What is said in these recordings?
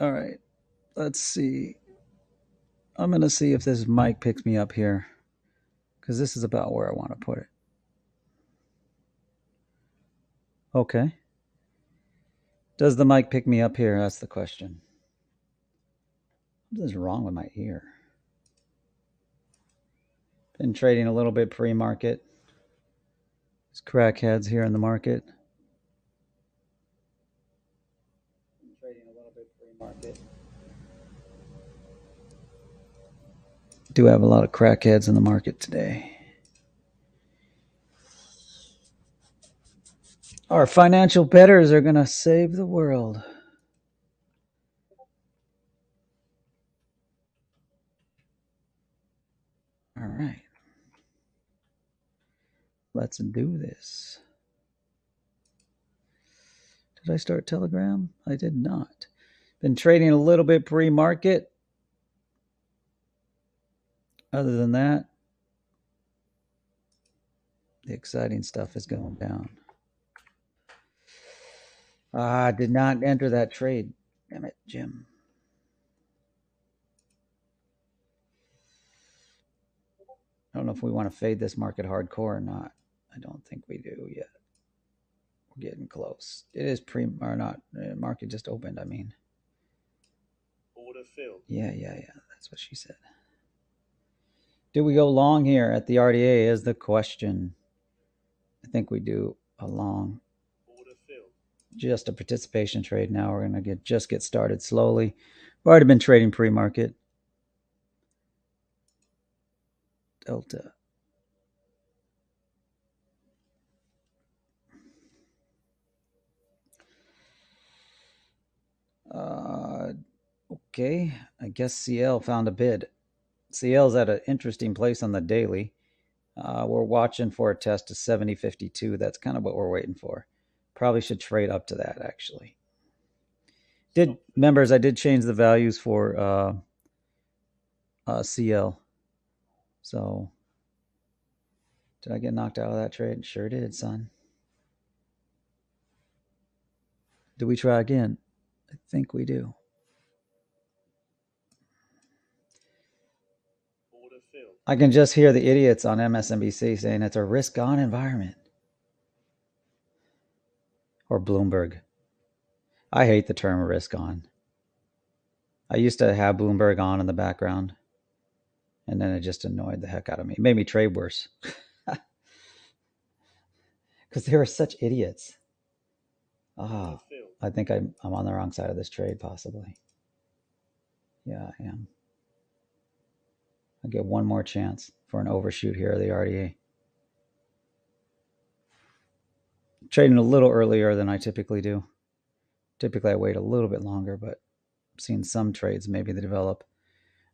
All right. Let's see. I'm going to see if this mic picks me up here because this is about where I want to put it. Okay. Does the mic pick me up here? That's the question. What is wrong with my ear? Been trading a little bit pre-market. There's crackheads here in the market. Trading a little bit pre-market. Do have a lot of crackheads in the market today. Our financial betters are going to save the world. All right. Let's do this. Did I start Telegram? I did not. Been trading a little bit pre-market. Other than that, the exciting stuff is going down. I did not enter that trade. Damn it, Jim. I don't know if we want to fade this market hardcore or not. I don't think we do yet. We're getting close. It is or not. The market just opened, I mean. Order filled. Yeah. That's what she said. Do we go long here at the RDA is the question. I think we do a long. Order filled. Just a participation trade now. We're going to just get started slowly. We've already been trading pre-market. Delta. Okay, I guess CL found a bid. CL's at an interesting place on the daily. We're watching for a test to 70.52. That's kind of what we're waiting for. Probably should trade up to that, actually. Members, I did change the values for CL. So, did I get knocked out of that trade? Sure did, son. Do we try again? I think we do. I can just hear the idiots on MSNBC saying it's a risk-on environment. Or Bloomberg. I hate the term risk-on. I used to have Bloomberg on in the background, and then it just annoyed the heck out of me. It made me trade worse. Because they were such idiots. I think I'm on the wrong side of this trade, possibly. Yeah, I am. I'll get one more chance for an overshoot here of the RDA. Trading a little earlier than I typically do. Typically, I wait a little bit longer, but I've seen some trades maybe they develop.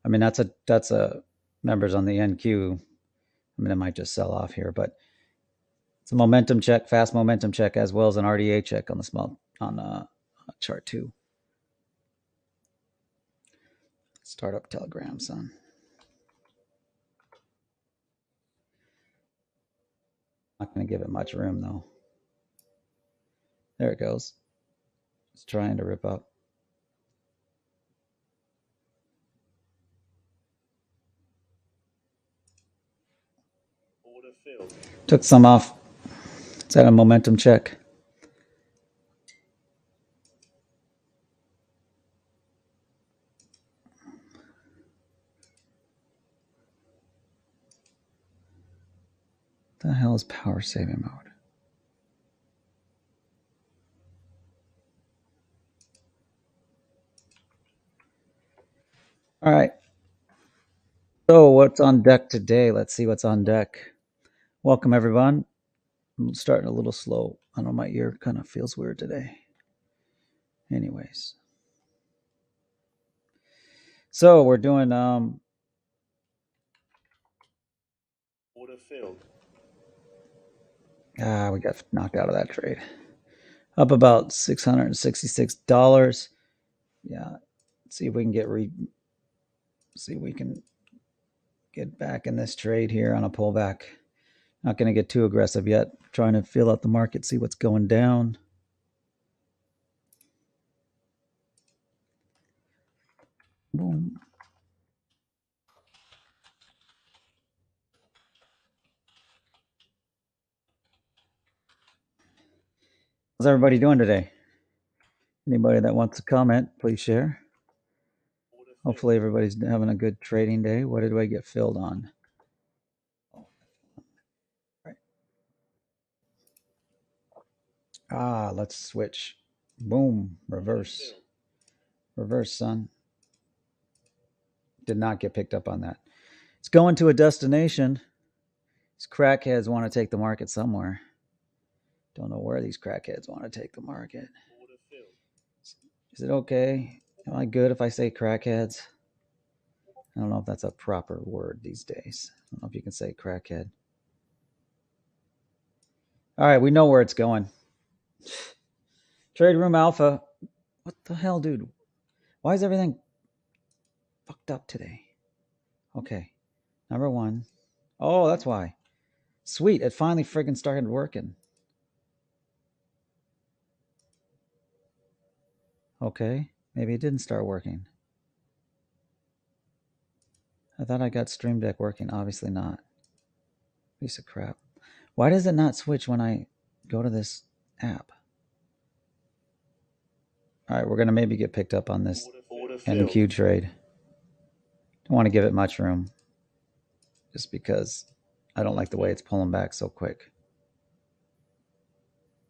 I mean, that's a members on the NQ. I mean, it might just sell off here, but it's a momentum check, fast momentum check, as well as an RDA check on the small on chart 2. Start up Telegram, son. Not going to give it much room, though. There it goes. It's trying to rip up. Order filled. Took some off. It's at a momentum check. What the hell is power saving mode? All right. So what's on deck today? Let's see what's on deck. Welcome, everyone. I'm starting a little slow. I know my ear kind of feels weird today. Anyways. So we're doing Order filled. we got knocked out of that trade. Up about $666. Yeah. Let's see if we can get back in this trade here on a pullback. Not going to get too aggressive yet. Trying to feel out the market, see what's going down. How's everybody doing today? Anybody that wants to comment, please share. Order filled. Hopefully everybody's having a good trading day. What did I get filled on? Let's switch. Boom, reverse. Reverse, son. Did not get picked up on that. It's going to a destination. These crackheads want to take the market somewhere. Don't know where these crackheads want to take the market. Order filled. Is it okay? Am I good if I say crackheads? I don't know if that's a proper word these days. I don't know if you can say crackhead. All right, we know where it's going. Trade Room Alpha. What the hell, dude? Why is everything fucked up today? Okay, number one. Oh, that's why. Sweet, it finally friggin' started working. Okay, maybe it didn't start working. I thought I got Stream Deck working. Obviously not. Piece of crap. Why does it not switch when I go to this app? All right, we're going to maybe get picked up on this NQ trade. Don't want to give it much room just because I don't like the way it's pulling back so quick.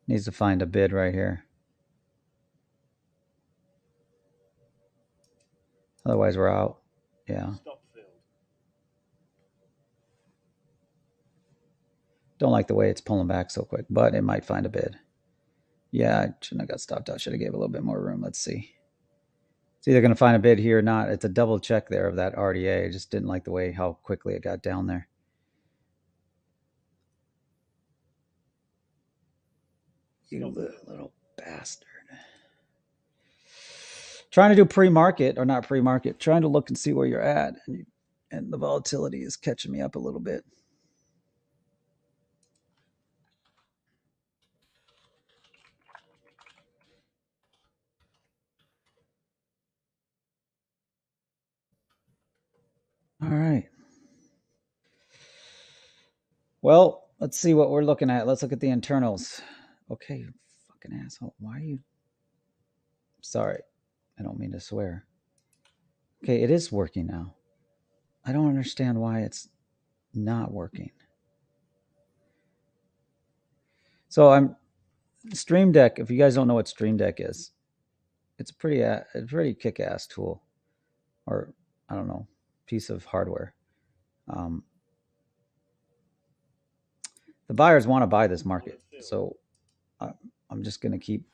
Needs to find a bid right here. Otherwise, we're out. Yeah. Don't like the way it's pulling back so quick, but it might find a bid. Yeah, I shouldn't have got stopped out. Should have gave a little bit more room. Let's see. It's either going to find a bid here or not. It's a double check there of that RDA. I just didn't like the way how quickly it got down there. You little bastard. Trying to do pre-market or not pre-market. Trying to look and see where you're at. And the volatility is catching me up a little bit. All right. Well, let's see what we're looking at. Let's look at the internals. Okay, you fucking asshole. Why are you... Sorry. I don't mean to swear. Okay, it is working now. I don't understand why it's not working. So I'm... Stream Deck, if you guys don't know what Stream Deck is, it's a pretty kick-ass tool. Or, I don't know, piece of hardware. The buyers want to buy this market. So I'm just going to keep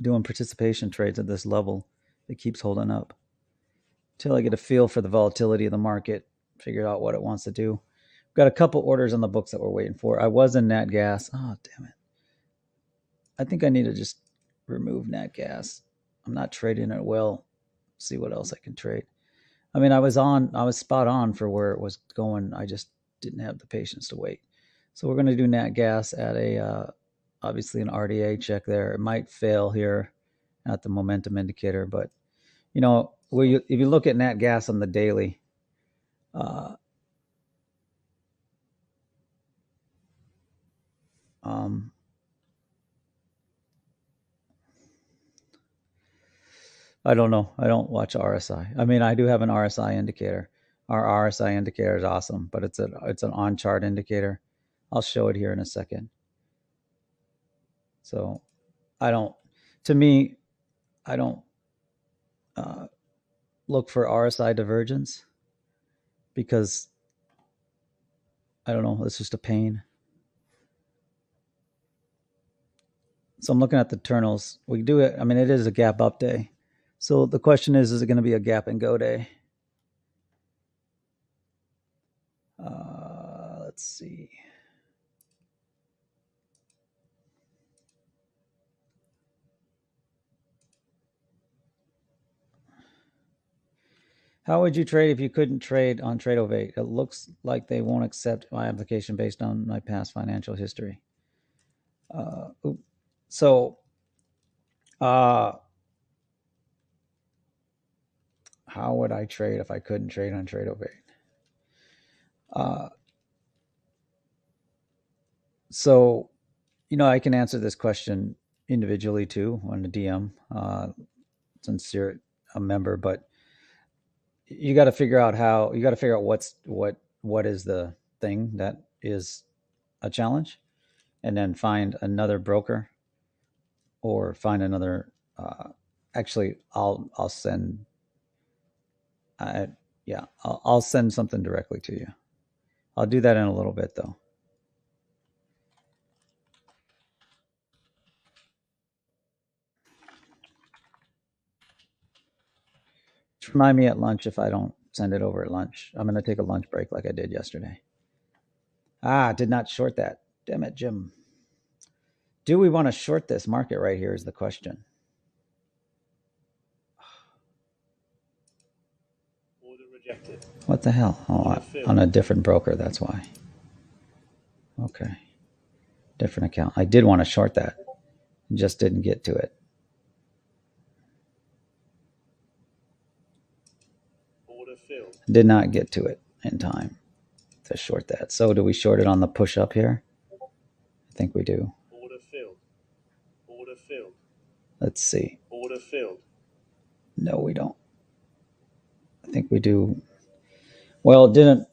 doing participation trades at this level. It keeps holding up until I get a feel for the volatility of the market, figure out what it wants to do. We've got a couple orders on the books that we're waiting for. I was in NatGas. Oh, damn it. I think I need to just remove NatGas. I'm not trading it well. See what else I can trade. I mean, I was spot on for where it was going. I just didn't have the patience to wait. So we're going to do NatGas at a obviously an RDA check there. It might fail here at the momentum indicator, but you know, if you look at NatGas on the daily, I don't know. I don't watch RSI. I mean, I do have an RSI indicator. Our RSI indicator is awesome, but it's an on chart indicator. I'll show it here in a second. So I don't look for RSI divergence because I don't know, it's just a pain. So I'm looking at the internals. We do it. I mean, it is a gap up day. So the question is it going to be a gap and go day? Let's see. How would you trade if you couldn't trade on Trade08? It looks like they won't accept my application based on my past financial history. So, how would I trade if I couldn't trade on Trade08? So, I can answer this question individually too on the DM, since you're a member. But you got to figure out how you got to figure out what is the thing that is a challenge, and then find another broker or find another. Actually, I'll send. I Yeah, I'll send something directly to you. I'll do that in a little bit though. Just remind me at lunch if I don't send it over at lunch. I'm going to take a lunch break like I did yesterday. Did not short that. Damn it, Jim. Do we want to short this market right here is the question. Order rejected. What the hell? Oh, on a different broker, that's why. Okay. Different account. I did want to short that. Just didn't get to it. Order filled. Did not get to it in time to short that. So do we short it on the push up here? I think we do. Order filled. Order filled. Let's see. Order filled. No, we don't. I think we do. Well, it didn't.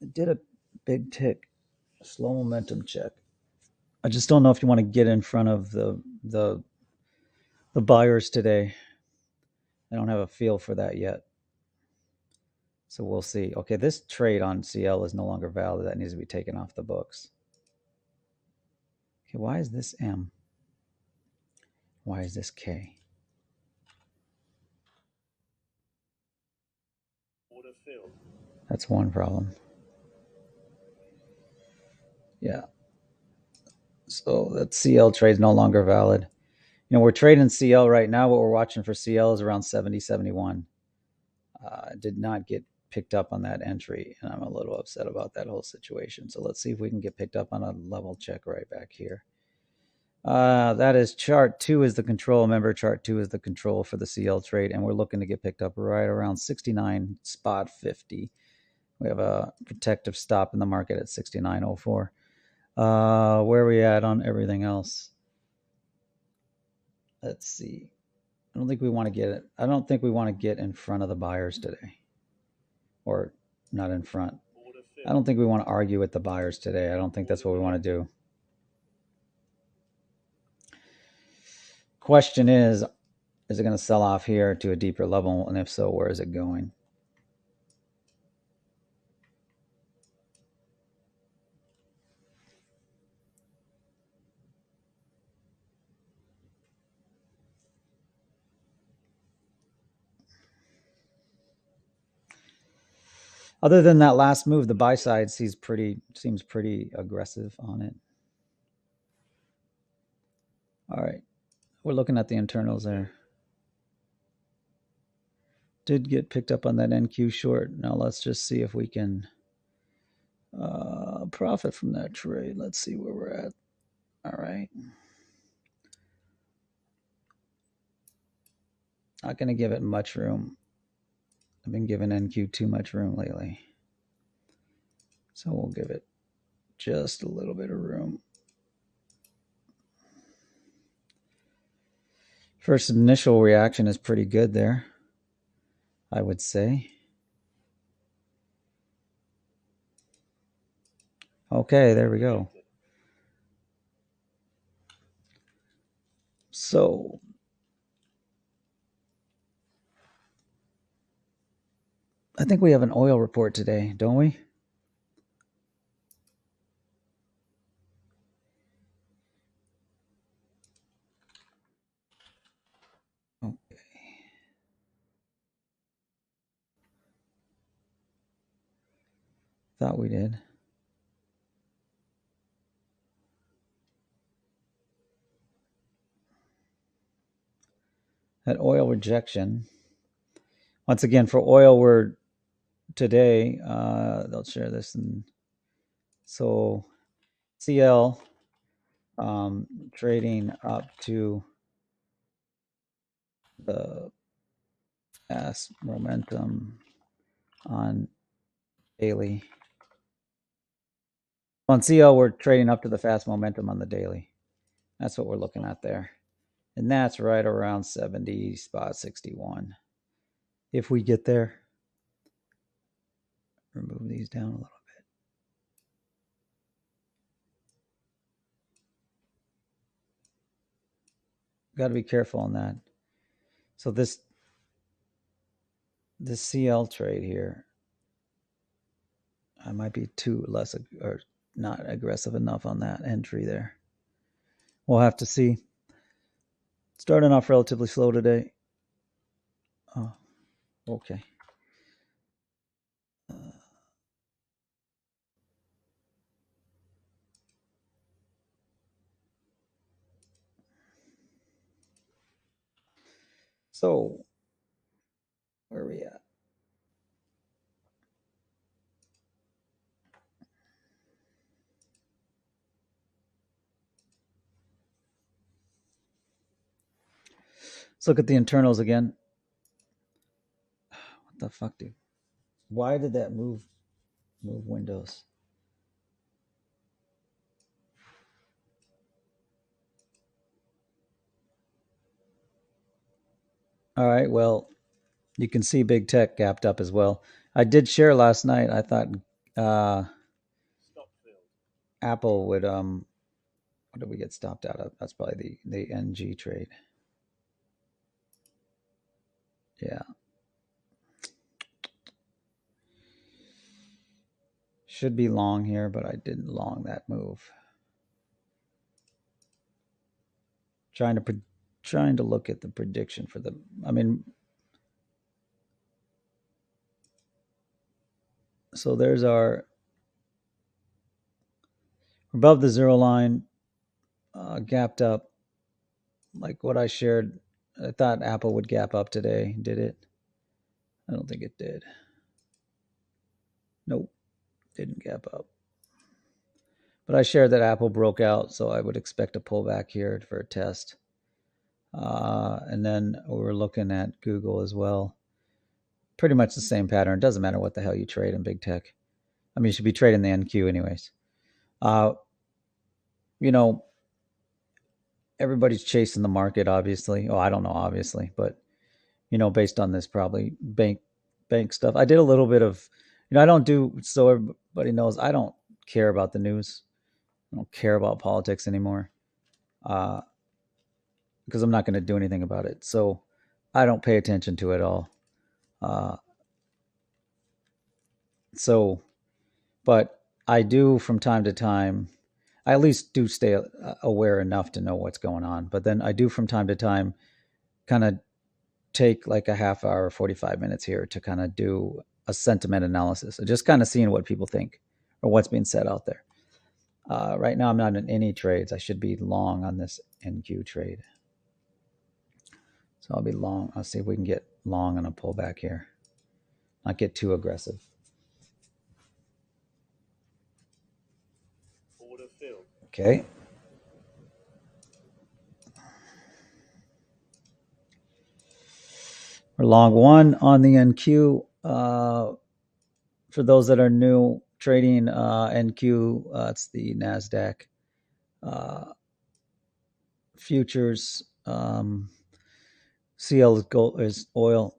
It did a big tick. Slow momentum check. I just don't know if you want to get in front of the buyers today. I don't have a feel for that yet. So we'll see. Okay, this trade on CL is no longer valid. That needs to be taken off the books. Okay, why is this M? Why is this K? Order filled. That's one problem. Yeah. So that CL trade is no longer valid. We're trading CL right now. What we're watching for CL is around 70, 71. Did not get picked up on that entry, and I'm a little upset about that whole situation. So let's see if we can get picked up on a level check right back here. That is chart 2 is the control. Remember, chart 2 is the control for the CL trade, and we're looking to get picked up right around 69 spot 50. We have a protective stop in the market at 69.04. Where are we at on everything else? Let's see. I don't think we want to get it. I don't think we want to get in front of the buyers today, or not in front. I don't think we want to argue with the buyers today. I don't think that's what we want to do. Question is it going to sell off here to a deeper level? And if so, where is it going? Other than that last move, the buy side seems pretty aggressive on it. All right. We're looking at the internals there. Did get picked up on that NQ short. Now let's just see if we can profit from that trade. Let's see where we're at. All right. Not going to give it much room. I've been giving NQ too much room lately. So we'll give it just a little bit of room. First initial reaction is pretty good there, I would say. Okay, there we go. So I think we have an oil report today, don't we? Okay. Thought we did. That oil rejection. Once again, for oil, we're today, they'll share this. And so CL trading up to the fast momentum on daily. On CL, we're trading up to the fast momentum on the daily. That's what we're looking at there. And that's right around 70 spot 61. If we get there, remove these down a little bit. Got to be careful on that. So this CL trade here, I might be too less or not aggressive enough on that entry there. We'll have to see. Starting off relatively slow today. Oh, okay. So, where are we at? Let's look at the internals again. What the fuck, dude? Why did that move windows? All right, well, you can see big tech gapped up as well. I did share last night. I thought Apple would what did we get stopped out of? That's probably the NG trade. Yeah. Should be long here, but I didn't long that move. Trying to look at the prediction for the. I mean, so there's our above the zero line, gapped up, like what I shared. I thought Apple would gap up today. Did it? I don't think it did. Nope, didn't gap up. But I shared that Apple broke out, so I would expect a pullback here for a test. And then we're looking at Google as well. Pretty much the same pattern. It doesn't matter what the hell you trade in big tech. I mean, you should be trading the NQ anyways. You know, everybody's chasing the market, obviously. Oh, I don't know, obviously, but based on this probably bank stuff. I did a little bit of, I don't do, so everybody knows I don't care about the news. I don't care about politics anymore, because I'm not going to do anything about it. So I don't pay attention to it all. Uh, so, but I do from time to time. I at least do stay aware enough to know what's going on. But then I do from time to time kind of take like a half hour, 45 minutes here to kind of do a sentiment analysis, just kind of seeing what people think or what's being said out there. Right now, I'm not in any trades. I should be long on this NQ trade. So I'll be long. I'll see if we can get long on a pullback here. Not get too aggressive. Order filled. Okay. We're long one on the NQ. For those that are new trading NQ, it's the Nasdaq futures. CL is gold, is oil.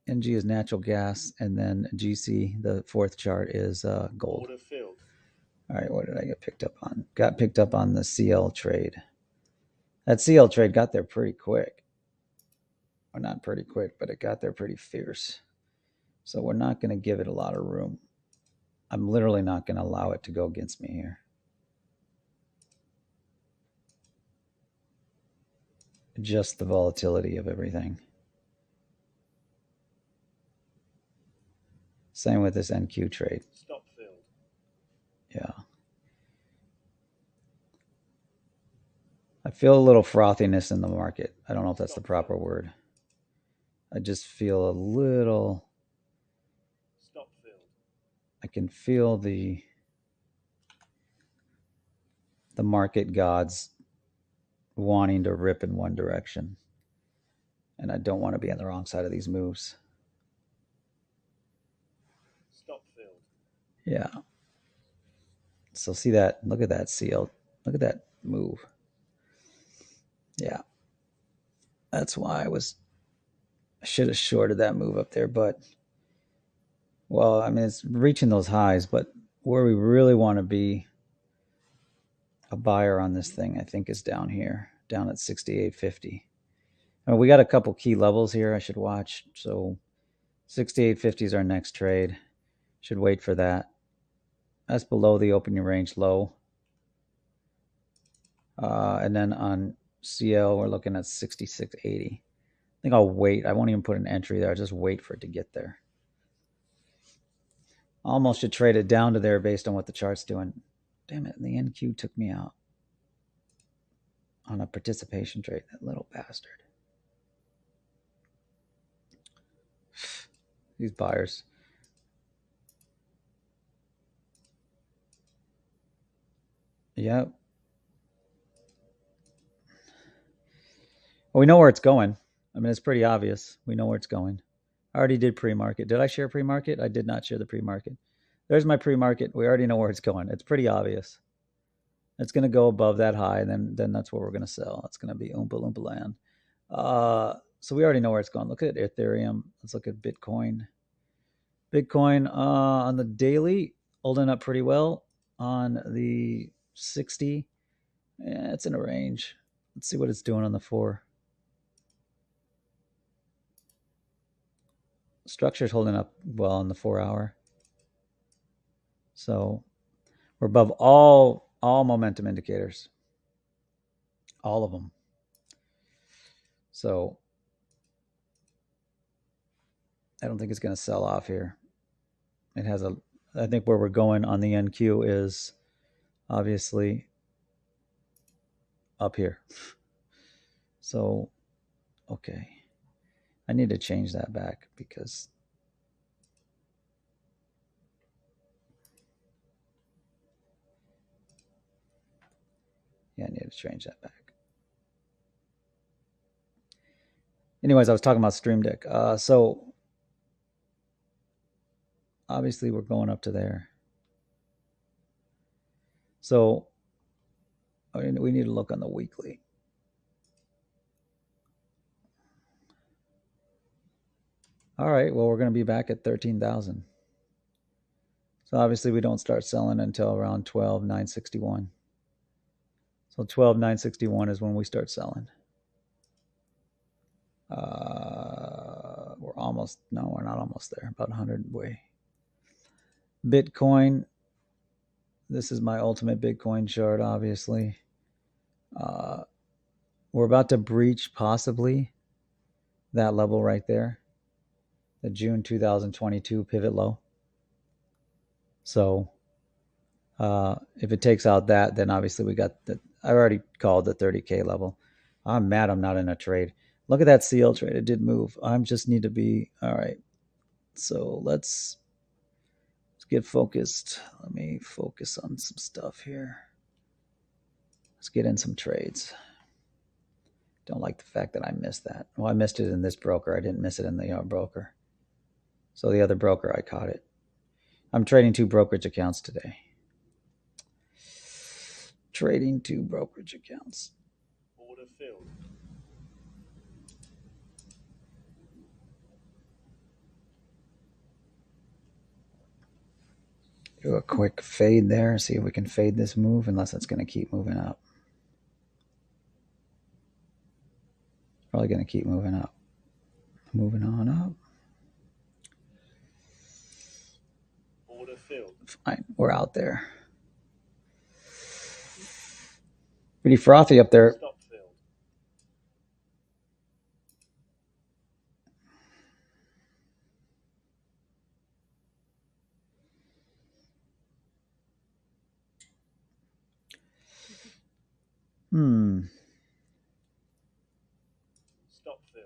NG is natural gas, and then GC, the fourth chart, is gold. Order filled. All right, what did I get picked up on? Got picked up on the CL trade. That CL trade got there pretty quick. Or not pretty quick, but it got there pretty fierce. So we're not going to give it a lot of room. I'm literally not going to allow it to go against me here. Just the volatility of everything. Same with this NQ trade. Stop filled. Yeah. I feel a little frothiness in the market. I don't know if that's the proper word. I just feel a little. Stop filled. I can feel the market gods wanting to rip in one direction. And I don't want to be on the wrong side of these moves. Stop filled. Yeah. So see that? Look at that CL. Look at that move. Yeah, that's why I should have shorted that move up there. But well, I mean, it's reaching those highs, but where we really want to be a buyer on this thing, I think, is down here, down at 68.50. I mean, we got a couple key levels here I should watch. So 68.50 is our next trade. Should wait for that. That's below the opening range low. And then on CL, we're looking at 66.80. I think I'll wait. I won't even put an entry there. I'll just wait for it to get there. Almost should trade it down to there based on what the chart's doing. Damn it, the NQ took me out on a participation trade, that little bastard. These buyers. Yep. Well, we know where it's going. I mean, it's pretty obvious. We know where it's going. I already did pre-market. Did I share pre-market? I did not share the pre-market. There's my pre-market. We already know where it's going. It's pretty obvious. It's going to go above that high, and then that's where we're going to sell. It's going to be Oompa Loompa land. So we already know where it's going. Look at Ethereum. Let's look at Bitcoin. Bitcoin on the daily, holding up pretty well. On the 60, yeah, it's in a range. Let's see what it's doing on the 4. Structure's holding up well on the 4-hour. So we're above all momentum indicators. All of them. So I don't think it's going to sell off here. It has I think where we're going on the NQ is obviously up here. So, okay. I need to change that back because I need to change that back. Anyways, I was talking about Stream Deck. So obviously we're going up to there. So we need to look on the weekly. All right, well, we're going to be back at 13,000. So obviously we don't start selling until around 12,961. So 12,961 is when we start selling. We're almost, no, we're not almost there, about 100 away. Bitcoin, this is my ultimate Bitcoin chart, obviously. We're about to breach possibly that level right there, the June 2022 pivot low. So if it takes out that, then obviously we got the, I already called the 30K level. I'm mad I'm not in a trade. Look at that CL trade. It did move. I just need to be, all right. So let's get focused. Let me focus on some stuff here. Let's get in some trades. Don't like the fact that I missed that. Well, I missed it in this broker. I didn't miss it in the broker. So the other broker, I caught it. I'm trading 2 brokerage accounts today. Trading 2 brokerage accounts. Order filled. Do a quick fade there. See if we can fade this move, unless it's going to keep moving up. Probably going to keep moving up. Moving on up. Order filled. Fine. We're out there. Pretty frothy up there. Stop filled. Stop filled.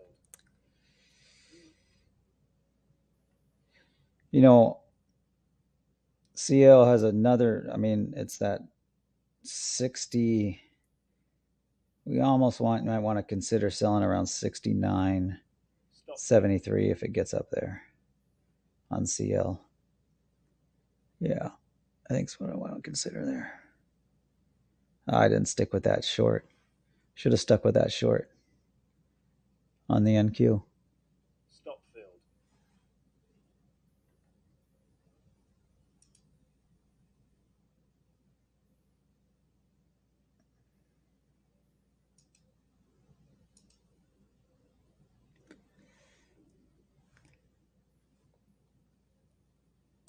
You know, CL has another, I mean, it's that 60. We almost might want to consider selling around 69.73 if it gets up there on CL. Yeah, I think that's what I want to consider there. I didn't stick with that short. Should have stuck with that short on the NQ. Stop filled.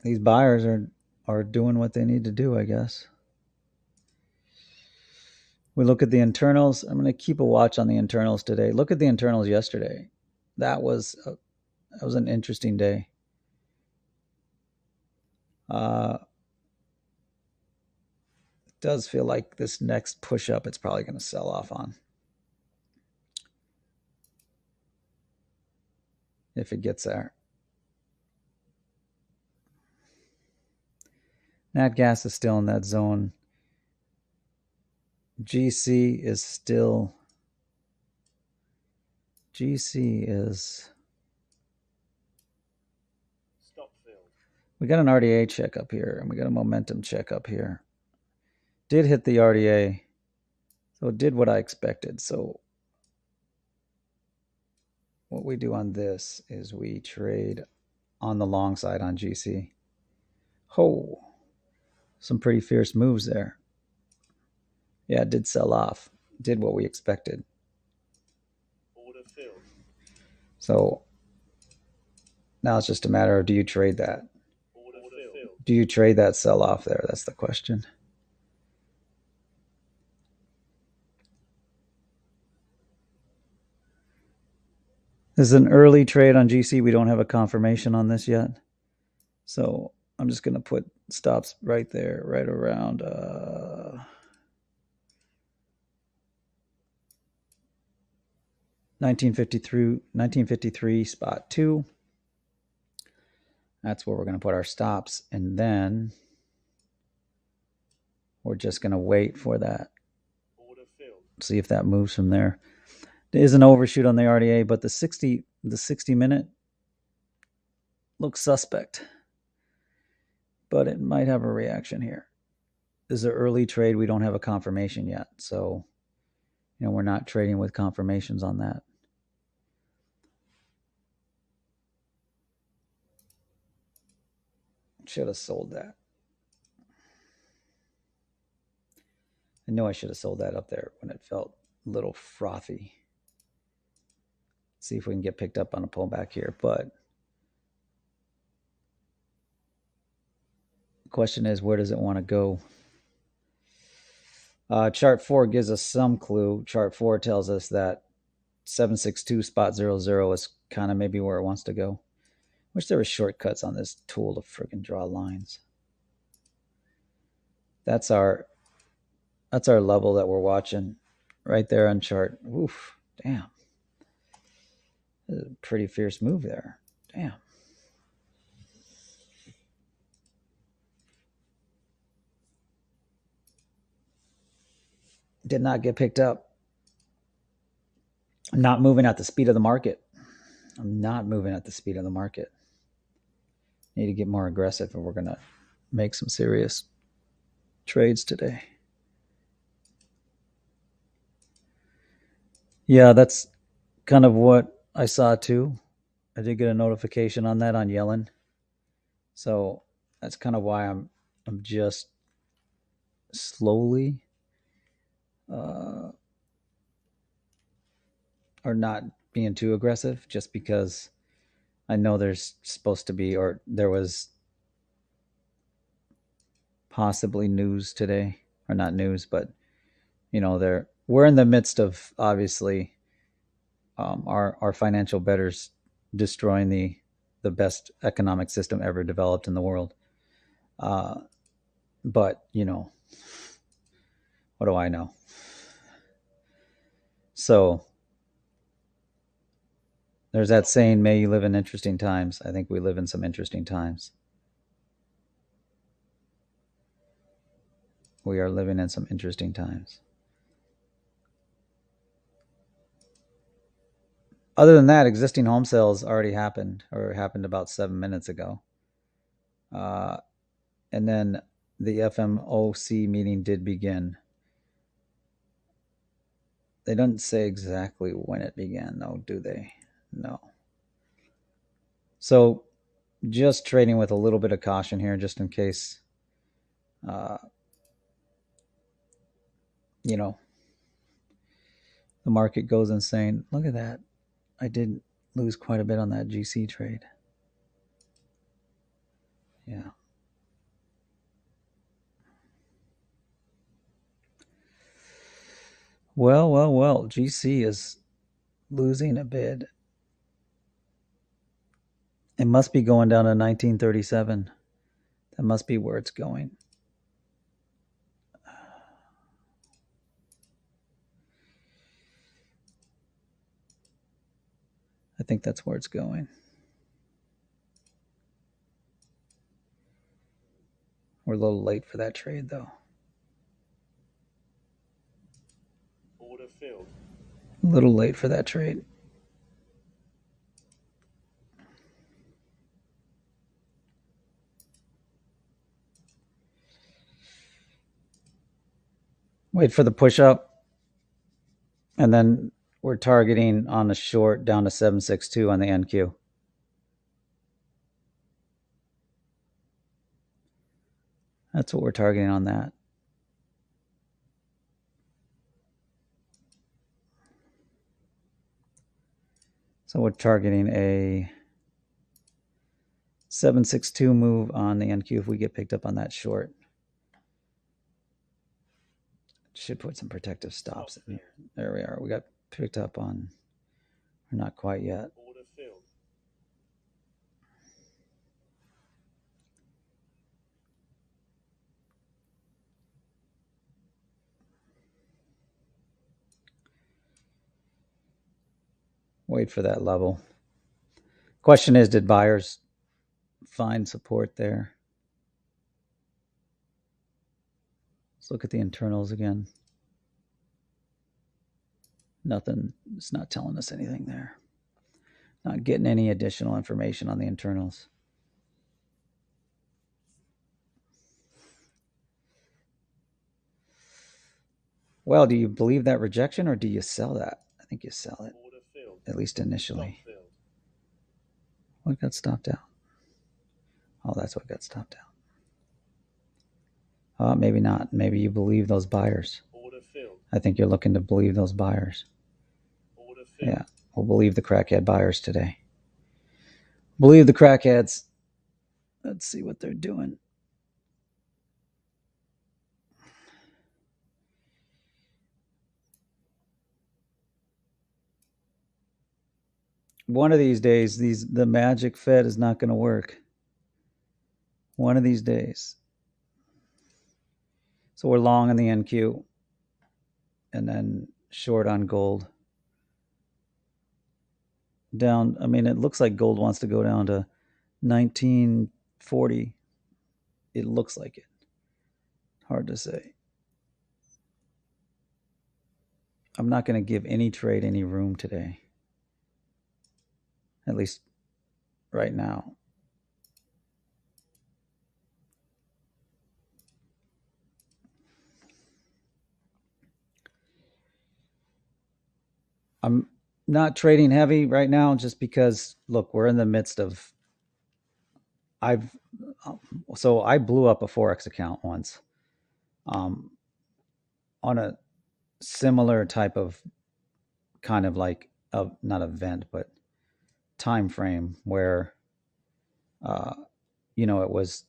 These buyers are doing what they need to do, I guess. We look at the internals. I'm going to keep a watch on the internals today. Look at the internals yesterday. That was an interesting day. It does feel like this next push up, it's probably going to sell off on. If it gets there. NatGas is still in that zone. GC is still. GC is. Stop filled. We got an RDA check up here, and we got a momentum check up here. Did hit the RDA, so it did what I expected. So what we do on this is we trade on the long side on GC. Oh, some pretty fierce moves there. Yeah, it did sell off. Did what we expected. Order filled. So now it's just a matter of, do you trade that? Order filled. Do you trade that sell off there? That's the question. This is an early trade on GC. We don't have a confirmation on this yet. So I'm just going to put stops right there, right around 1953 spot 2. That's where we're going to put our stops. And then we're just going to wait for that. Order filled. See if that moves from there. There is an overshoot on the RDA, but the 60 minute looks suspect. But it might have a reaction here. This is an early trade. We don't have a confirmation yet. So, we're not trading with confirmations on that. Should have sold that. I know I should have sold that up there when it felt a little frothy. Let's see if we can get picked up on a pullback here. But the question is, where does it want to go? Chart 4 gives us some clue. Chart 4 tells us that 762 spot 00 is kind of maybe where it wants to go. Wish there were shortcuts on this tool to friggin' draw lines. That's our level that we're watching right there on chart. Oof, damn. This is a pretty fierce move there. Damn. Did not get picked up. I'm not moving at the speed of the market. I'm not moving at the speed of the market. Need to get more aggressive if we're going to make some serious trades today. Yeah, that's kind of what I saw too. I did get a notification on that on Yellen. So that's kind of why I'm just slowly or not being too aggressive, just because I know there's supposed to be, or there was possibly news today, or not news, but we're in the midst of, obviously, our financial betters destroying the best economic system ever developed in the world. But what do I know? So there's that saying, may you live in interesting times. I think we live in some interesting times. We are living in some interesting times. Other than that, existing home sales already happened, or happened about 7 minutes ago. And then the FMOC meeting did begin. They don't say exactly when it began, though, do they? No. So just trading with a little bit of caution here, just in case, uh, you know, the market goes insane. Look at that. I did lose quite a bit on that GC trade. Yeah. Well. GC is losing a bid. It must be going down to 1937. That must be where it's going. I think that's where it's going. We're a little late for that trade, though. Order filled. A little late for that trade. Wait for the push up. And then we're targeting on the short down to 762 on the NQ. That's what we're targeting on that. So we're targeting a 762 move on the NQ if we get picked up on that short. Should put some protective stops in here. There we are. We got picked up on, or not quite yet. Order filled. Wait for that level. Question is, did buyers find support there? Let's look at the internals again. Nothing. It's not telling us anything there. Not getting any additional information on the internals. Well, do you believe that rejection or do you sell that? I think you sell it, Order filled. at least initially. Stop filled. What got stopped out? Oh, that's what got stopped out. Maybe not. Maybe you believe those buyers. Order filled. I think you're looking to believe those buyers. Order filled. Yeah, we'll believe the crackhead buyers today. Believe the crackheads. Let's see what they're doing. One of these days, the magic Fed is not going to work. One of these days. So we're long on the NQ and then short on gold. Down, I mean, it looks like gold wants to go down to 1940. It looks like it. Hard to say. I'm not going to give any trade any room today. At least right now. I'm not trading heavy right now just because, look, we're in the midst of, I blew up a Forex account once on a similar type of kind of like, not event, but time frame where, it was,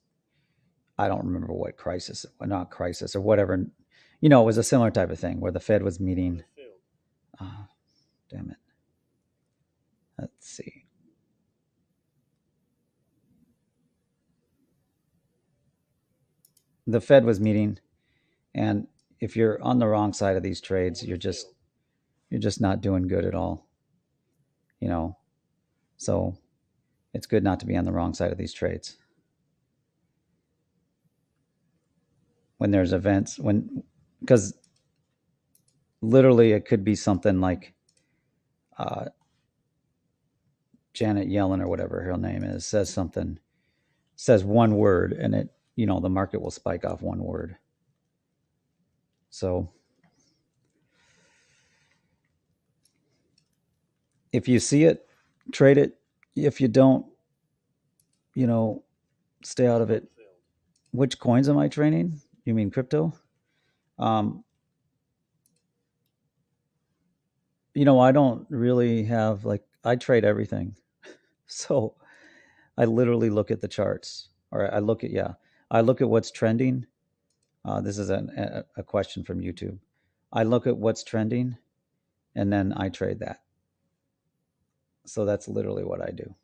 I don't remember what crisis, not crisis or whatever, it was a similar type of thing where the Fed was meeting. Damn it. Let's see. The Fed was meeting, and if you're on the wrong side of these trades, you're just not doing good at all. So it's good not to be on the wrong side of these trades. When there's events, because literally it could be something like Janet Yellen or whatever her name is says one word, and it, the market will spike off one word. So If you see it, trade it. If you don't, you know, stay out of it. Which coins am I trading? You mean crypto? Um, I don't really have like I trade everything. So I literally look at the charts, or I look at what's trending. This is a question from YouTube. I look at what's trending, and then I trade that. So that's literally what I do.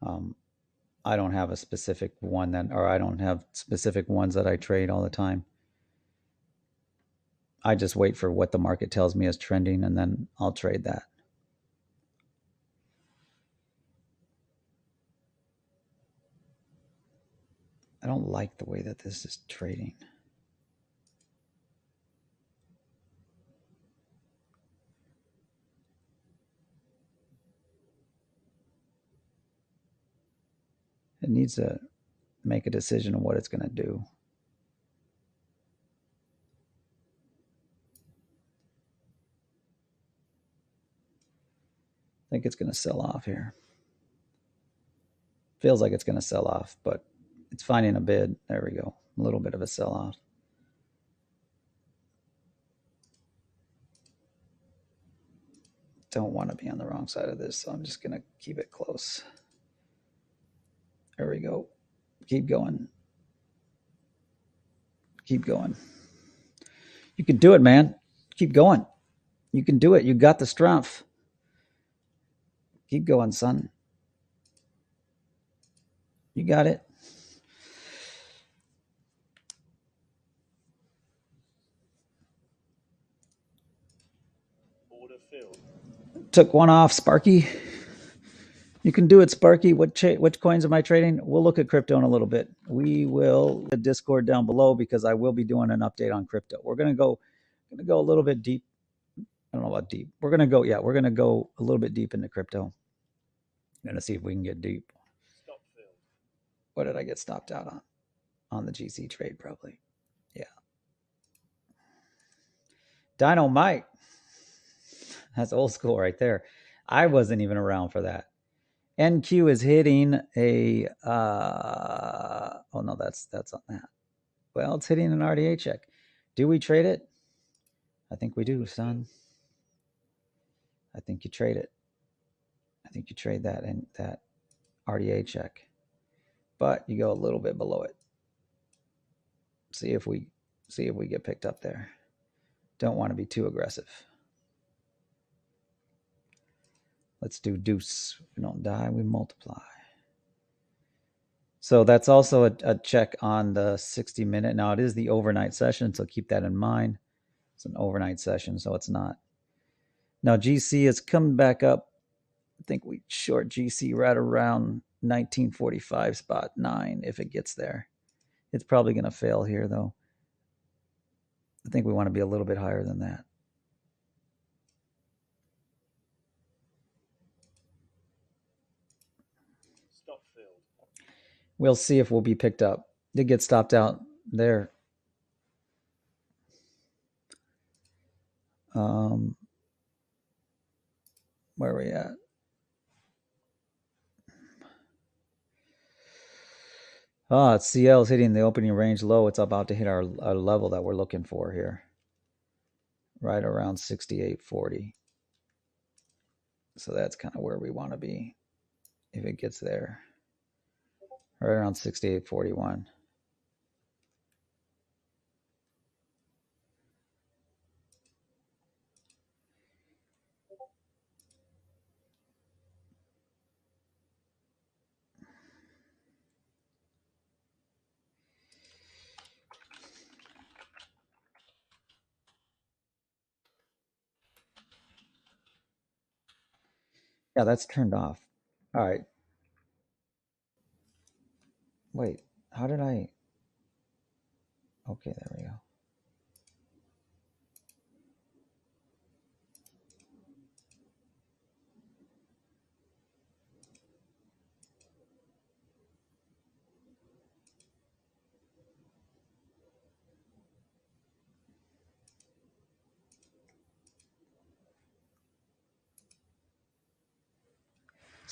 Um, I don't have a specific one or I don't have specific ones that I trade all the time. I just wait for what the market tells me is trending, and then I'll trade that. I don't like the way that this is trading. It needs to make a decision on what it's going to do. I think it's going to sell off here. Feels like it's going to sell off, but it's finding a bid. There we go. A little bit of a sell off. Don't want to be on the wrong side of this, so I'm just going to keep it close. There we go. Keep going. Keep going. You can do it, man. Keep going. You can do it. You got the strength. Keep going, son. You got it. Order filled. Took one off, Sparky. You can do it, Sparky. Which coins am I trading? We'll look at crypto in a little bit. We will the Discord down below because I will be doing an update on crypto. We're gonna go a little bit deep. I don't know about deep. We're gonna go a little bit deep into crypto. I'm gonna see if we can get deep. Stop filled. What did I get stopped out on? On the GC trade, probably. Yeah. Dynamite. That's old school right there. I wasn't even around for that. NQ is hitting a oh no, that's on that. Well, it's hitting an RDA check. Do we trade it? I think we do, son. I think you trade it. I think you trade that and that RDA check. But you go a little bit below it. See if we get picked up there. Don't want to be too aggressive. Let's do deuce. We don't die, we multiply. So that's also a check on the 60-minute. Now it is the overnight session, so keep that in mind. It's an overnight session, so it's not. Now GC is coming back up. I think we short GC right around 1945 spot 9 if it gets there. It's probably going to fail here though. I think we want to be a little bit higher than that. Stop filled. We'll see if we'll be picked up. Did get stopped out there. Where are we at? CL is hitting the opening range low. It's about to hit our level that we're looking for here. Right around 68.40. So that's kind of where we want to be if it gets there. Right around 68.41. Yeah, that's turned off. All right. Wait, how did I? Okay, there we go.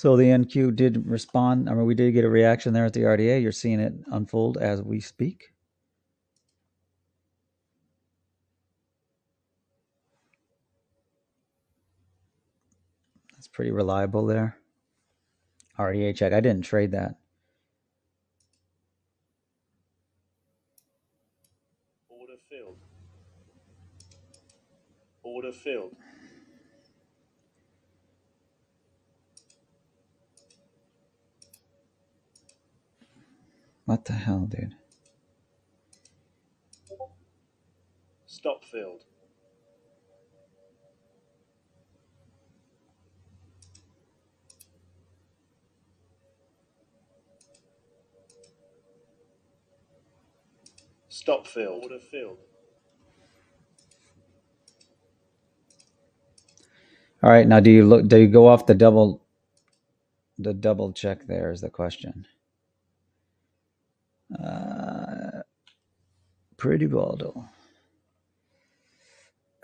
So the NQ did respond. I mean, we did get a reaction there at the RDA. You're seeing it unfold as we speak. That's pretty reliable there. RDA check. I didn't trade that. Order filled. Order filled. What the hell, dude? Stop filled. Stop filled. Order filled. All right, now do you go off the double check there is the question. Pretty volatile.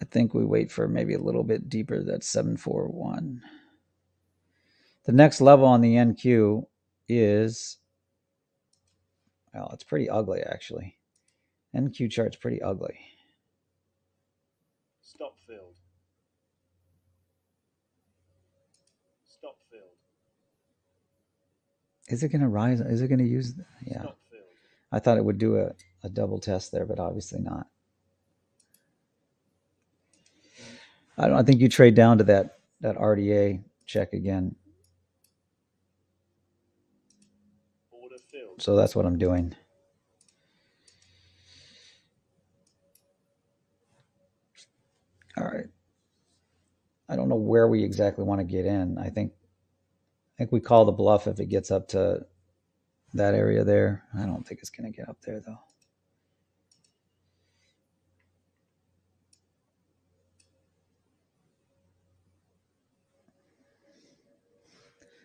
I think we wait for maybe a little bit deeper. That's 741. The next level on the NQ is, well, it's pretty ugly actually. NQ chart's pretty ugly. Stop filled. Stop filled. Is it going to rise? Is it going to use? Yeah. Stop filled. I thought it would do a double test there, but obviously not. I think you trade down to that RDA check again. Order filled. So that's what I'm doing. All right. I don't know where we exactly want to get in. I think we call the bluff if it gets up to that area there. I don't think it's going to get up there though.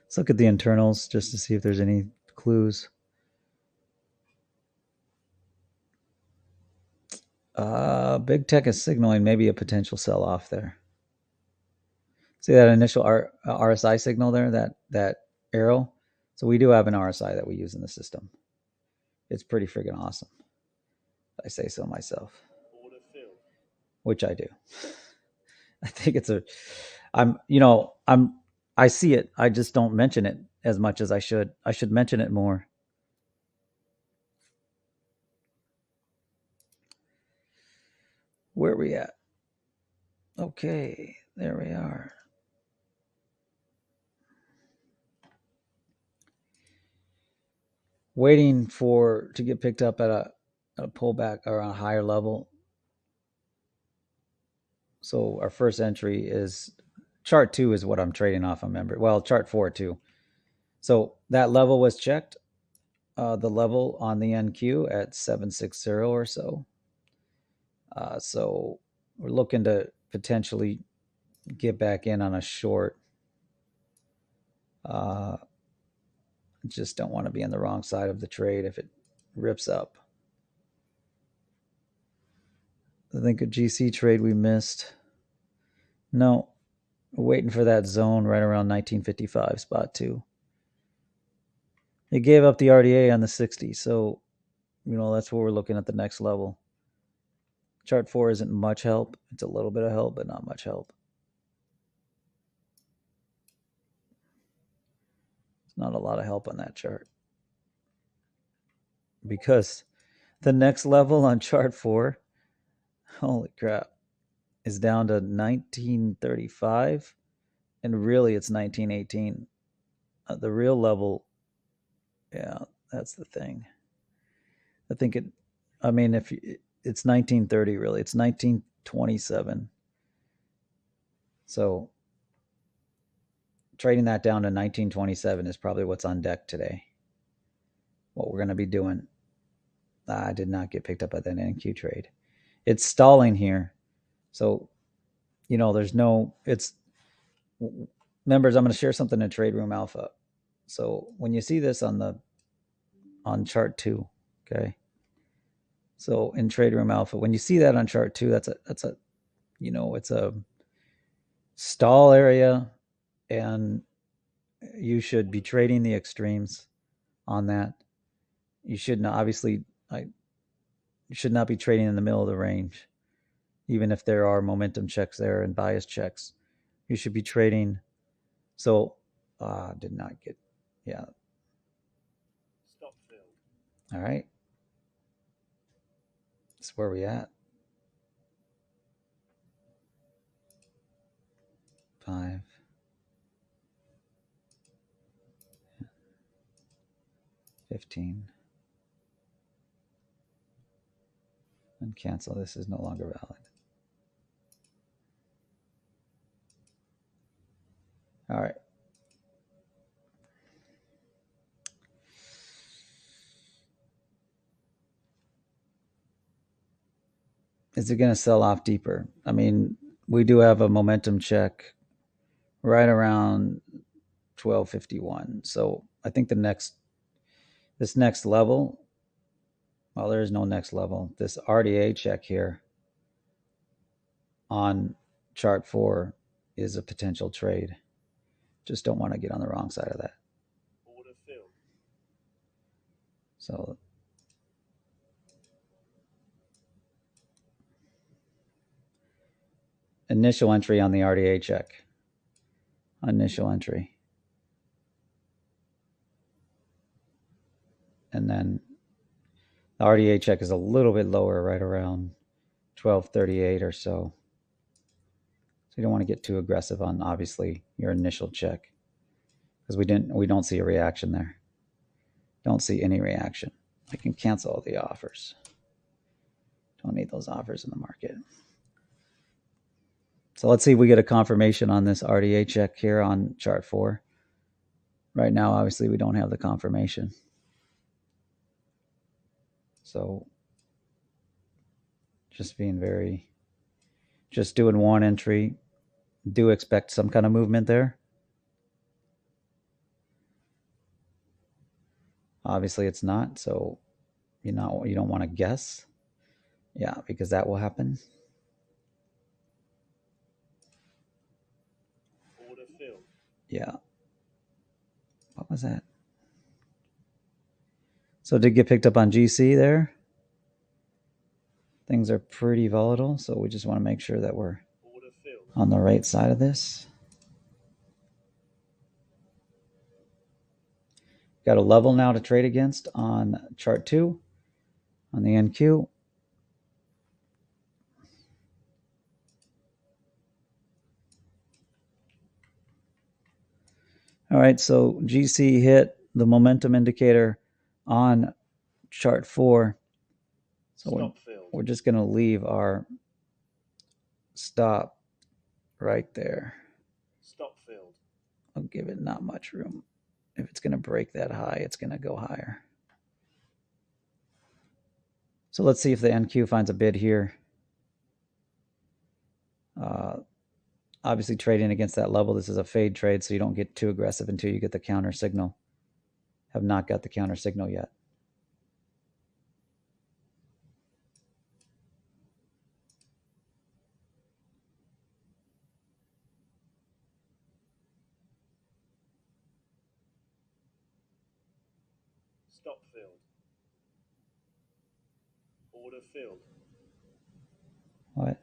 Let's look at the internals just to see if there's any clues. Big tech is signaling maybe a potential sell-off there. See that initial RSI signal there, that arrow? So we do have an RSI that we use in the system. It's pretty friggin' awesome, if I say so myself. Order filled. Which I do. I think it's I see it. I just don't mention it as much as I should. I should mention it more. Where are we at? Okay, there we are. Waiting to get picked up at a pullback or a higher level. So our first entry is chart 2 is what I'm trading off. I remember. Well, chart 4 too. So that level was checked. The level on the NQ at 760 or so. So we're looking to potentially get back in on a short. Just don't want to be on the wrong side of the trade if it rips up. I think a GC trade we missed. No, we're waiting for that zone right around 1955 spot 2. It gave up the RDA on the 60, so that's where we're looking at the next level. Chart 4 isn't much help. It's a little bit of help, but not much help. It's not a lot of help on that chart. Because the next level on chart 4, holy crap, is down to 1935, and really it's 1918. The real level, yeah, that's the thing. I think if it's 1930, really, it's 1927. So trading that down to 1927 is probably what's on deck today. What we're going to be doing. I did not get picked up at that NQ trade. It's stalling here. So, there's no, members, I'm going to share something in Trade Room Alpha. So when you see this on chart 2, okay? So in Trade Room Alpha, when you see that on chart 2, that's a it's a stall area, and you should be trading the extremes on that. You should not, obviously, you should not be trading in the middle of the range, even if there are momentum checks there and bias checks. You should be trading. So, did not get, yeah. Stop filled. All right. That's where we at. 5. 15. And cancel. This is no longer valid. All right. Is it going to sell off deeper? I mean, we do have a momentum check right around 1251. So I think this next level, well, there is no next level. This RDA check here on chart 4 is a potential trade. Just don't want to get on the wrong side of that. Order filled. So initial entry on the RDA check. Initial entry. And then the RDA check is a little bit lower, right around 1238 or so. So you don't want to get too aggressive on, obviously, your initial check, because we don't see a reaction there. Don't see any reaction. I can cancel all the offers. Don't need those offers in the market. So let's see if we get a confirmation on this RDA check here on chart 4. Right now, obviously, we don't have the confirmation. So just doing one entry. Do expect some kind of movement there. Obviously, it's not. So you don't want to guess. Yeah, because that will happen. Order filled. Yeah. What was that? So it did get picked up on GC there. Things are pretty volatile, so we just want to make sure that we're on the right side of this. Got a level now to trade against on chart 2 on the NQ. All right, so GC hit the momentum indicator on chart 4. So we're just going to leave our stop right there. Stop filled. I'll give it not much room. If it's going to break that high, it's going to go higher. So let's see if the NQ finds a bid here. Obviously, trading against that level, this is a fade trade, so you don't get too aggressive until you get the counter signal. Have not got the counter signal yet. Stop filled. Order filled. What?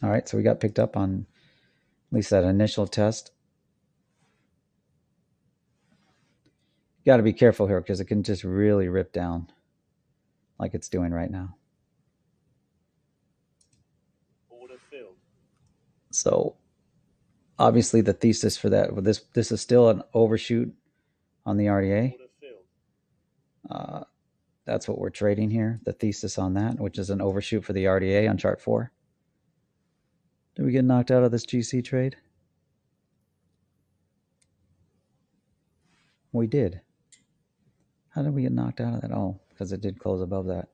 All right, so we got picked up on at least that initial test. Got to be careful here because it can just really rip down like it's doing right now. Order filled. So obviously the thesis for that, this is still an overshoot on the RDA. Order filled. That's what we're trading here, the thesis on that, which is an overshoot for the RDA on chart 4. Did we get knocked out of this GC trade? We did. How did we get knocked out of that? Oh, because it did close above that.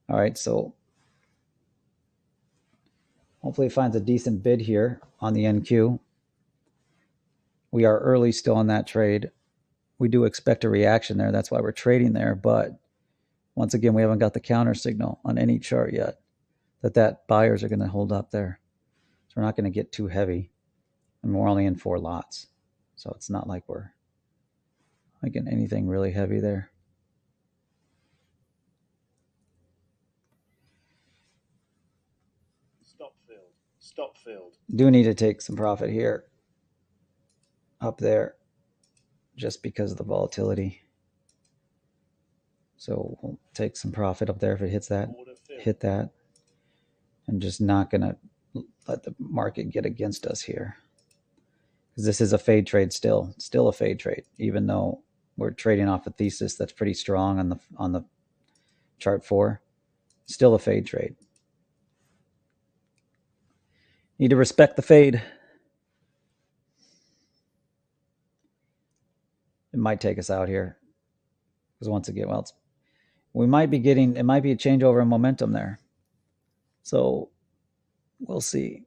All right, so hopefully it finds a decent bid here on the NQ. We are early still on that trade. We do expect a reaction there. That's why we're trading there. But once again, we haven't got the counter signal on any chart yet that buyers are going to hold up there. So we're not going to get too heavy. I mean, we're only in 4 lots, so it's not like we're making anything really heavy there. Stop filled. Stop filled. Do need to take some profit here, up there, just because of the volatility. So we'll take some profit up there if it hits that, hit that, and just not going to let the market get against us here. Because this is a fade trade still a fade trade, even though we're trading off a thesis that's pretty strong on the chart 4. Still a fade trade. Need to respect the fade. It might take us out here. Because once again, well, we might be getting, it might be a changeover in momentum there. So we'll see.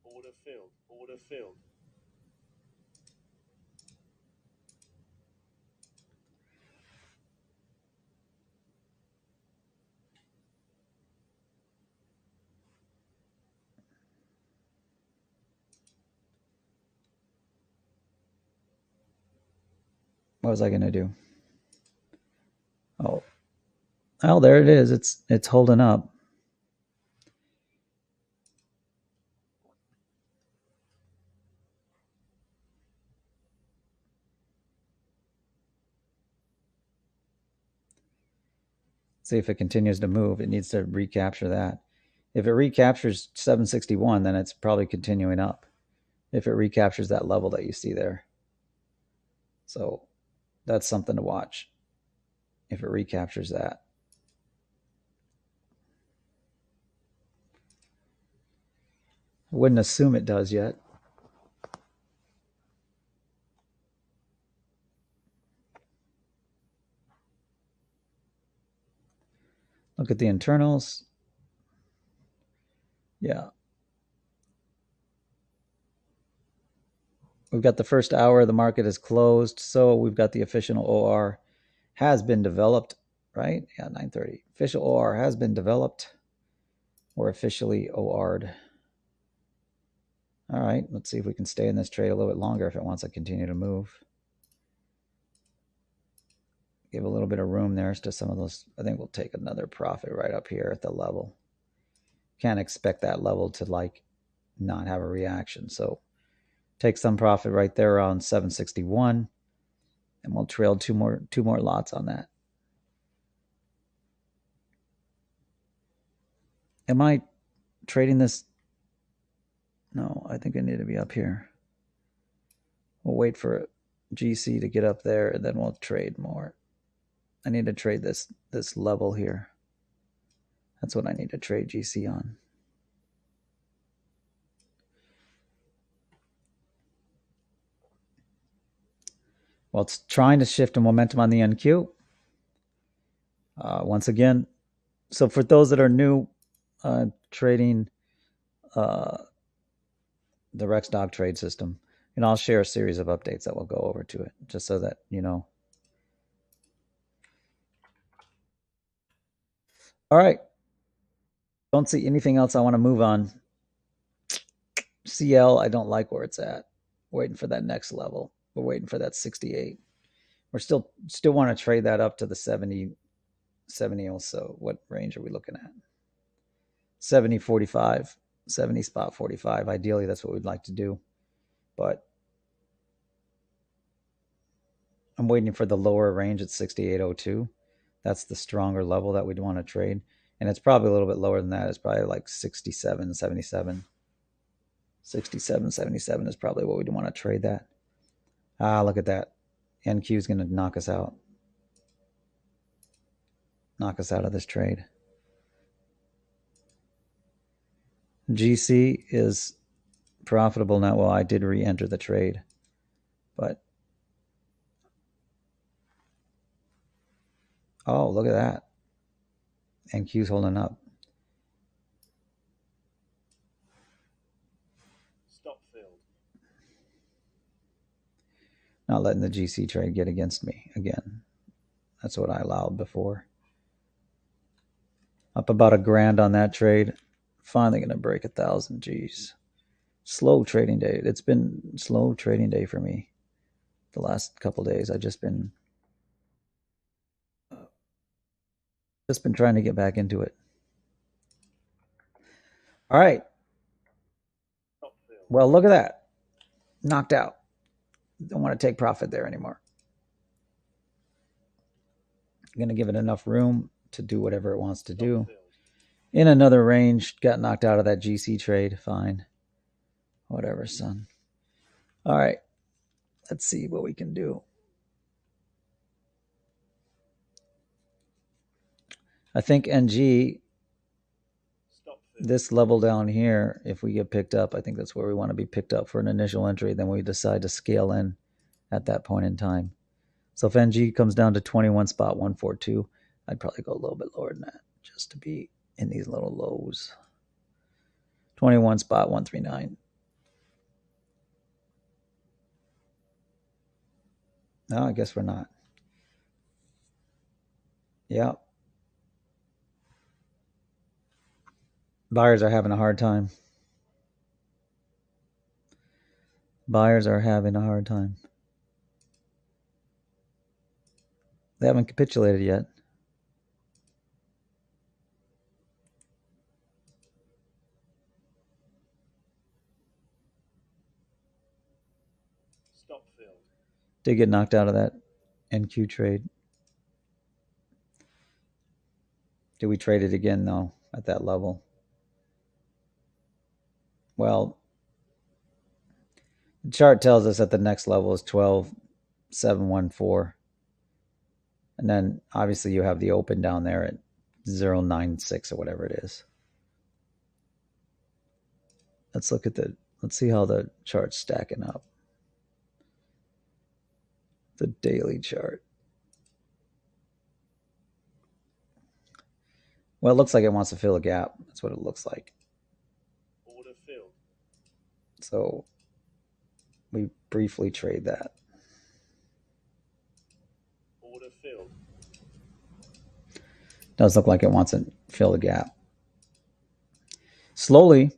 Order filled. Order filled. What was I going to do? Oh, well, there it is. It's holding up. See if it continues to move. It needs to recapture that. If it recaptures 761, then it's probably continuing up. If it recaptures that level that you see there. So that's something to watch. If it recaptures that. I wouldn't assume it does yet. Look at the internals. Yeah. We've got the first hour. The market is closed. So we've got the official OR has been developed, right? Yeah, 9:30. Official OR has been developed. We're officially OR'd. All right, let's see if we can stay in this trade a little bit longer if it wants to continue to move. Give a little bit of room there to some of those. I think we'll take another profit right up here at the level. Can't expect that level to like not have a reaction. So take some profit right there around 761, and we'll trail two more lots on that. Am I trading this? No, I think I need to be up here. We'll wait for GC to get up there, and then we'll trade more. I need to trade this level here. That's what I need to trade GC on. Well, it's trying to shift the momentum on the NQ. Once again, so for those that are new trading the Rex Dog trade system, and I'll share a series of updates that will go over to it, just so that you know. All right. Don't see anything else I want to move on. CL, I don't like where it's at. Waiting for that next level. We're waiting for that 68. We're still want to trade that up to the 70 also. What range are we looking at? 70 45, 70 spot 45. Ideally, that's what we'd like to do. But I'm waiting for the lower range at 68.02. That's the stronger level that we'd want to trade. And it's probably a little bit lower than that. It's probably like 67, 77. 67, 77 is probably what we'd want to trade that. Ah, look at that. NQ is going to knock us out. Knock us out of this trade. GC is profitable now. Well, I did re-enter the trade, but oh, look at that. NQ's holding up. Stop filled. Not letting the GC trade get against me again. That's what I allowed before. Up about $1,000 on that trade. Finally going to break 1,000. Geez. Slow trading day. It's been slow trading day for me the last couple days. I've just been trying to get back into it. All right. Stop filled. Well, look at that. Knocked out. Don't want to take profit there anymore. I'm going to give it enough room to do whatever it wants to Stop do. filled. In another range, got knocked out of that GC trade. Fine. Whatever, son. All right. Let's see what we can do. I think NG, Stop filled. this level down here, if we get picked up, I think that's where we want to be picked up for an initial entry. Then we decide to scale in at that point in time. So if NG comes down to 21 spot 142, I'd probably go a little bit lower than that just to be in these little lows. 21 spot 139. No, I guess we're not. Yeah. Buyers are having a hard time. Buyers are having a hard time. They haven't capitulated yet. Stop filled. Did get knocked out of that NQ trade. Do we trade it again, though, at that level? Well, the chart tells us that the next level is 12,714. And then obviously you have the open down there at 096 or whatever it is. Let's see how the chart's stacking up. The daily chart. Well, it looks like it wants to fill a gap. That's what it looks like. Order filled. So we briefly trade that. Order filled. Does look like it wants to fill a gap. Slowly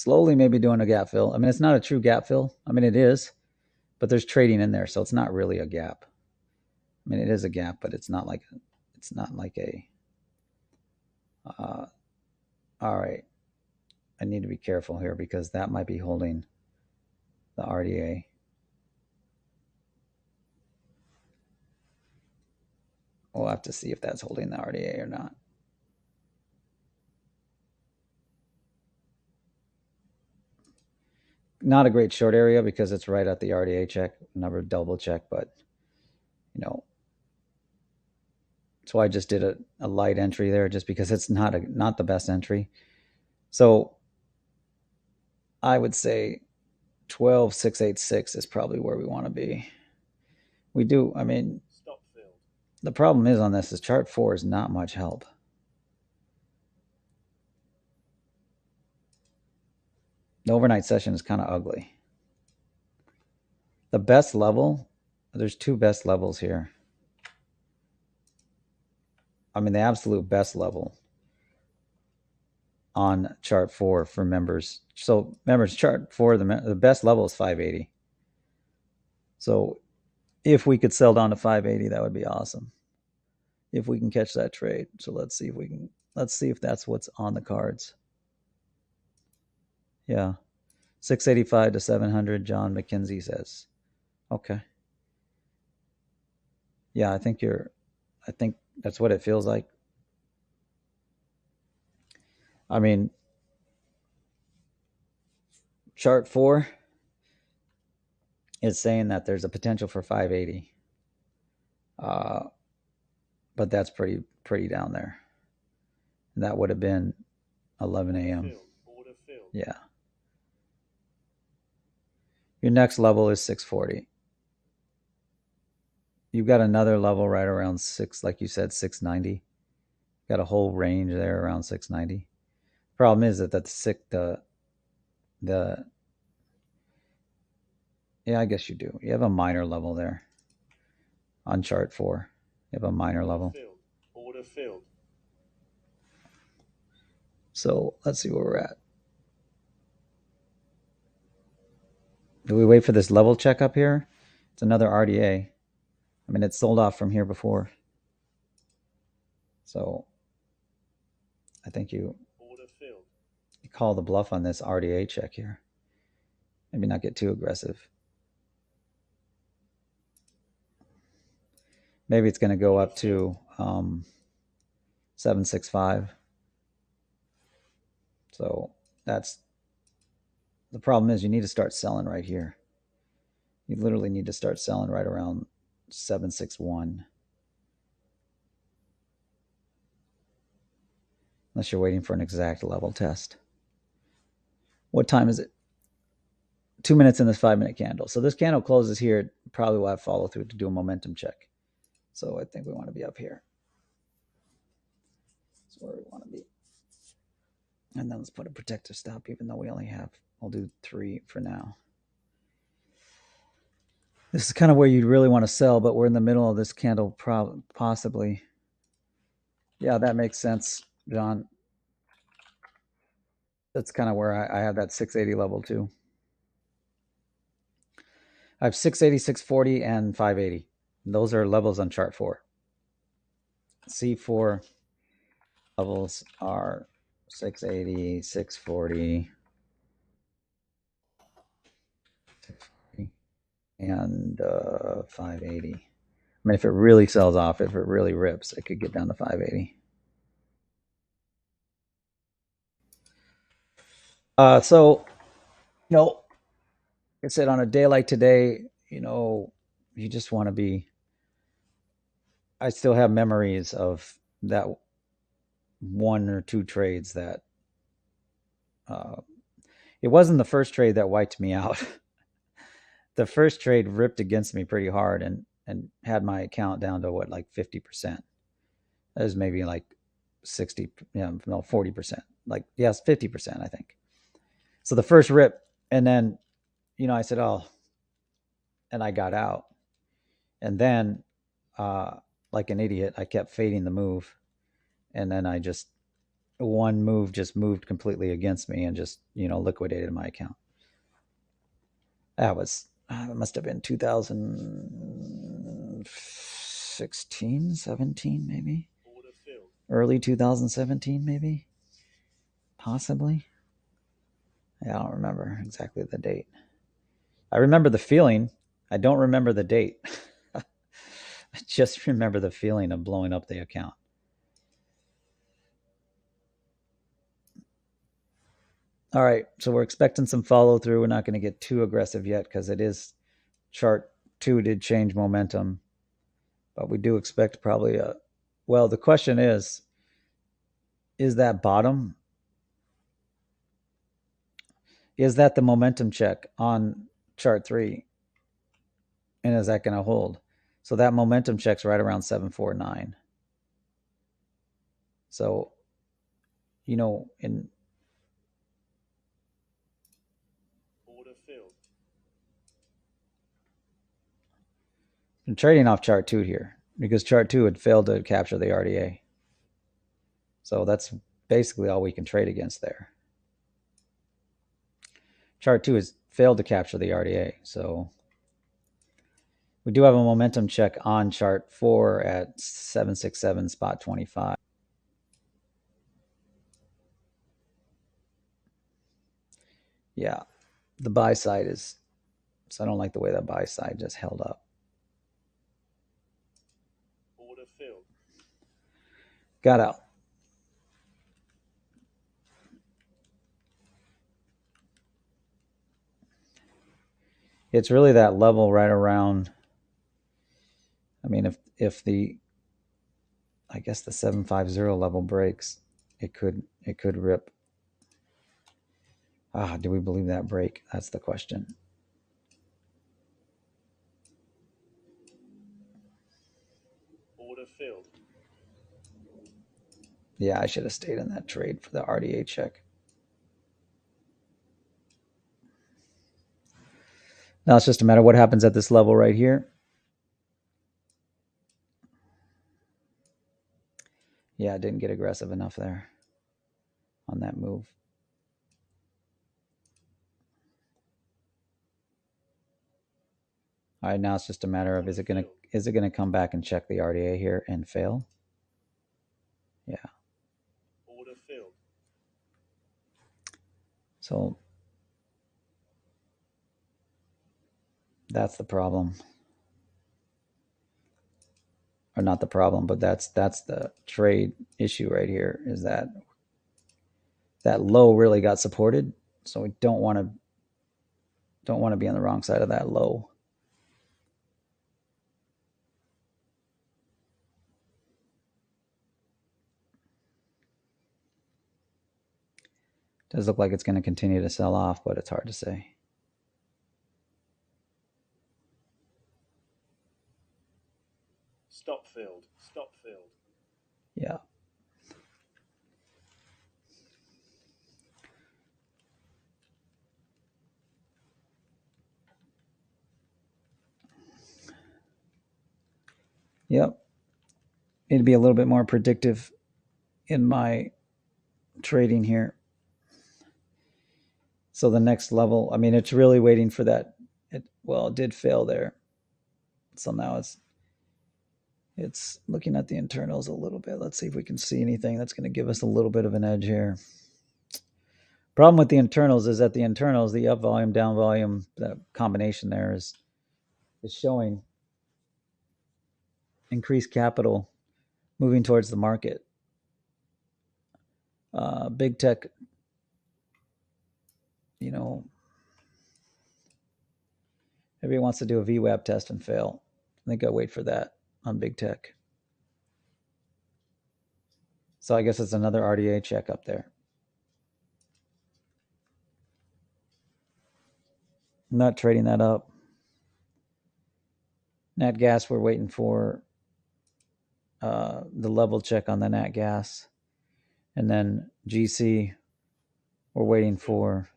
maybe doing a gap fill. I mean, it's not a true gap fill. I mean, it is, but there's trading in there, so it's not really a gap. I mean, it is a gap, but it's not like a. All right, I need to be careful here because that might be holding the RDA. We'll have to see if that's holding the RDA or not. Not a great short area because it's right at the RDA check. Never double check, but you know, that's why I just did a light entry there, just because it's not the best entry. So I would say 12,686 is probably where we want to be. We do. I mean, Stop filled. the problem is on this is chart 4 is not much help. The overnight session is kind of ugly. The best level, there's two best levels here. I mean, the absolute best level on chart 4 for members. So members, chart 4, the best level is 580. So if we could sell down to 580, that would be awesome. If we can catch that trade. So let's see if that's what's on the cards. Yeah. 685 to 700, John McKenzie says. Okay. Yeah, I think that's what it feels like. I mean, chart 4 is saying that there's a potential for 580. But that's pretty down there. And that would have been 11 a.m. Order filled. Yeah. Your next level is 640. You've got another level right around 6, like you said, 690. Got a whole range there around 690. Problem is that the yeah, I guess you do. You have a minor level there on chart 4. You have a minor level. Filled. Order filled. So let's see where we're at. Do we wait for this level check up here? It's another RDA. I mean, it's sold off from here before. So I think you call the bluff on this RDA check here. Maybe not get too aggressive. Maybe it's going to go up to 765. So that's the problem is you need to start selling right here. You literally need to start selling right around 761. Unless you're waiting for an exact level test. What time is it? 2 minutes in this 5-minute candle. So this candle closes here. Probably will have follow through to do a momentum check. So I think we want to be up here. That's where we want to be. And then let's put a protective stop, even though we only have, I'll do 3 for now. This is kind of where you'd really want to sell, but we're in the middle of this candle possibly. Yeah, that makes sense, John. That's kind of where I have that 680 level too. I have 680, 640, and 580. Those are levels on chart 4. C4 levels are 680, 640, and 580. I mean, if it really sells off, if it really rips, it could get down to 580. So, like I said, on a day like today, you just want to be. I still have memories of that 1 or 2 trades that. It wasn't the first trade that wiped me out. The first trade ripped against me pretty hard and had my account down to what, like 50%. That was maybe like 60, 40%. Like, yes, 50%, I think. So the first rip, and then, I said, oh, and I got out. And then, like an idiot, I kept fading the move. And then one move just moved completely against me and just, liquidated my account. That must have been 2016, 17, maybe. Early 2017, maybe. Possibly. I don't remember exactly the date. I remember the feeling. I don't remember the date. I just remember the feeling of blowing up the account. All right, so we're expecting some follow through. We're not going to get too aggressive yet because it is chart 2 did change momentum, but we do expect probably well, the question is that bottom? Is that the momentum check on chart 3? And is that going to hold? So that momentum check's right around 749. So, in I'm trading off chart 2 here because chart 2 had failed to capture the RDA. So that's basically all we can trade against there. Chart 2 has failed to capture the RDA. So we do have a momentum check on chart 4 at 767 spot 25. Yeah, the buy side is, so I don't like the way that buy side just held up. Order filled. Got out. It's really that level right around. I mean, if the, I guess the 750 level breaks, it could rip. Do we believe that break? That's the question. Order filled. Yeah, I should have stayed in that trade for the RDA check. Now it's just a matter of what happens at this level right here. Yeah, I didn't get aggressive enough there. on that move. All right, now it's just a matter of is it gonna come back and check the RDA here and fail? Yeah. Order filled. So that's the problem. Or not the problem, but that's the trade issue right here, is that low really got supported. So we don't want to be on the wrong side of that low. Does look like it's going to continue to sell off, but it's hard to say. Stop filled. Stop filled. Yeah. Yep. Need to be a little bit more predictive in my trading here. So the next level, I mean, it's really waiting for that. It did fail there. So now it's looking at the internals a little bit. Let's see if we can see anything that's going to give us a little bit of an edge here. Problem with the internals is that the internals, the up volume, down volume, that combination there is showing increased capital moving towards the market. Big tech, everybody wants to do a VWAP test and fail. I think I'll wait for that on big tech. So I guess it's another RDA check up there. I'm not trading that up. NatGas, we're waiting for the level check on the NatGas. And then GC, we're waiting for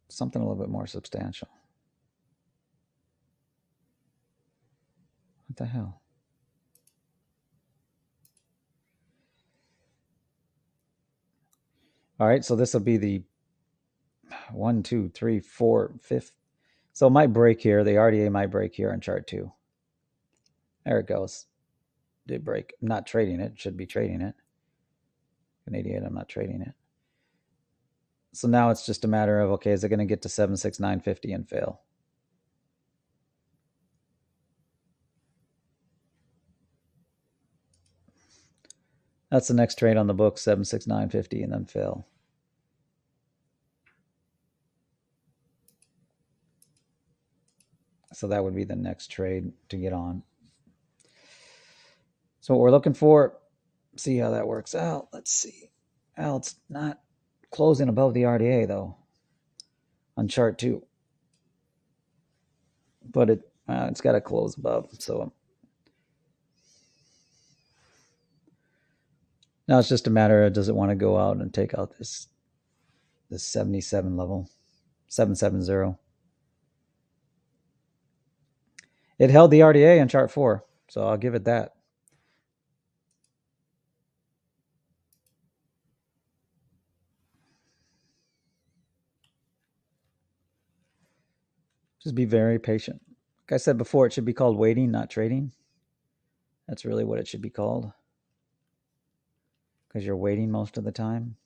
something a little bit more substantial. What the hell? All right, so this will be the 1, 2, 3, 4, 5th. So it might break here. The RDA might break here on chart 2. There it goes. Did break. I'm not trading it. Should be trading it. An idiot. I'm not trading it. So now it's just a matter of, okay, is it going to get to 76950 and fail? That's the next trade on the book, 76950, and then fail. So that would be the next trade to get on. So what we're looking for, see how that works out. Let's see. Well, it's not closing above the RDA, though, on chart 2. But it's got to close above. So now it's just a matter of, does it want to go out and take out this 77 level, 770. It held the RDA on chart 4, so I'll give it that. Just be very patient. Like I said before, it should be called waiting, not trading. That's really what it should be called, because you're waiting most of the time.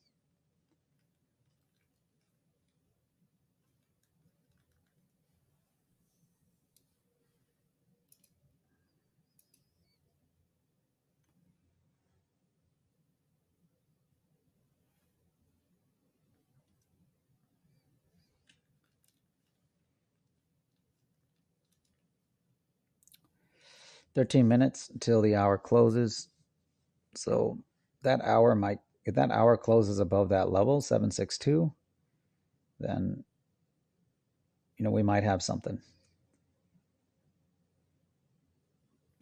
"13 minutes until the hour closes." So that hour might, if that hour closes above that level, 762, then we might have something.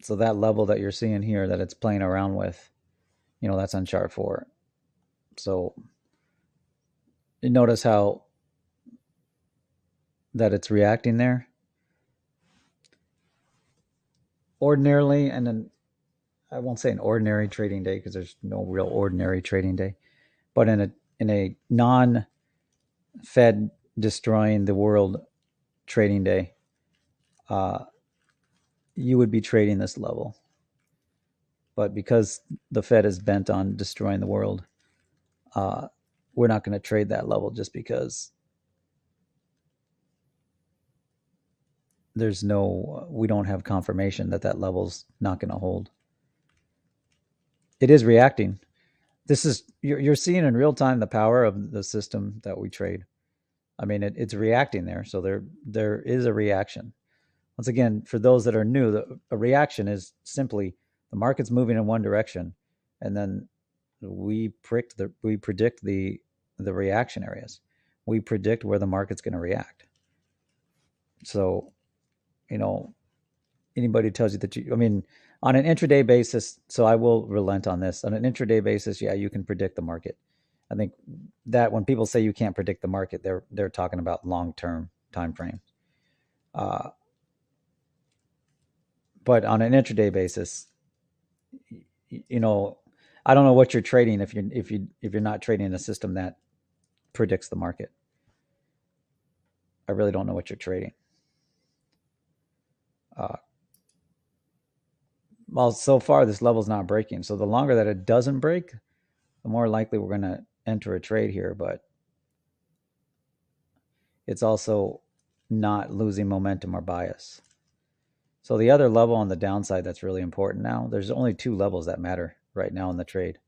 So that level that you're seeing here that it's playing around with, that's on chart 4. So you notice how that it's reacting there. Ordinarily, and then I won't say an ordinary trading day because there's no real ordinary trading day, but in a non-Fed destroying the world trading day, uh, you would be trading this level. But because the Fed is bent on destroying the world, uh, we're not going to trade that level just because we don't have confirmation that that level's not going to hold. It is reacting. You're seeing in real time the power of the system that we trade. I mean, it's reacting there. So there is a reaction. Once again, for those that are new, a reaction is simply the market's moving in one direction, and then we predict the reaction areas. We predict where the market's going to react. So, you know, anybody tells you that I mean, on an intraday basis, so I will relent on this. On an intraday basis, yeah, you can predict the market. I think that when people say you can't predict the market, they're talking about long-term time frame. Uh, but on an intraday basis, you know, I don't know what you're trading if you're not trading a system that predicts the market. I really don't know what you're trading. Uh, well, so far this level's not breaking. So the longer that it doesn't break, the more likely we're going to enter a trade here. But it's also not losing momentum or bias. So the other level on the downside that's really important now, there's only two levels that matter right now in the trade.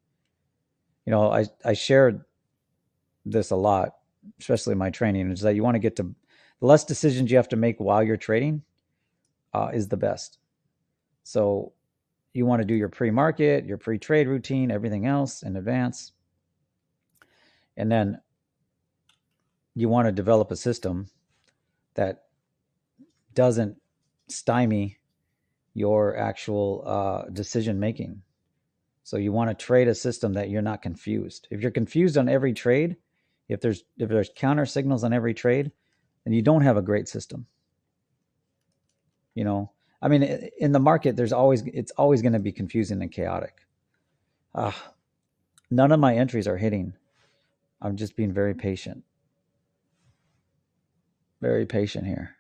You know, I shared this a lot, especially in my training, is that you want to get to the less decisions you have to make while you're trading is the best. So you want to do your pre-market, your pre-trade routine, everything else in advance. And then you want to develop a system that doesn't stymie your actual decision making. So you want to trade a system that you're not confused. If you're confused on every trade, if there's counter signals on every trade, then you don't have a great system. You know, I mean, in the market, it's always going to be confusing and chaotic. None of my entries are hitting. I'm just being very patient. Very patient here.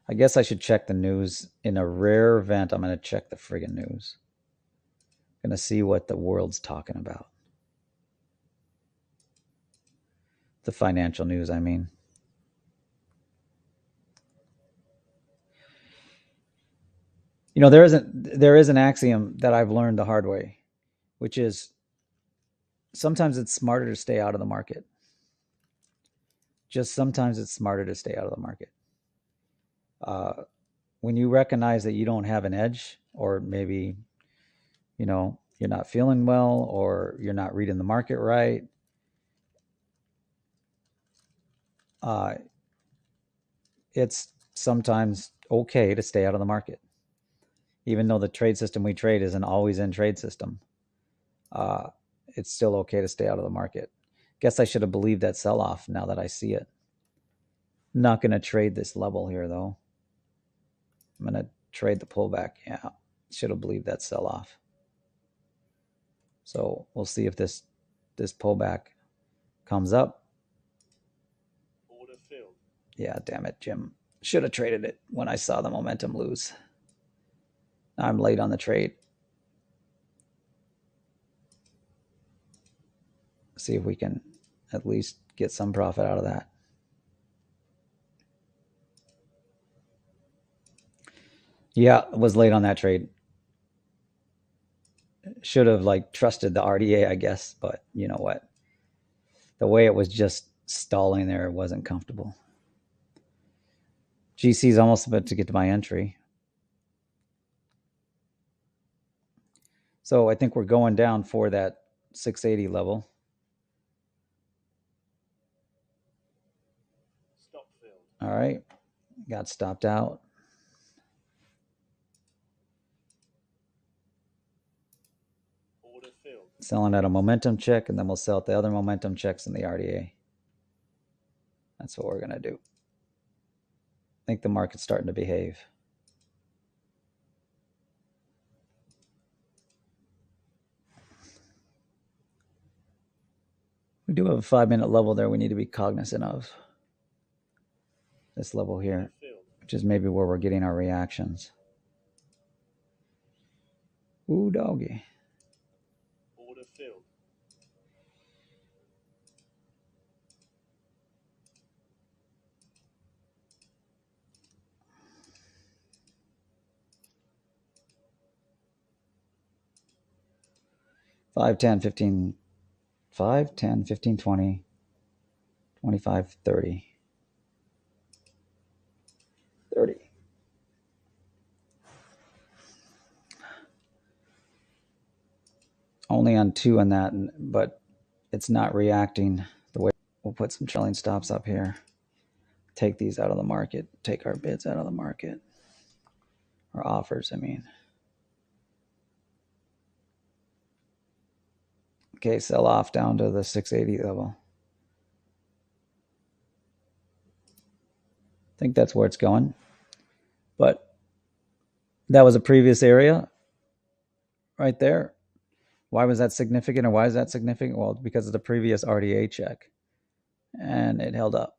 I guess I should check the news. In a rare event, I'm going to check the friggin' news. I'm going to see what the world's talking about. The financial news, I mean. You know, there is an axiom that I've learned the hard way, which is sometimes it's smarter to stay out of the market. Just sometimes it's smarter to stay out of the market. When you recognize that you don't have an edge, or maybe, you know, you're not feeling well, or you're not reading the market right, it's sometimes okay to stay out of the market. Even though the trade system we trade is an always in trade system, it's still okay to stay out of the market. Guess I should have believed that sell off now that I see it. I'm not going to trade this level here though. I'm going to trade the pullback. Yeah, should have believed that sell off. So we'll see if this pullback comes up. Order filled. Yeah, damn it, Jim. Should have traded it when I saw the momentum lose. I'm late on the trade. See if we can at least get some profit out of that. Yeah, was late on that trade. Should have trusted the RDA, I guess, but you know what? The way it was just stalling there wasn't comfortable. GC is almost about to get to my entry. So I think we're going down for that 680 level. Stop filled. All right. Got stopped out. Order filled. Selling at a momentum check, and then we'll sell at the other momentum checks in the RDA. That's what we're going to do. I think the market's starting to behave. We do have a 5-minute level there we need to be cognizant of. This level Order here, filled. which is maybe where we're getting our reactions. Ooh, doggy. Order filled. 5, 10, 15, 5, 10, 15, 20, 25, 30. 30. Only on 2 on that, but it's not reacting the way. We'll put some trailing stops up here. Take these out of the market. Take our bids out of the market. Or offers, I mean. Okay, sell off down to the 680 level. I think that's where it's going. But that was a previous area right there. Why was that significant, or why is that significant? Well, because of the previous RDA check, and it held up.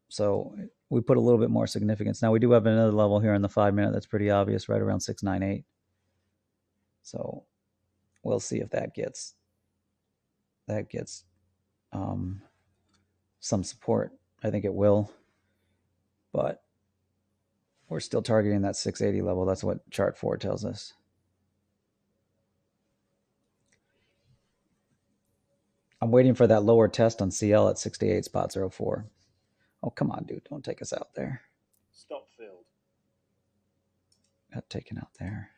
So we put a little bit more significance. Now we do have another level here in the 5-minute that's pretty obvious, right around 698. So we'll see if that gets some support. I think it will, but we're still targeting that 680 level. That's what chart 4 tells us. I'm waiting for that lower test on CL at 68.04. Oh, come on, dude. Don't take us out there. Stop filled. Got taken out there.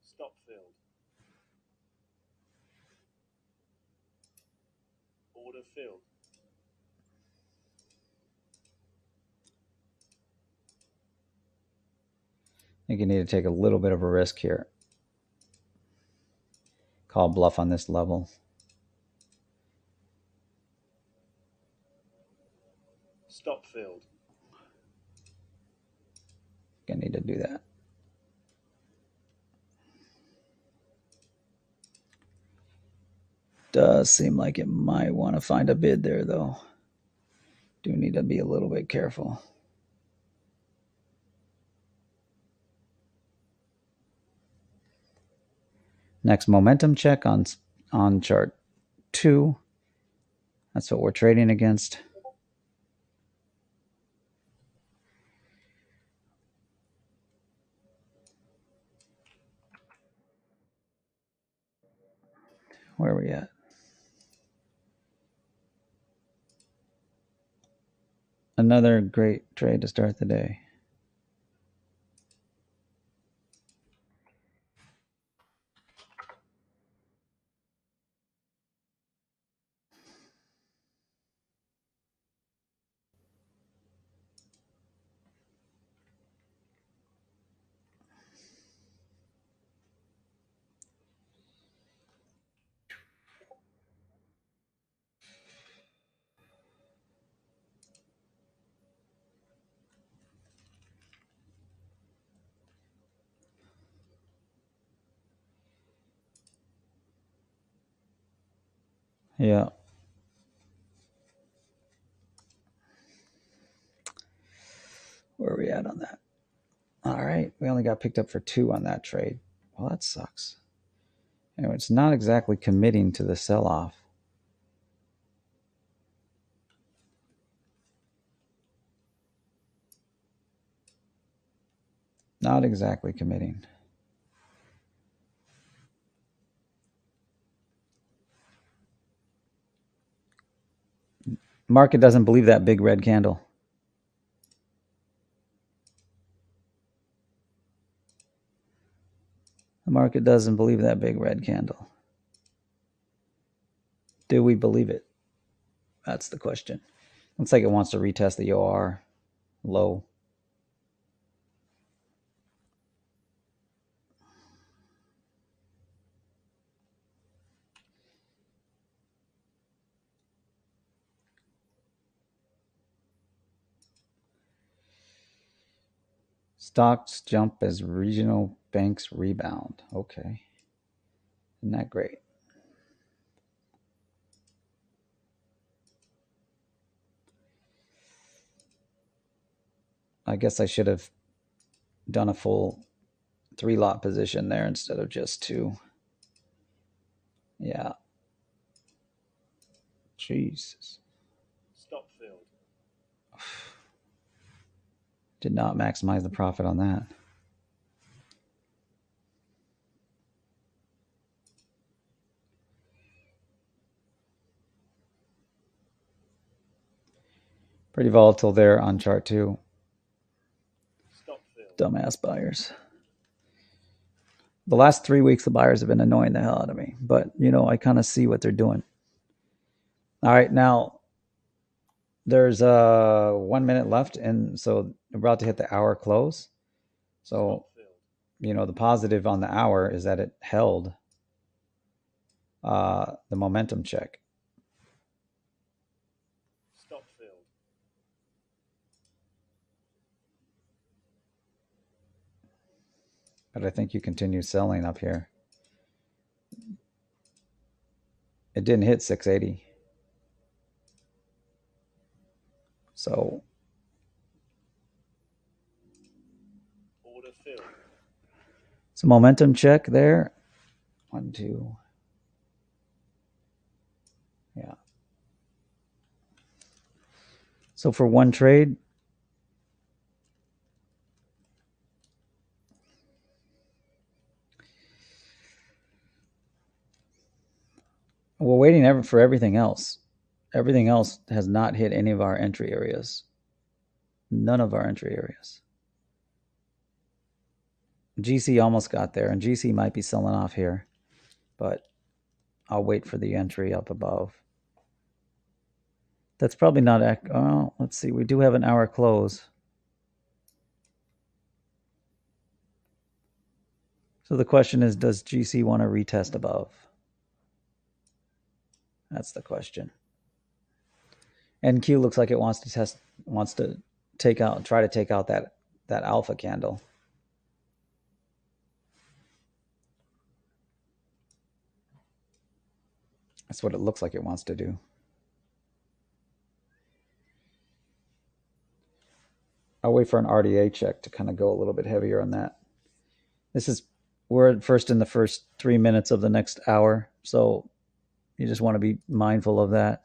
Stop filled. Order filled. I think you need to take a little bit of a risk here. Call bluff on this level. Stop filled. Gonna need to do that. Does seem like it might want to find a bid there, though. Do need to be a little bit careful. Next momentum check on chart 2. That's what we're trading against. Where are we at? Another great trade to start the day. Yeah. Where are we at on that? All right. We only got picked up for 2 on that trade. Well, that sucks. Anyway, it's not exactly committing to the sell-off. Not exactly committing. Market doesn't believe that big red candle. The market doesn't believe that big red candle. Do we believe it? That's the question. Looks like it wants to retest the OR low. Stocks jump as regional Banks rebound. Okay. Isn't that great? I guess I should have done a full 3-lot position there instead of just 2. Yeah. Jesus. Stop filled. Did not maximize the profit on that. Pretty volatile there on chart 2. Stop filled. Dumbass buyers. The last 3 weeks, the buyers have been annoying the hell out of me. But, I kind of see what they're doing. All right, now there's 1 minute left, and so we're about to hit the hour close. So, the positive on the hour is that it held the momentum check. Stop filled. But I think you continue selling up here. It didn't hit 680. So Order filled. it's a momentum check there. 1, 2. Yeah. So for one trade, we're waiting for everything else. Everything else has not hit any of our entry areas. None of our entry areas. GC almost got there, and GC might be selling off here, but I'll wait for the entry up above. That's probably not. Oh, let's see. We do have an hour close. So the question is, does GC want to retest above? That's the question. NQ looks like it wants to try to take out that alpha candle. That's what it looks like it wants to do. I'll wait for an RDA check to kind of go a little bit heavier on that. We're in the first 3 minutes of the next hour, so you just want to be mindful of that.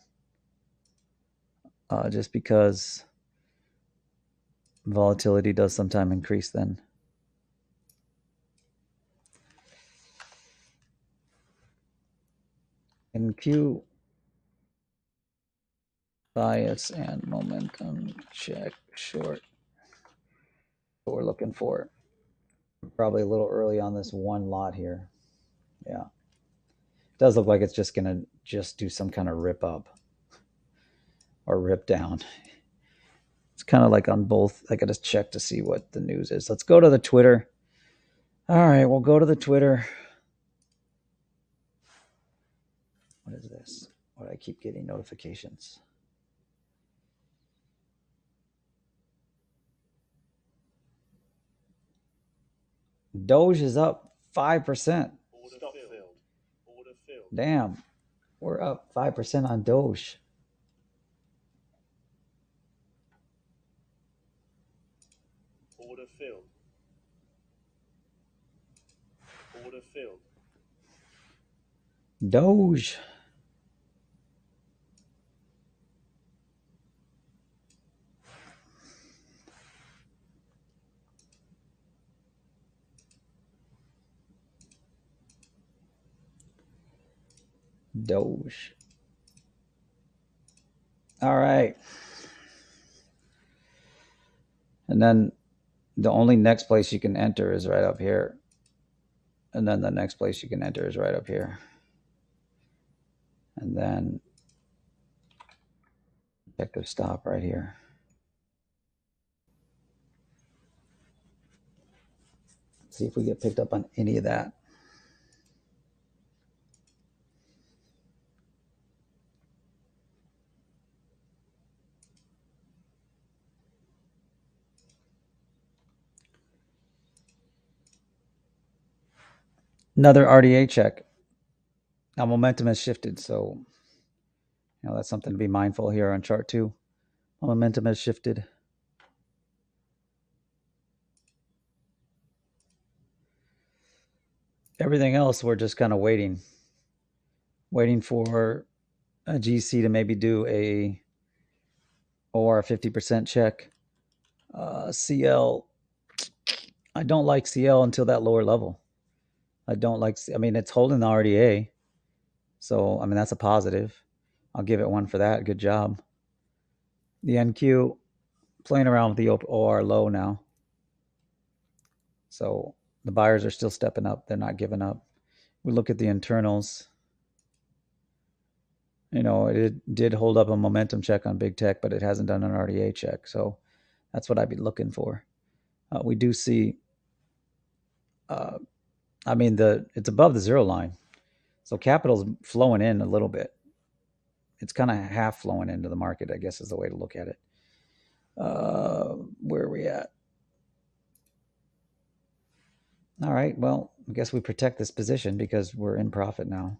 Just because volatility does sometimes increase then. NQ bias and momentum check short. What we're looking for. Probably a little early on this one lot here. Yeah. It does look like it's just going to just do some kind of rip up or rip down. It's kind of like on both. I got to check to see what the news is. Let's go to the Twitter. All right, we'll go to the Twitter. What is this? Why do I keep getting notifications? Doge is up 5%. Order filled. Order filled. Damn, we're up 5% on Doge. Order filled. Order filled. Doge. Doge. All right. And then the only next place you can enter is right up here. And then the next place you can enter is right up here. And then objective stop right here. Let's see if we get picked up on any of that. Another RDA check. Now momentum has shifted, so that's something to be mindful here on chart 2. Momentum has shifted. Everything else, we're just kind of waiting for a GC to maybe do a OR 50% check. CL, I don't like CL until that lower level. I don't like, I mean, it's holding the RDA. So, I mean, that's a positive. I'll give it one for that. Good job. The NQ, playing around with the OR low now. So the buyers are still stepping up. They're not giving up. We look at the internals. It did hold up a momentum check on big tech, but it hasn't done an RDA check. So that's what I'd be looking for. We do see, I mean, it's above the zero line. So capital's flowing in a little bit. It's kind of half flowing into the market, I guess is the way to look at it. Where are we at? All right, well, I guess we protect this position because we're in profit now.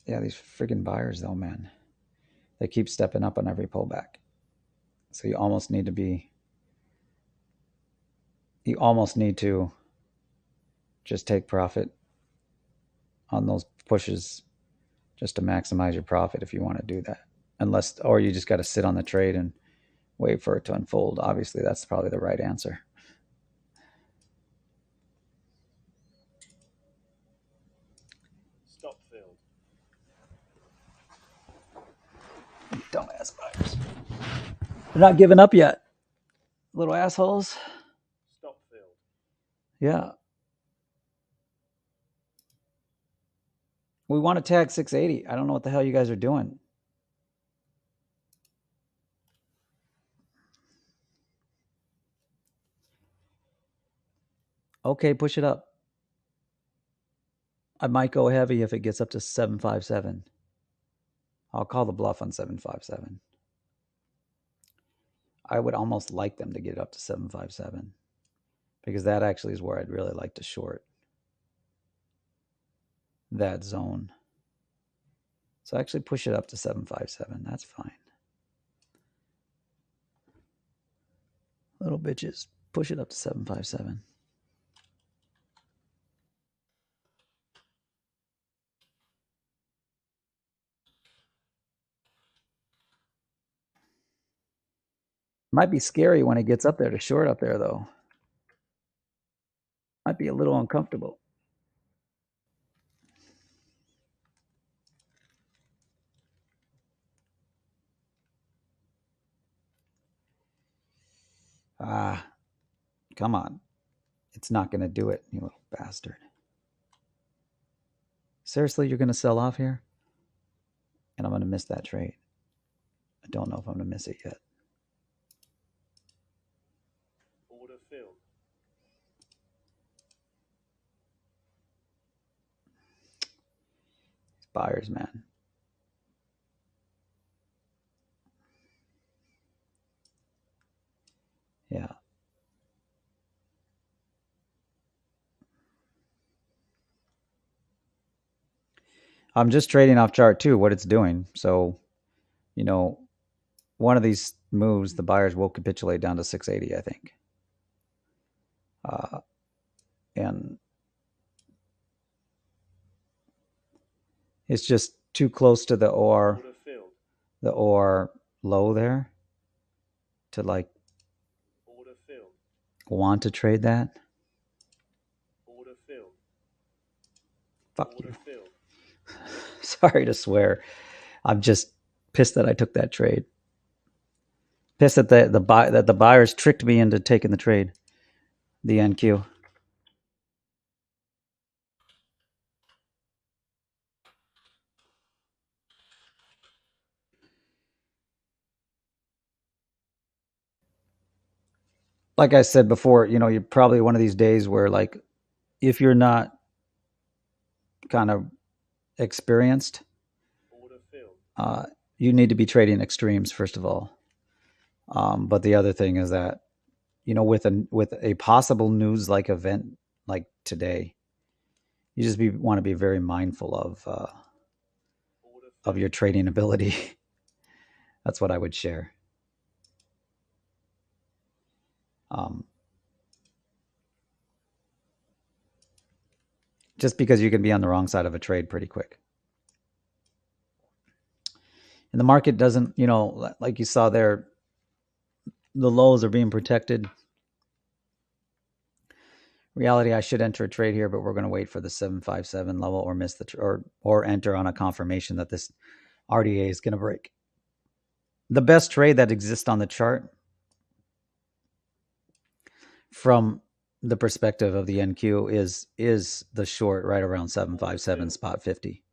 Yeah, these friggin' buyers, though, man. They keep stepping up on every pullback. So you almost need to just take profit on those pushes just to maximize your profit if you want to do that. Or you just got to sit on the trade and wait for it to unfold. Obviously, that's probably the right answer. Stop filled. Dumbass buyers. They're not giving up yet. Little assholes. Stop filled. Yeah. We want to tag 680. I don't know what the hell you guys are doing. Okay, push it up. I might go heavy if it gets up to 757. I'll call the bluff on 757. I would almost like them to get up to 757 because that actually is where I'd really like to short that zone. So actually push it up to 757. That's fine. Little bitches, push it up to 757. Might be scary when it gets up there to short up there, though. Might be a little uncomfortable. Ah, come on. It's not going to do it, you little bastard. Seriously, you're going to sell off here? And I'm going to miss that trade. I don't know if I'm going to miss it yet. Order filled. Buyers, man. Yeah. I'm just trading off chart 2, what it's doing. So, one of these moves, the buyers will capitulate down to 680, I think. And it's just too close to the OR low there to want to trade that. Order filled. Fuck you. Sorry to swear. I'm just pissed that I took that trade. Pissed that the buyers tricked me into taking the trade. The NQ. Like I said before, you're probably one of these days where, like, if you're not kind of experienced, you need to be trading extremes first of all. But the other thing is that with a possible news like event like today, you just want to be very mindful of your trading ability. That's what I would share. Um, just because you can be on the wrong side of a trade pretty quick. And the market doesn't, like you saw there, the lows are being protected. Reality, I should enter a trade here, but we're going to wait for the 757 level or miss or enter on a confirmation that this RDA is going to break. The best trade that exists on the chart from the perspective of the NQ is the short right around 757 spot 50.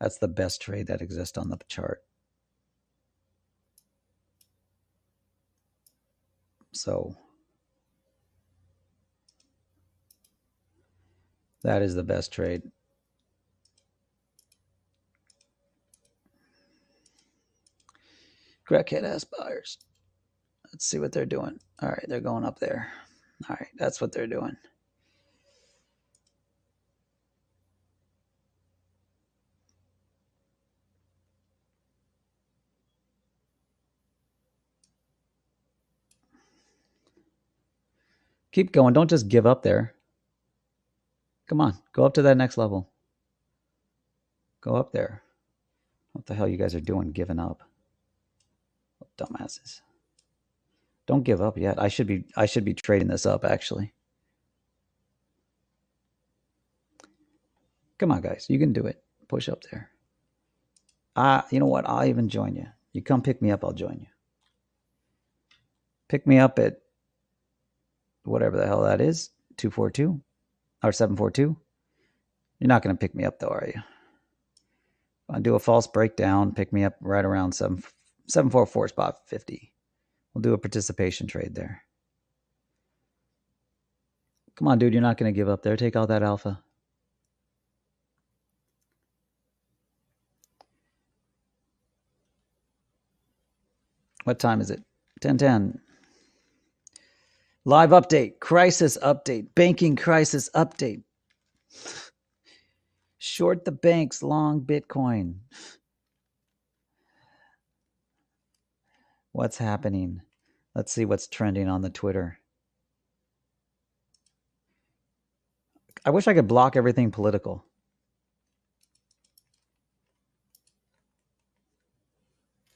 That's the best trade that exists on the chart. So that is the best trade. Crackhead ass buyers. Let's see what they're doing. All right, they're going up there. All right, that's what they're doing. Keep going. Don't just give up there. Come on, go up to that next level. Go up there. What the hell you guys are doing giving up? Dumbasses. Don't give up yet. I should be trading this up actually. Come on, guys. You can do it. Push up there. You know what? I'll even join you. You come pick me up, I'll join you. Pick me up at whatever the hell that is, 242 or 742. You're not going to pick me up though, are you? I'll do a false breakdown, pick me up right around 744 spot 50. We'll do a participation trade there. Come on, dude. You're not going to give up there. Take all that alpha. What time is it? 10:10. Live update. Crisis update. Banking crisis update. Short the banks, long Bitcoin. What's happening? Let's see what's trending on the Twitter. I wish I could block everything political.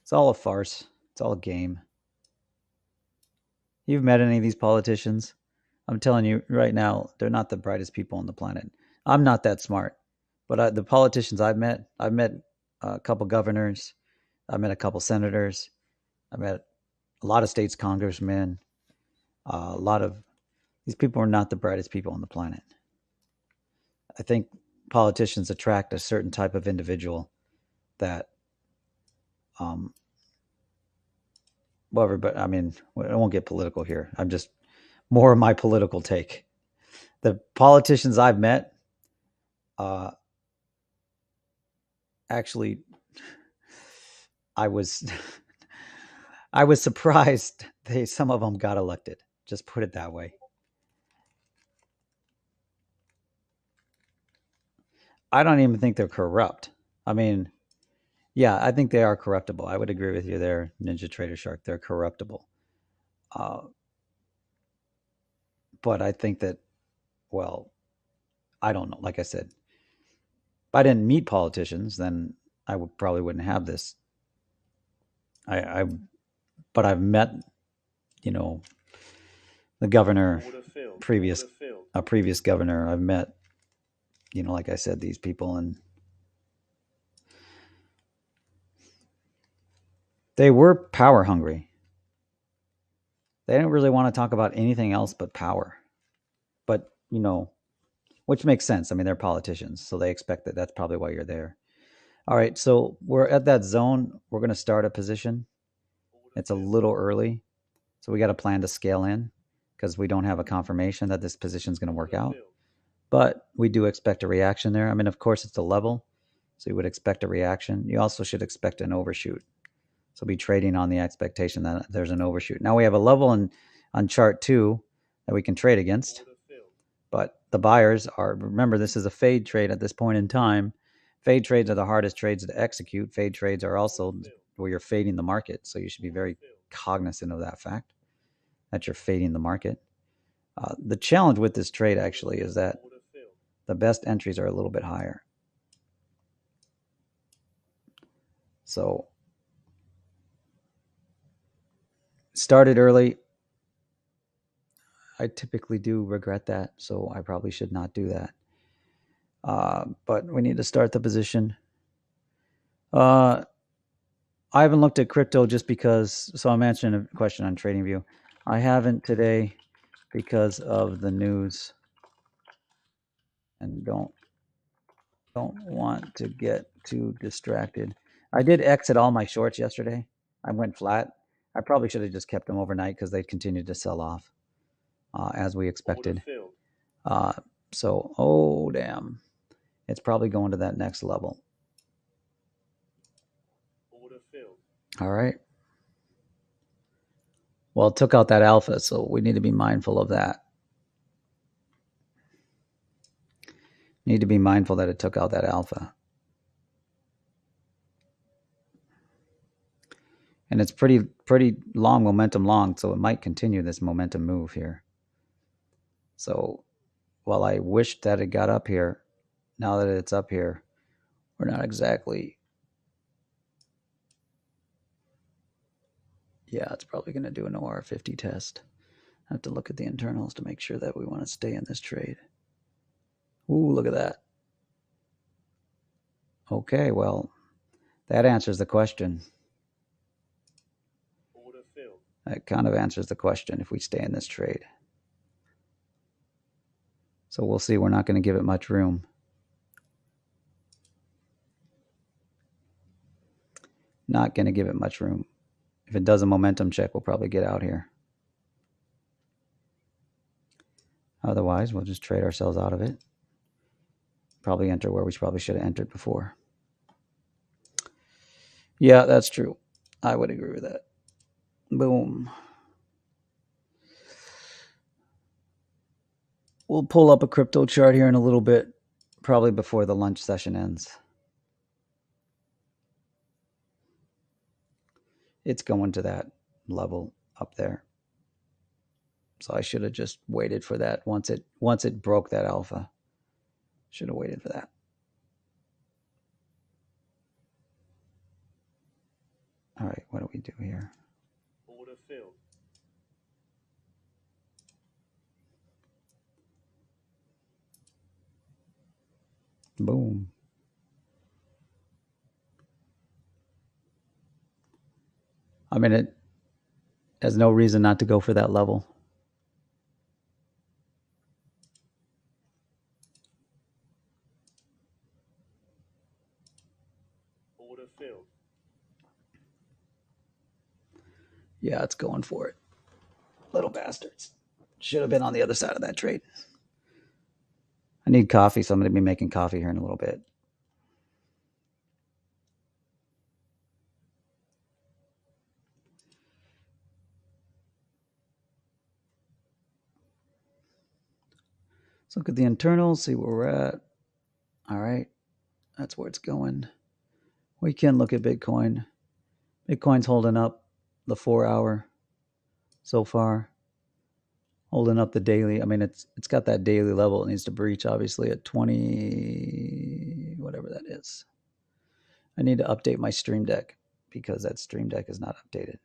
It's all a farce. It's all a game. You've met any of these politicians? I'm telling you right now, they're not the brightest people on the planet. I'm not that smart, but the politicians I've met a couple governors, I've met a couple senators, I've met a lot of states congressmen. A lot of these people are not the brightest people on the planet. I think politicians attract a certain type of individual that, whatever. But I mean, I won't get political here. I'm just more of my political take. The politicians I've met, actually, I was surprised some of them got elected. Just put it that way. I don't even think they're corrupt. I mean, yeah, I think they are corruptible. I would agree with you there, Ninja Trader Shark. They're corruptible. But I think that, well, I don't know. Like I said, if I didn't meet politicians, then I probably wouldn't have this. But I've met, the governor, previous governor. I've met, like I said, these people, and they were power hungry. They didn't really want to talk about anything else but power. But, which makes sense. I mean, they're politicians, so they expect that. That's probably why you're there. All right, so we're at that zone. We're going to start a position. It's a little early, so we got a plan to scale in because we don't have a confirmation that this position is going to work out. But we do expect a reaction there. I mean, of course, it's a level, So you would expect a reaction. You also should expect an overshoot. So be trading on the expectation that there's an overshoot. Now we have a level on chart 2 that we can trade against. But the buyers are, remember, this is a fade trade at this point in time. Fade trades are the hardest trades to execute. Fade trades are also where you're fading the market. So you should be very cognizant of that fact, that you're fading the market. The challenge with this trade actually is that the best entries are a little bit higher. So started early. I typically do regret that, so I probably should not do that. But we need to start the position. I haven't looked at crypto just because, so I'm answering a question on TradingView. I haven't today because of the news and don't want to get too distracted. I did exit all my shorts yesterday. I went flat. I probably should have just kept them overnight because they continued to sell off as we expected. So, oh damn, it's probably going to that next level. All right. Well, it took out that alpha, so we need to be mindful of that. Need to be mindful that it took out that alpha. And it's pretty long momentum long, so it might continue this momentum move here. So while I wish that it got up here, now that it's up here, we're not exactly. Yeah, it's probably going to do an OR50 test. I have to look at the internals to make sure that we want to stay in this trade. Ooh, look at that. Okay, well, that answers the question. That kind of answers the question if we stay in this trade. So we'll see. We're not going to give it much room. Not going to give it much room. If it does a momentum check, we'll probably get out here. Otherwise, we'll just trade ourselves out of it. Probably enter where we probably should have entered before. Yeah, that's true. I would agree with that. Boom. We'll pull up a crypto chart here in a little bit, probably before the lunch session ends. It's going to that level up there. So I should have just waited for that once it broke that alpha. Should have waited for that. All right, what do we do here? Order filled. Boom. I mean, it has no reason not to go for that level. Order filled. Yeah, it's going for it. Little bastards. Should have been on the other side of that trade. I need coffee, so I'm going to be making coffee here in a little bit. Let's look at the internals, see where we're at. All right, that's where it's going. We can look at Bitcoin. Bitcoin's holding up the 4-hour so far. Holding up the daily. I mean, it's got that daily level it needs to breach, obviously, at 20, whatever that is. I need to update my Stream Deck because that Stream Deck is not updated.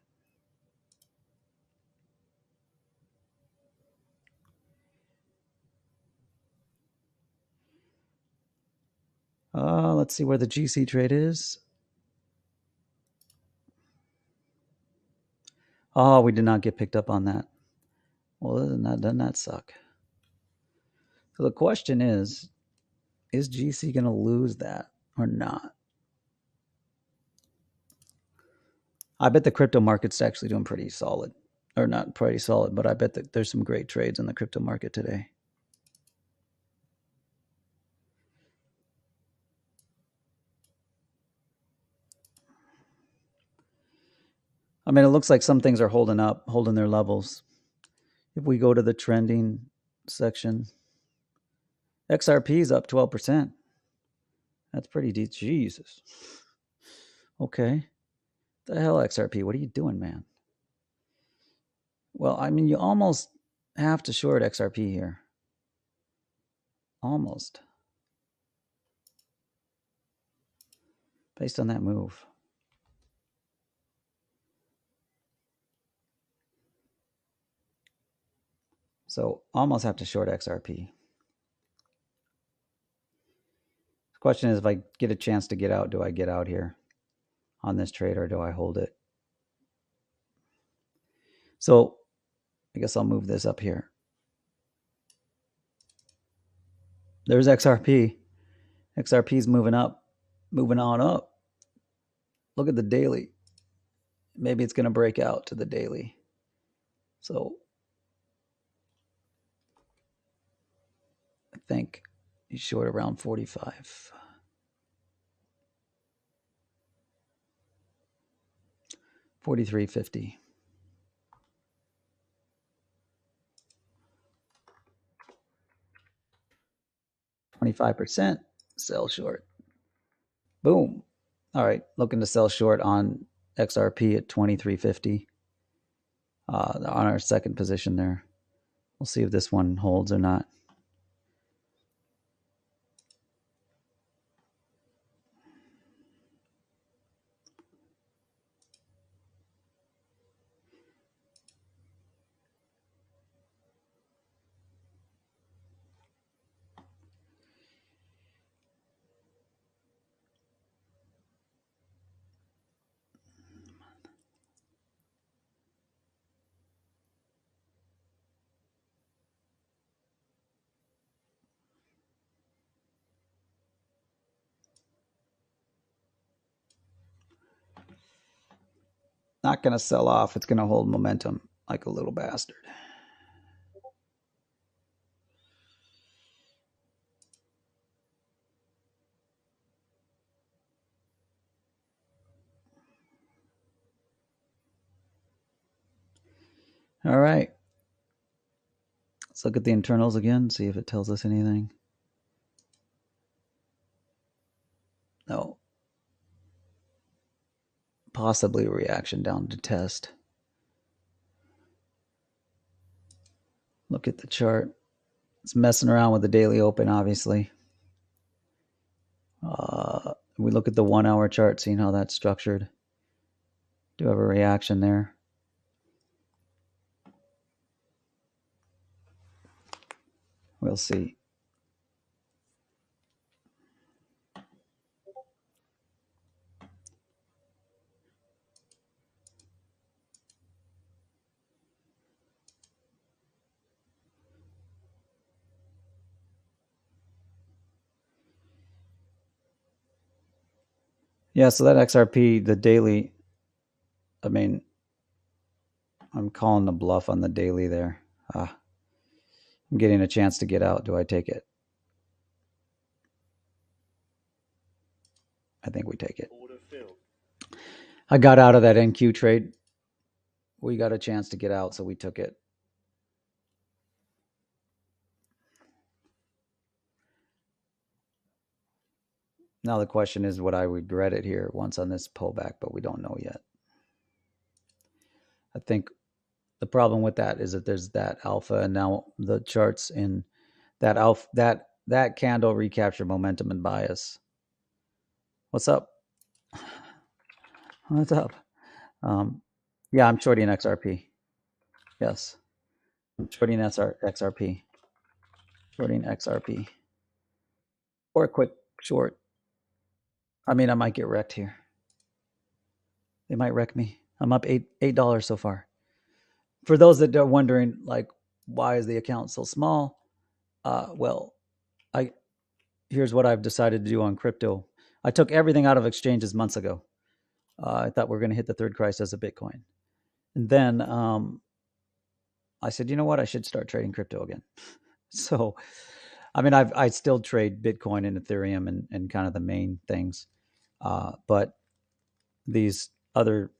Let's see where the GC trade is. Oh, we did not get picked up on that. Well, doesn't that suck? So the question is GC going to lose that or not? I bet the crypto market's actually doing pretty solid. Or not pretty solid, but I bet that there's some great trades in the crypto market today. I mean, it looks like some things are holding up, holding their levels. If we go to the trending section, XRP is up 12%. That's pretty deep. Jesus. Okay. The hell, XRP? What are you doing, man? Well, I mean, you almost have to short XRP here. Almost. Based on that move. So almost have to short XRP. The question is, if I get a chance to get out, do I get out here on this trade or do I hold it? So I guess I'll move this up here. There's XRP. XRP's moving up, moving on up. Look at the daily. Maybe it's going to break out to the daily. So I think he's short around 45. 43.50. $25% sell short. Boom. All right, looking to sell short on XRP at 23.50 on our second position there. We'll see if this one holds or not. Not going to sell off. It's going to hold momentum like a little bastard. All right. Let's look at the internals again, see if it tells us anything. No. Possibly a reaction down to test. Look at the chart. It's messing around with the daily open, obviously. We look at the 1 hour chart, seeing how that's structured. Do have a reaction there. We'll see. Yeah, so that XRP, the daily, I mean, I'm calling the bluff on the daily there. I'm getting a chance to get out. Do I take it? I think we take it. Order filled. I got out of that NQ trade. We got a chance to get out, so we took it. Now the question is, would I regret it here once on this pullback, but we don't know yet. I think the problem with that is that there's that alpha, and now the charts in that alpha, that candle recapture momentum and bias. What's up? What's up? Yeah, I'm shorting XRP. Yes, I'm shorting XRP. Shorting XRP. Or a quick short. I mean, I might get wrecked here. They might wreck me. I'm up $8 so far. For those that are wondering, like, why is the account so small? Well, here's what I've decided to do on crypto. I took everything out of exchanges months ago. I thought we were going to hit the third crisis of Bitcoin. And then I said, you know what? I should start trading crypto again. So, I mean, I still trade Bitcoin and Ethereum and kind of the main things. But these other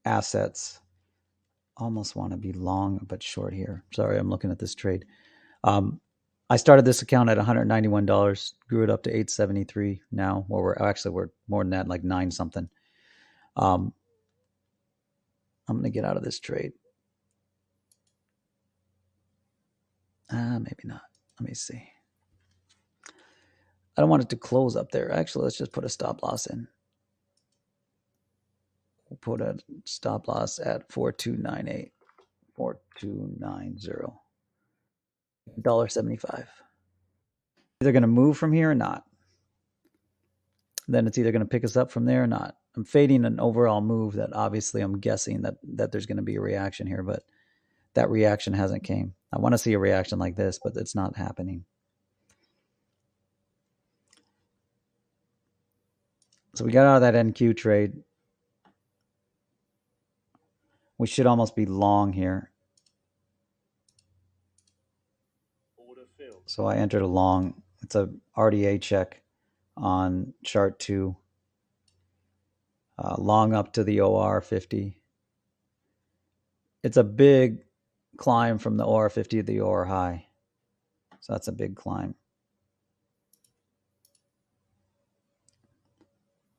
assets. Almost want to be long but short here. Sorry, I'm looking at this trade. Um, I started this account at $191, grew it up to 873 now. Well, we're more than that, like nine something. I'm gonna get out of this trade. Maybe not. Let me see. I don't want it to close up there. Actually, let's just put a stop loss in. We'll put a stop loss at 4298, 4290, $1.75. Either going to move from here or not. Then it's either going to pick us up from there or not. I'm fading an overall move that obviously I'm guessing that there's going to be a reaction here, but that reaction hasn't came. I want to see a reaction like this, but it's not happening. So we got out of that NQ trade. We should almost be long here. So I entered a long. It's a RDA check on chart 2. Long up to the OR 50. It's a big climb from the OR 50 to the OR high. So that's a big climb.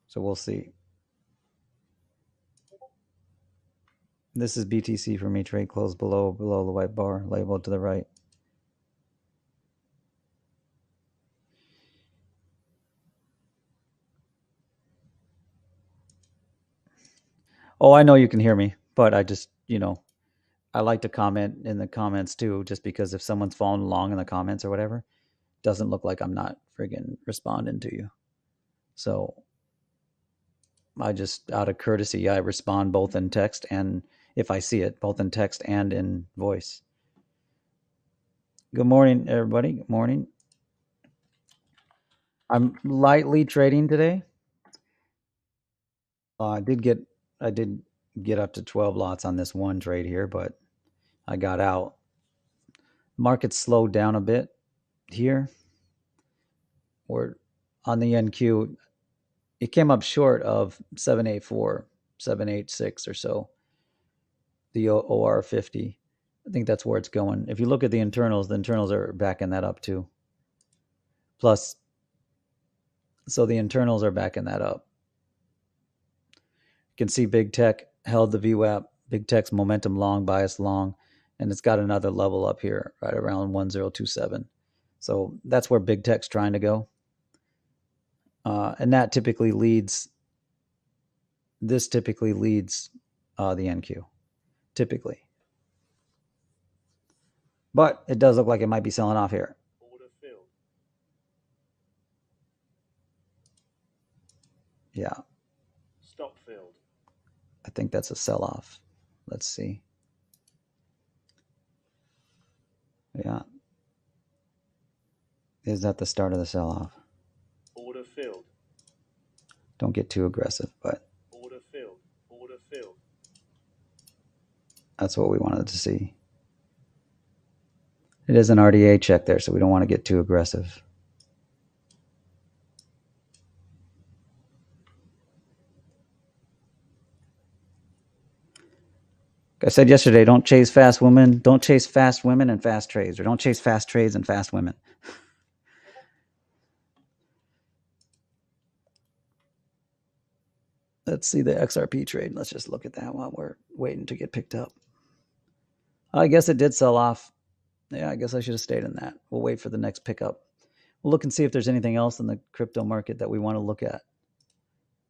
So we'll see. This is BTC for me. Trade close below the white bar, labeled to the right. Oh, I know you can hear me, but I just, I like to comment in the comments too, just because if someone's following along in the comments or whatever, it doesn't look like I'm not friggin' responding to you. So I just, out of courtesy, I respond both in text and if I see it, both in text and in voice. Good morning, everybody. Good morning. I'm lightly trading today. I did get up to 12 lots on this one trade here, but I got out. Market slowed down a bit here. We're on the NQ. It came up short of 784, 786 or so. The OR 50. I think that's where it's going. If you look at the internals are backing that up too. Plus, so the internals are backing that up. You can see Big Tech held the VWAP. Big Tech's momentum long, bias long, and it's got another level up here, right around 1027. So that's where Big Tech's trying to go. And that typically leads, the NQ, typically. But it does look like it might be selling off here. Yeah. Stop filled. I think that's a sell-off. Let's see. Yeah. Is that the start of the sell-off? Order filled. Don't get too aggressive, but order filled. Order filled. That's what we wanted to see. It is an RDA check there, so we don't want to get too aggressive. Like I said yesterday, don't chase fast women. Don't chase fast women and fast trades, or don't chase fast trades and fast women. Let's see the XRP trade. Let's just look at that while we're waiting to get picked up. I guess it did sell off. Yeah, I guess I should have stayed in that. We'll wait for the next pickup. We'll look and see if there's anything else in the crypto market that we want to look at.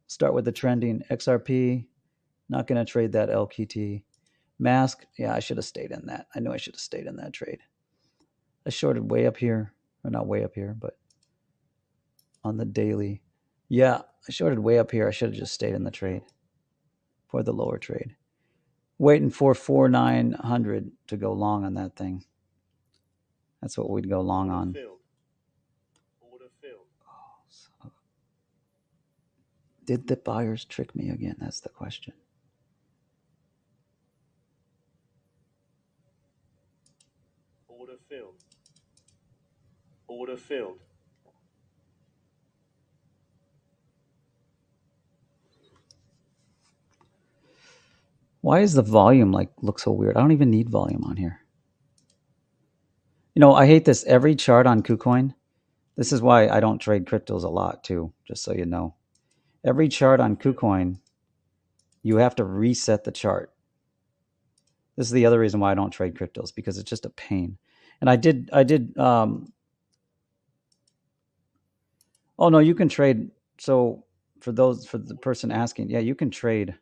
Start with the trending XRP. Not going to trade that LQT. Mask. Yeah, I should have stayed in that. I know I should have stayed in that trade. I shorted way up here. Or not way up here, but on the daily. Yeah, I shorted way up here. I should have just stayed in the trade for the lower trade. Waiting for 4,900 to go long on that thing. That's what we'd go long on. Order filled. Oh, did the buyers trick me again? That's the question. Order filled. Order filled. Why is the volume like look so weird? I don't even need volume on here. You know, I hate this. Every chart on KuCoin, this is why I don't trade cryptos a lot too, just so you know. Every chart on KuCoin, you have to reset the chart. This is the other reason why I don't trade cryptos, because it's just a pain. And I did oh no, you can trade. So for the person asking, yeah, you can trade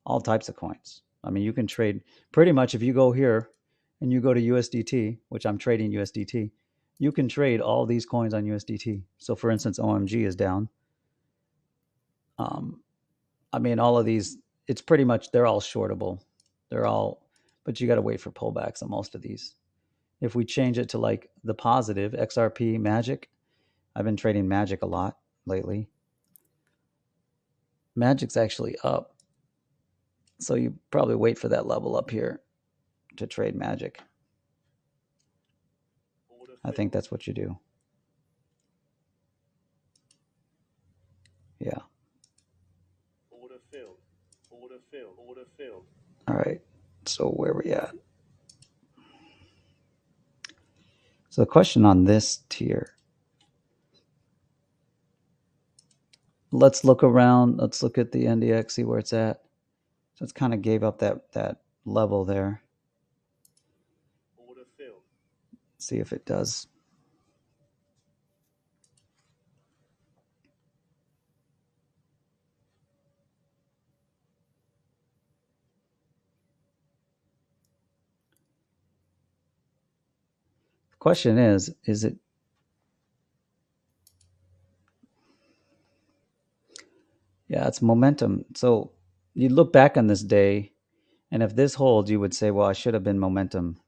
all types of coins. I mean, you can trade pretty much. If you go here and you go to USDT, which I'm trading USDT, you can trade all these coins on USDT. So for instance, OMG is down. I mean, all of these, it's pretty much, they're all shortable. They're all, but you got to wait for pullbacks on most of these. If we change it to like the positive, XRP, Magic, I've been trading Magic a lot lately. Magic's actually up. So you probably wait for that level up here to trade Magic. I think that's what you do. Yeah. Order filled. Order filled. Order filled. All right. So where we at? So the question on this tier. Let's look around. Let's look at the NDX, see where it's at. So it's kind of gave up that level there. Order filled. See if it does. The question is it? Yeah, it's momentum. So you look back on this day, and if this holds, you would say, well, I should have been momentum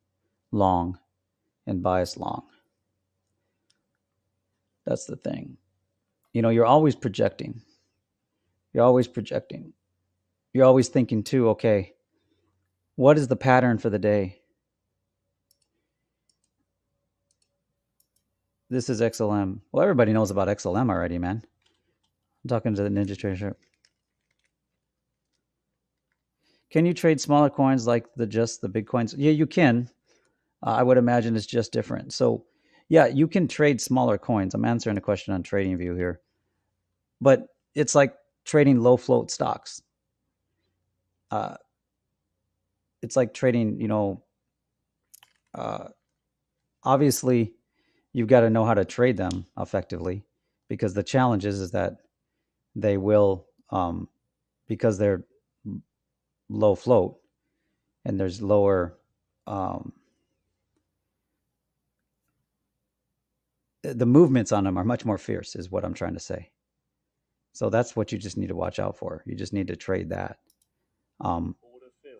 long and bias long. That's the thing. You know, you're always projecting. You're always projecting. You're always thinking too, okay, what is the pattern for the day? This is XLM. Well, everybody knows about XLM already, man. I'm talking to the Ninja Trader. Can you trade smaller coins like just the big coins? Yeah, you can. I would imagine it's just different. So, yeah, you can trade smaller coins. I'm answering a question on TradingView here, but it's like trading low float stocks. Uh, it's like trading, uh, obviously you've got to know how to trade them effectively, because the challenge is that they will, because they're low float and there's lower, the movements on them are much more fierce, is what I'm trying to say. So that's what you just need to watch out for. You just need to trade that.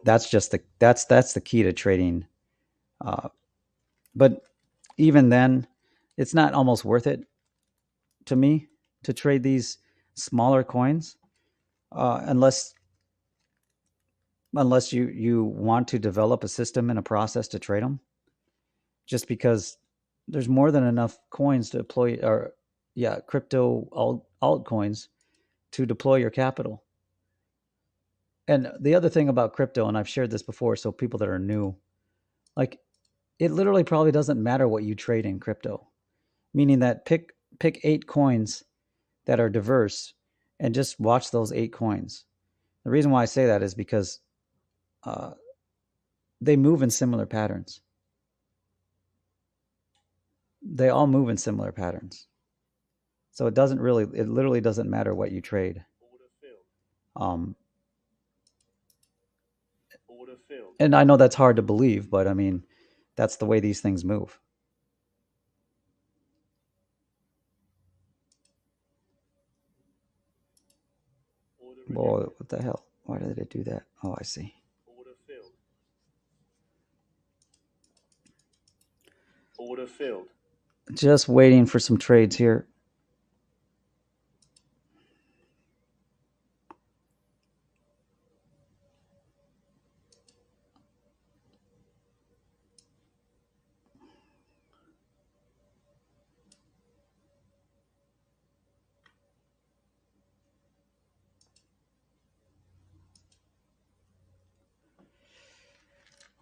That's just that's the key to trading. But even then, it's not almost worth it to me to trade these smaller coins, unless you want to develop a system and a process to trade them. Just because there's more than enough coins to deploy, or crypto altcoins to deploy your capital. And the other thing about crypto, and I've shared this before, so people that are new, like, it literally probably doesn't matter what you trade in crypto. Meaning that pick 8 coins that are diverse and just watch those 8 coins. The reason why I say that is because uh, they move in similar patterns. They all move in similar patterns. So it literally doesn't matter what you trade. Um, and I know that's hard to believe, but I mean, that's the way these things move. Boy, what the hell? Why did it do that? Oh, I see. Order filled. Just waiting for some trades here.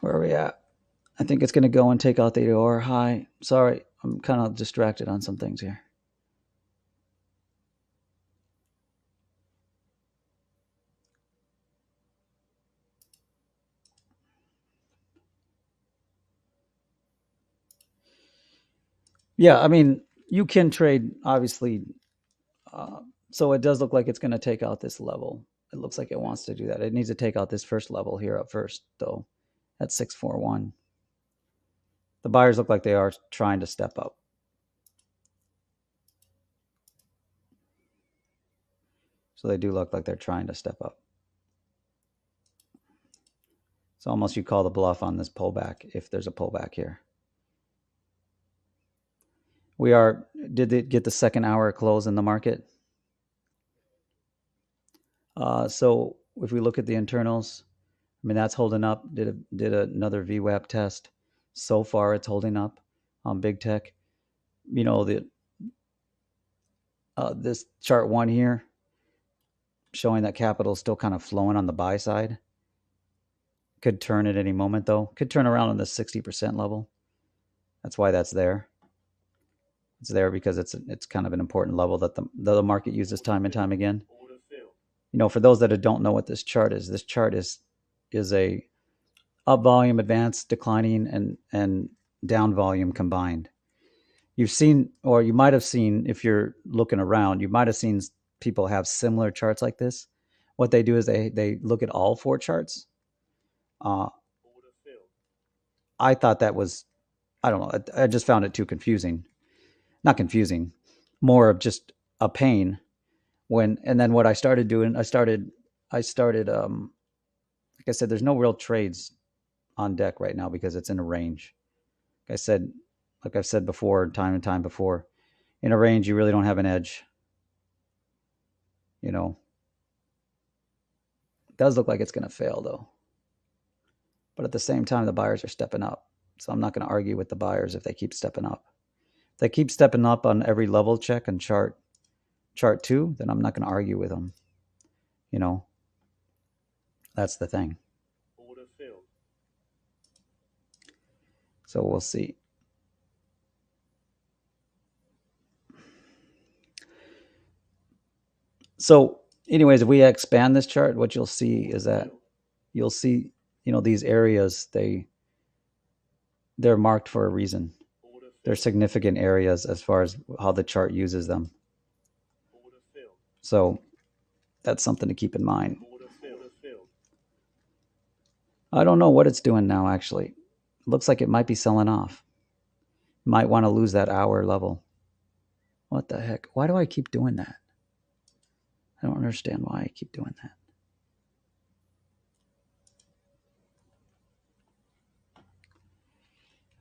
Where are we at? I think it's going to go and take out the OR high. Sorry, I'm kind of distracted on some things here. Yeah, I mean, you can trade, obviously. Uh, so it does look like it's going to take out this level. It looks like it wants to do that. It needs to take out this first level here up first, though, at 641. The buyers look like they are trying to step up. So they do look like they're trying to step up. So almost you call the bluff on this pullback if there's a pullback here. Did it get the second hour close in the market? So if we look at the internals, I mean, that's holding up. Did another VWAP test. So far, it's holding up on big tech. You know, this chart one here showing that capital is still kind of flowing on the buy side. Could turn at any moment, though. Could turn around on the 60% level. That's why that's there. It's there because it's kind of an important level that the market uses time and time again. You know, for those that don't know what this chart is a up volume, advanced, declining, and down volume combined. You've seen, or you might have seen, if you're looking around, you might have seen people have similar charts like this. What they do is they look at all four charts. I thought that was, I don't know, I just found it too confusing. Not confusing, more of just a pain. And then what I started doing, I started, like I said, there's no real trades on deck right now because it's in a range. Like I've said before, time and time before, in a range, you really don't have an edge. You know, it does look like it's going to fail though. But at the same time, the buyers are stepping up. So I'm not going to argue with the buyers if they keep stepping up. If they keep stepping up on every level check and chart two, then I'm not going to argue with them. You know, that's the thing. So we'll see. So, anyways, if we expand this chart, what you'll see is that you'll see, you know, these areas, they're marked for a reason. They're significant areas as far as how the chart uses them. So that's something to keep in mind. I don't know what it's doing now, actually. It looks like it might be selling off. Might want to lose that hour level. What the heck? Why do I keep doing that? I don't understand why I keep doing that.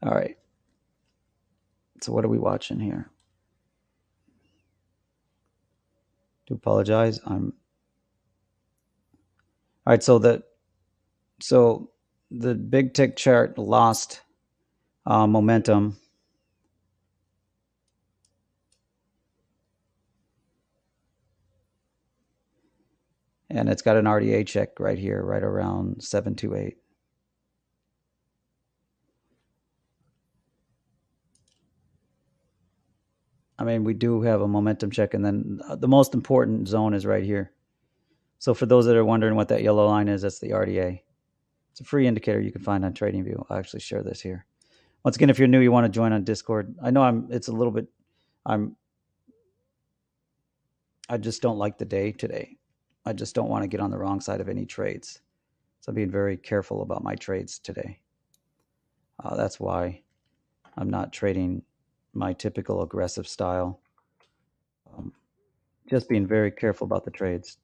All right. So what are we watching here? Do apologize. All right. So the big tick chart lost momentum. And it's got an RDA check right here, right around 728. I mean, we do have a momentum check, and then the most important zone is right here. So for those that are wondering what that yellow line is, that's the RDA. It's a free indicator you can find on TradingView. I'll actually share this here. Once again, if you're new, you want to join on Discord. I know it's a little bit, I just don't like the day today. I just don't want to get on the wrong side of any trades. So I'm being very careful about my trades today. That's why I'm not trading my typical aggressive style. Just being very careful about the trades.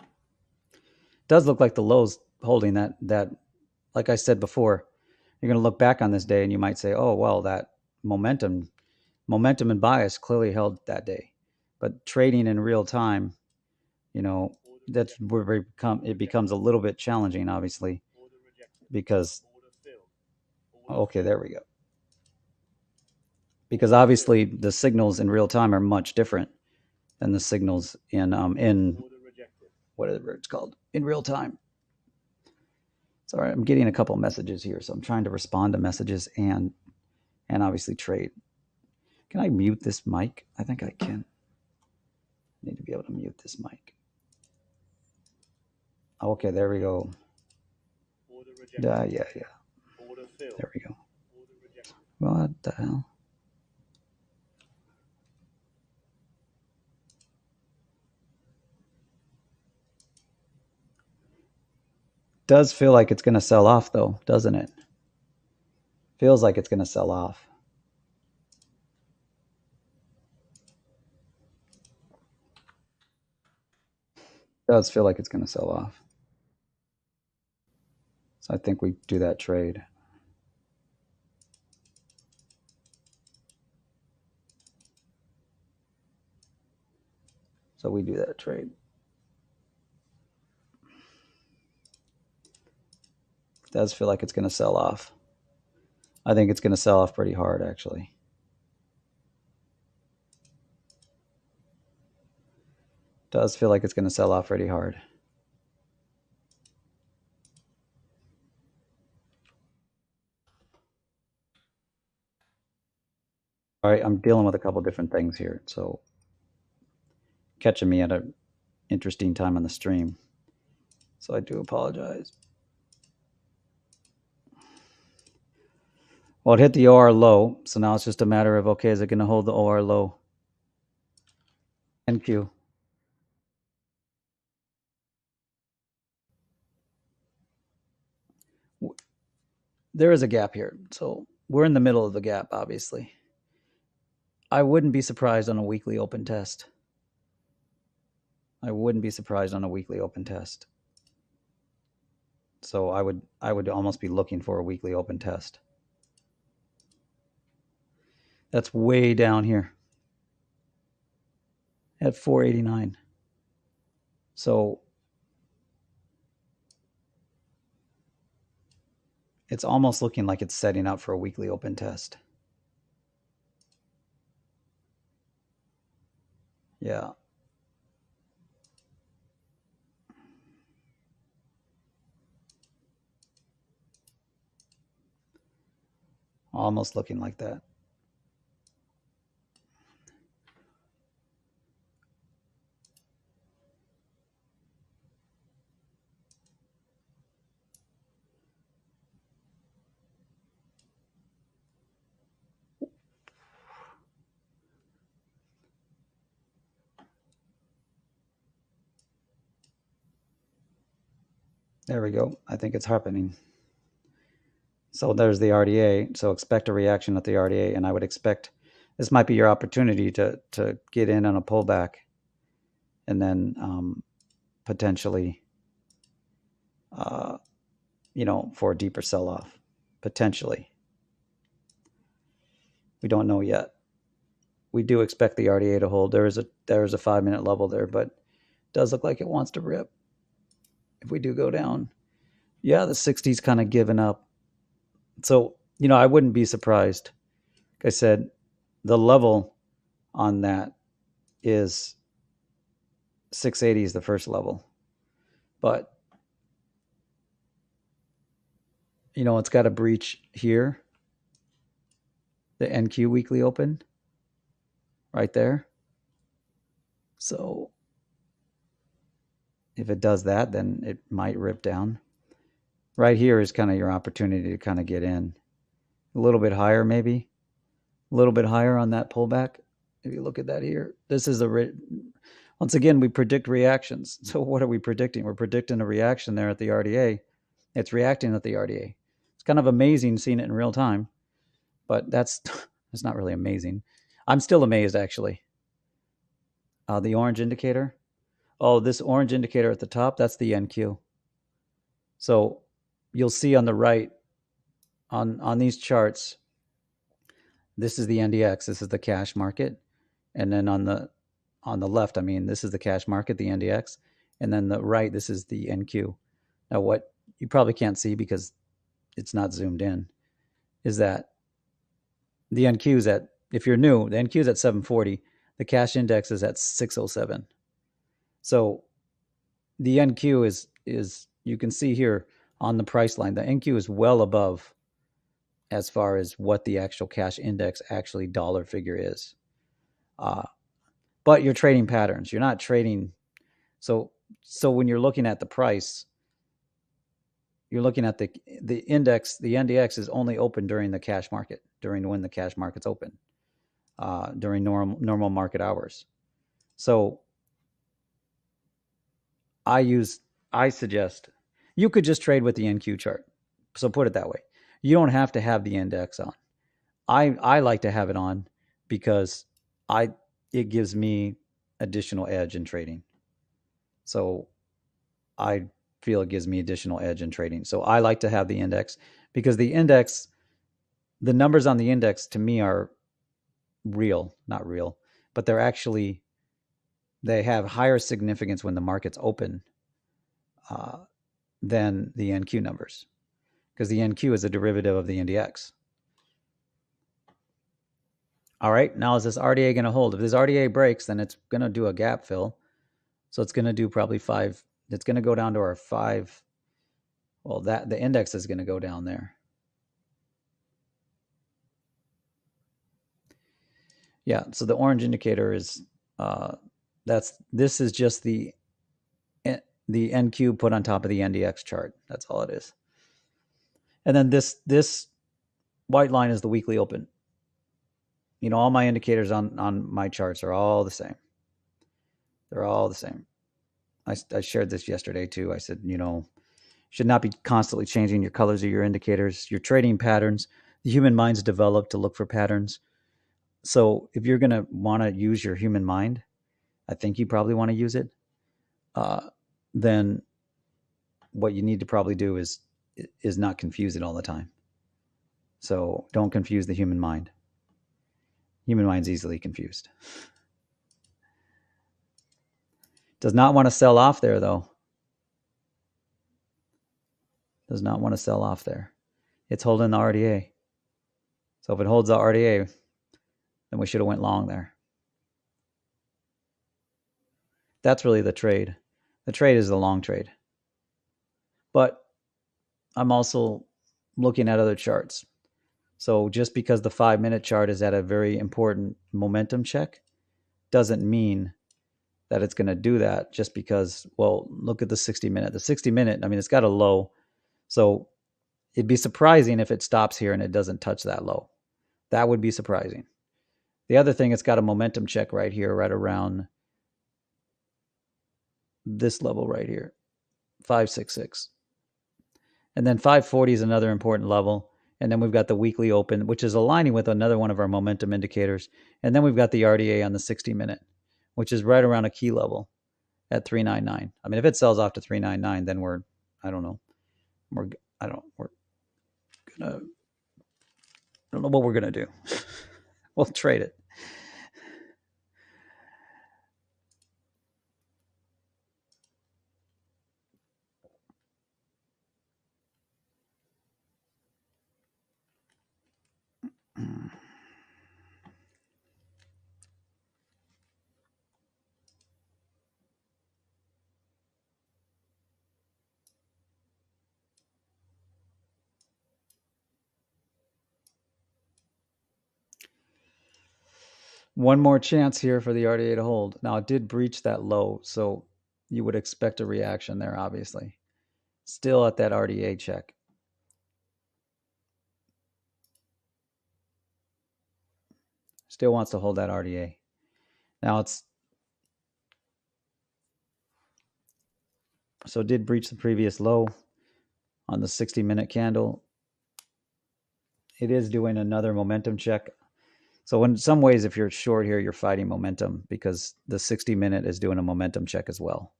It does look like the low's holding that like I said before, you're going to look back on this day and you might say, oh, well, that momentum and bias clearly held that day. But trading in real time, you know, that's where it becomes a little bit challenging, obviously, because, okay, there we go. Because obviously the signals in real time are much different than the signals in whatever it's called, in real time. Sorry, I'm getting a couple messages here, so I'm trying to respond to messages and obviously trade. Can I mute this mic? I think I can. I need to be able to mute this mic. Okay, there we go. Order rejected. Yeah. Order filled. There we go. Order rejected. What the hell? Does feel like it's going to sell off, though, doesn't it? Feels like it's going to sell off. Does feel like it's going to sell off. So I think we do that trade. So we do that trade. Does feel like it's going to sell off. I think it's going to sell off pretty hard, actually. Does feel like it's going to sell off pretty hard. All right, I'm dealing with a couple different things here, so catching me at an interesting time on the stream. So I do apologize. Well, it hit the OR low, so now it's just a matter of, okay, is it going to hold the OR low? NQ. There is a gap here, so we're in the middle of the gap, obviously. I wouldn't be surprised on a weekly open test. I wouldn't be surprised on a weekly open test. So I would almost be looking for a weekly open test. That's way down here at 489. So it's almost looking like it's setting up for a weekly open test. Yeah. Almost looking like that. There we go. I think it's happening. So there's the RDA. So expect a reaction at the RDA, and I would expect this might be your opportunity to get in on a pullback, and then potentially, for a deeper sell-off. Potentially, we don't know yet. We do expect the RDA to hold. There is a 5-minute level there, but it does look like it wants to rip. If we do go down, yeah, the 60's kind of given up. So, I wouldn't be surprised. Like I said, the level on that is 680 is the first level. But, it's got a breach here. The NQ weekly open right there. So if it does that, then it might rip down. Right here is kind of your opportunity to kind of get in. A little bit higher, maybe. A little bit higher on that pullback. If you look at that here, this is once again, we predict reactions. So what are we predicting? We're predicting a reaction there at the RDA. It's reacting at the RDA. It's kind of amazing seeing it in real time, but that's not really amazing. I'm still amazed, actually. The orange indicator. Oh, this orange indicator at the top, that's the NQ. So you'll see on the right, on these charts, this is the NDX, this is the cash market. And then on the left, this is the cash market, the NDX. And then the right, this is the NQ. Now, what you probably can't see because it's not zoomed in, is that the NQ is at, if you're new, the NQ is at 740. The cash index is at 607. So the NQ is you can see here on the price line. The NQ is well above as far as what the actual cash index actually dollar figure is. But you're trading patterns. You're not trading. So when you're looking at the price, you're looking at the index. The NDX is only open during the cash market, during when the cash market's open, during normal market hours. So I suggest you could just trade with the NQ chart. So put it that way. You don't have to have the index on. I like to have it on because it gives me additional edge in trading. So I feel it gives me additional edge in trading. So I like to have the index because the numbers on the index to me are real, not real, but they have higher significance when the market's open than the NQ numbers, because the NQ is a derivative of the NDX. All right, now is this RDA going to hold? If this RDA breaks, then it's going to do a gap fill. So it's going to do probably 5. It's going to go down to our 5. Well, the index is going to go down there. Yeah, so the orange indicator is this is just the NQ put on top of the NDX chart. That's all it is. And then this white line is the weekly open. You know, all my indicators on my charts are all the same. They're all the same. I shared this yesterday too. I said, you know, should not be constantly changing your colors of your indicators, your trading patterns. The human mind's developed to look for patterns. So if you're going to want to use your human mind, I think you probably want to use it. Then what you need to probably do is not confuse it all the time. So don't confuse the human mind. Human mind's easily confused. Does not want to sell off there, though. Does not want to sell off there. It's holding the RDA. So if it holds the RDA, then we should have went long there. That's really the trade. The trade is the long trade. But I'm also looking at other charts. So just because the 5-minute chart is at a very important momentum check doesn't mean that it's going to do that just because, well, look at the 60-minute. The 60-minute, I mean, it's got a low. So it'd be surprising if it stops here and it doesn't touch that low. That would be surprising. The other thing, it's got a momentum check right here, right around this level right here, 566. And then 540 is another important level. And then we've got the weekly open, which is aligning with another one of our momentum indicators. And then we've got the RDA on the 60-minute, which is right around a key level at 399. I mean, if it sells off to 399, then I don't know what we're gonna do. We'll trade it. One more chance here for the RDA to hold. Now, it did breach that low, so you would expect a reaction there, obviously. Still at that RDA check. Still wants to hold that RDA. Now it did breach the previous low on the 60-minute candle. It is doing another momentum check. So in some ways, if you're short here, you're fighting momentum because the 60-minute is doing a momentum check as well.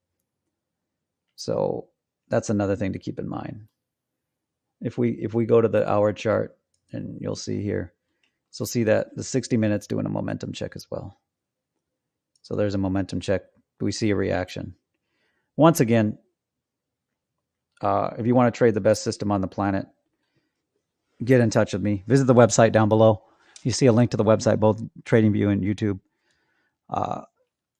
So that's another thing to keep in mind. If we go to the hour chart, and you'll see here, so see that the 60 minutes doing a momentum check as well. So there's a momentum check. We see a reaction. Once again, if you want to trade the best system on the planet, get in touch with me. Visit the website down below. You see a link to the website, both TradingView and YouTube.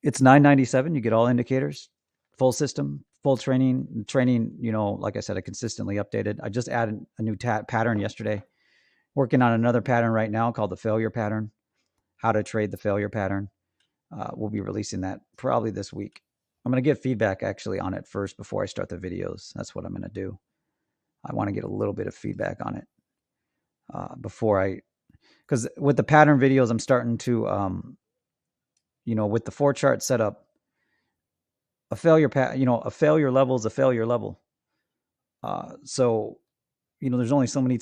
It's $9.97. You get all indicators, full system, full training, like I said, I consistently updated. I just added a new pattern yesterday. Working on another pattern right now called the failure pattern, how to trade the failure pattern. We'll be releasing that probably this week. I'm going to get feedback actually on it first before I start the videos. That's what I'm going to do. I want to get a little bit of feedback on it because with the pattern videos, I'm starting to, with the 4-chart setup, a failure a failure level is a failure level. So, there's only so many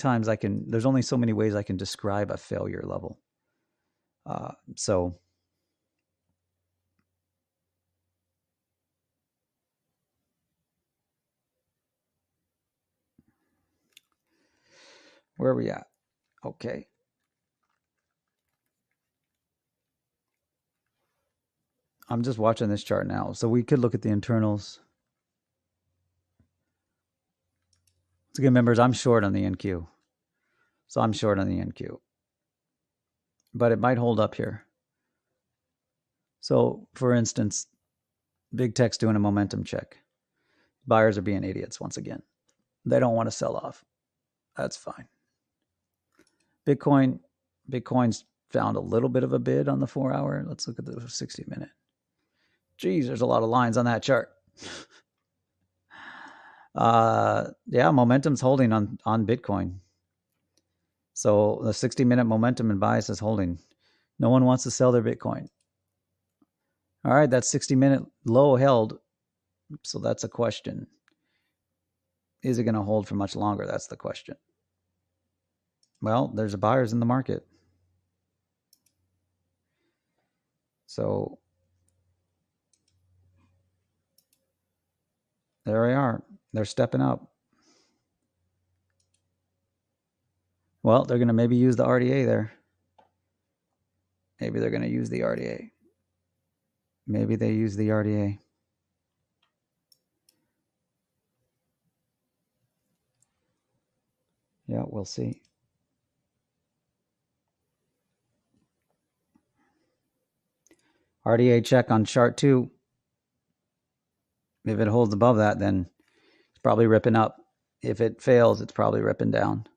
ways I can describe a failure level. So where are we at? Okay. I'm just watching this chart now. So we could look at the internals. So again, members, I'm short on the NQ. So I'm short on the NQ. But it might hold up here. So for instance, big tech's doing a momentum check. Buyers are being idiots once again. They don't want to sell off. That's fine. Bitcoin's found a little bit of a bid on the 4-hour. Let's look at the 60-minute. Geez, there's a lot of lines on that chart. Yeah, momentum's holding on Bitcoin. So the 60-minute momentum and bias is holding. No one wants to sell their Bitcoin. All right, that 60-minute low held. So that's a question. Is it going to hold for much longer? That's the question. Well, there's buyers in the market. So there they are. They're stepping up. Well, they're going to maybe use the RDA there. Maybe they're going to use the RDA. Maybe they use the RDA. Yeah, we'll see. RDA check on chart 2. If it holds above that, then it's probably ripping up. If it fails, it's probably ripping down.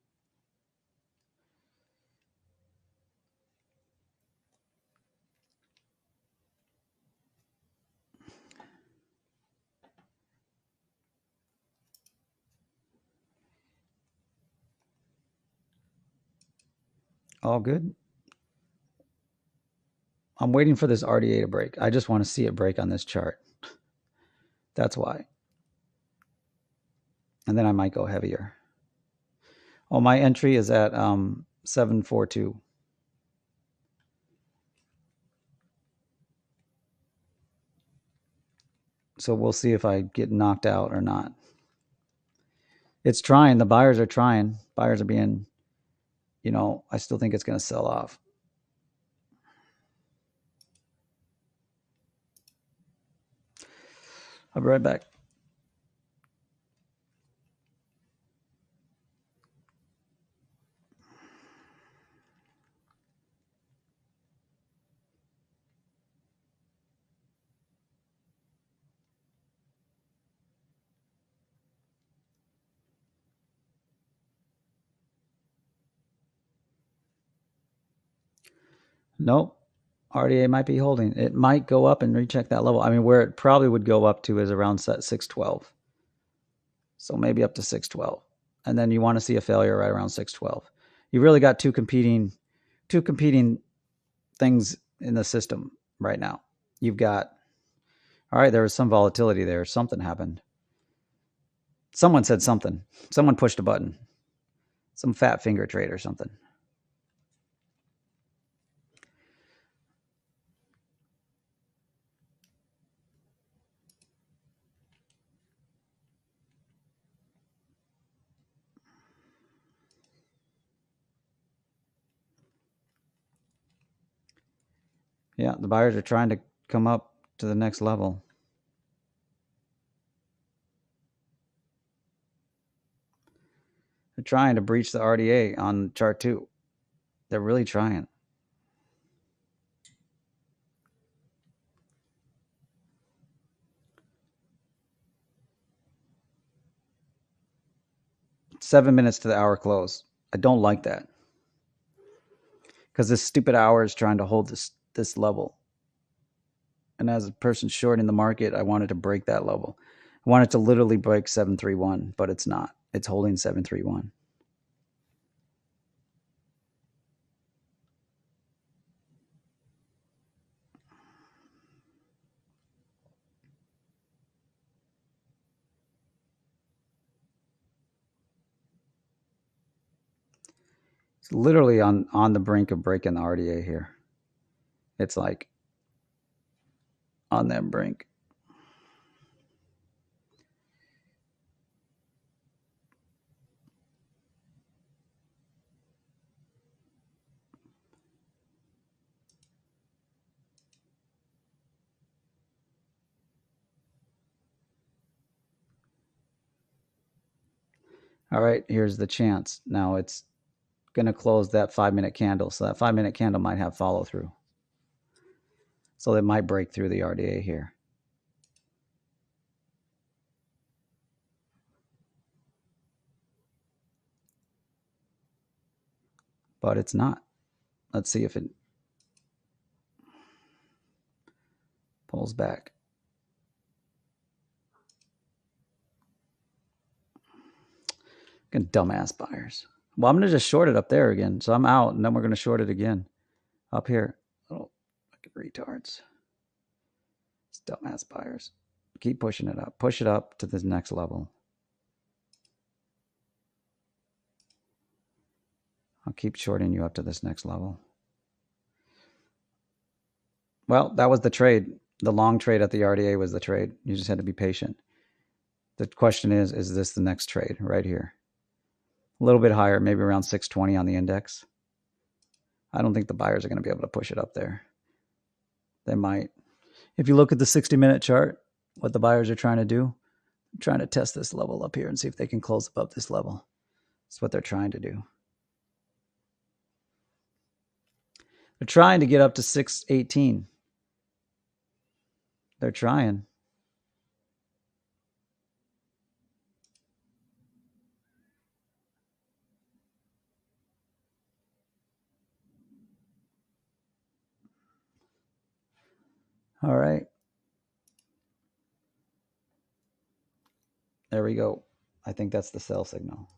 All good. I'm waiting for this RDA to break. I just want to see it break on this chart. That's why. And then I might go heavier. Oh, my entry is at 742. So we'll see if I get knocked out or not. It's trying. The buyers are trying. Buyers are being, I still think it's going to sell off. I'll be right back. Nope. RDA might be holding. It might go up and recheck that level. I mean, where it probably would go up to is around 612. So maybe up to 612. And then you want to see a failure right around 612. You really got two competing things in the system right now. You've got, all right, there was some volatility there. Something happened. Someone said something. Someone pushed a button. Some fat finger trade or something. Yeah, the buyers are trying to come up to the next level. They're trying to breach the RDA on chart 2. They're really trying. 7 minutes to the hour close. I don't like that because this stupid hour is trying to hold this level. And as a person short in the market, I wanted to break that level. I wanted to literally break 731, but it's not. It's holding 731. It's literally on the brink of breaking the RDA here. It's like on that brink. All right, here's the chance. Now it's going to close that 5-minute candle. So that 5-minute candle might have follow through. So it might break through the RDA here. But it's not. Let's see if it pulls back. Fucking dumbass buyers. Well, I'm going to just short it up there again. So I'm out, and then we're going to short it again up here. Little fucking retards. It's dumbass buyers. Keep pushing it up. Push it up to this next level. I'll keep shorting you up to this next level. Well, that was the trade. The long trade at the RDA was the trade. You just had to be patient. The question is this the next trade right here? A little bit higher, maybe around 620 on the index. I don't think the buyers are going to be able to push it up there. They might. If you look at the 60-minute chart, what the buyers are trying to do, they're trying to test this level up here and see if they can close above this level. That's what they're trying to do. They're trying to get up to 618. They're trying. All right. There we go. I think that's the sell signal.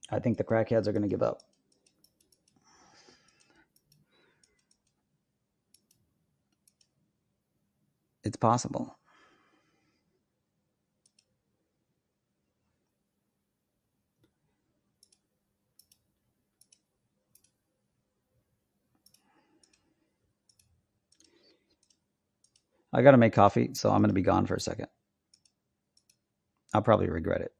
I think the crackheads are going to give up. It's possible. I got to make coffee, so I'm going to be gone for a second. I'll probably regret it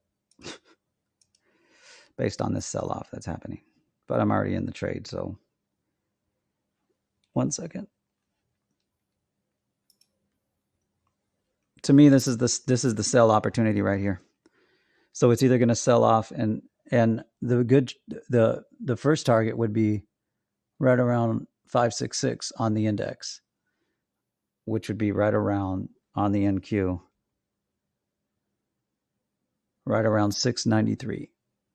based on this sell-off that's happening. But I'm already in the trade, so 1 second. To me, this is the sell opportunity right here. So it's either going to sell off, and the first target would be right around 566 on the index, which would be right around on the NQ, right around 693,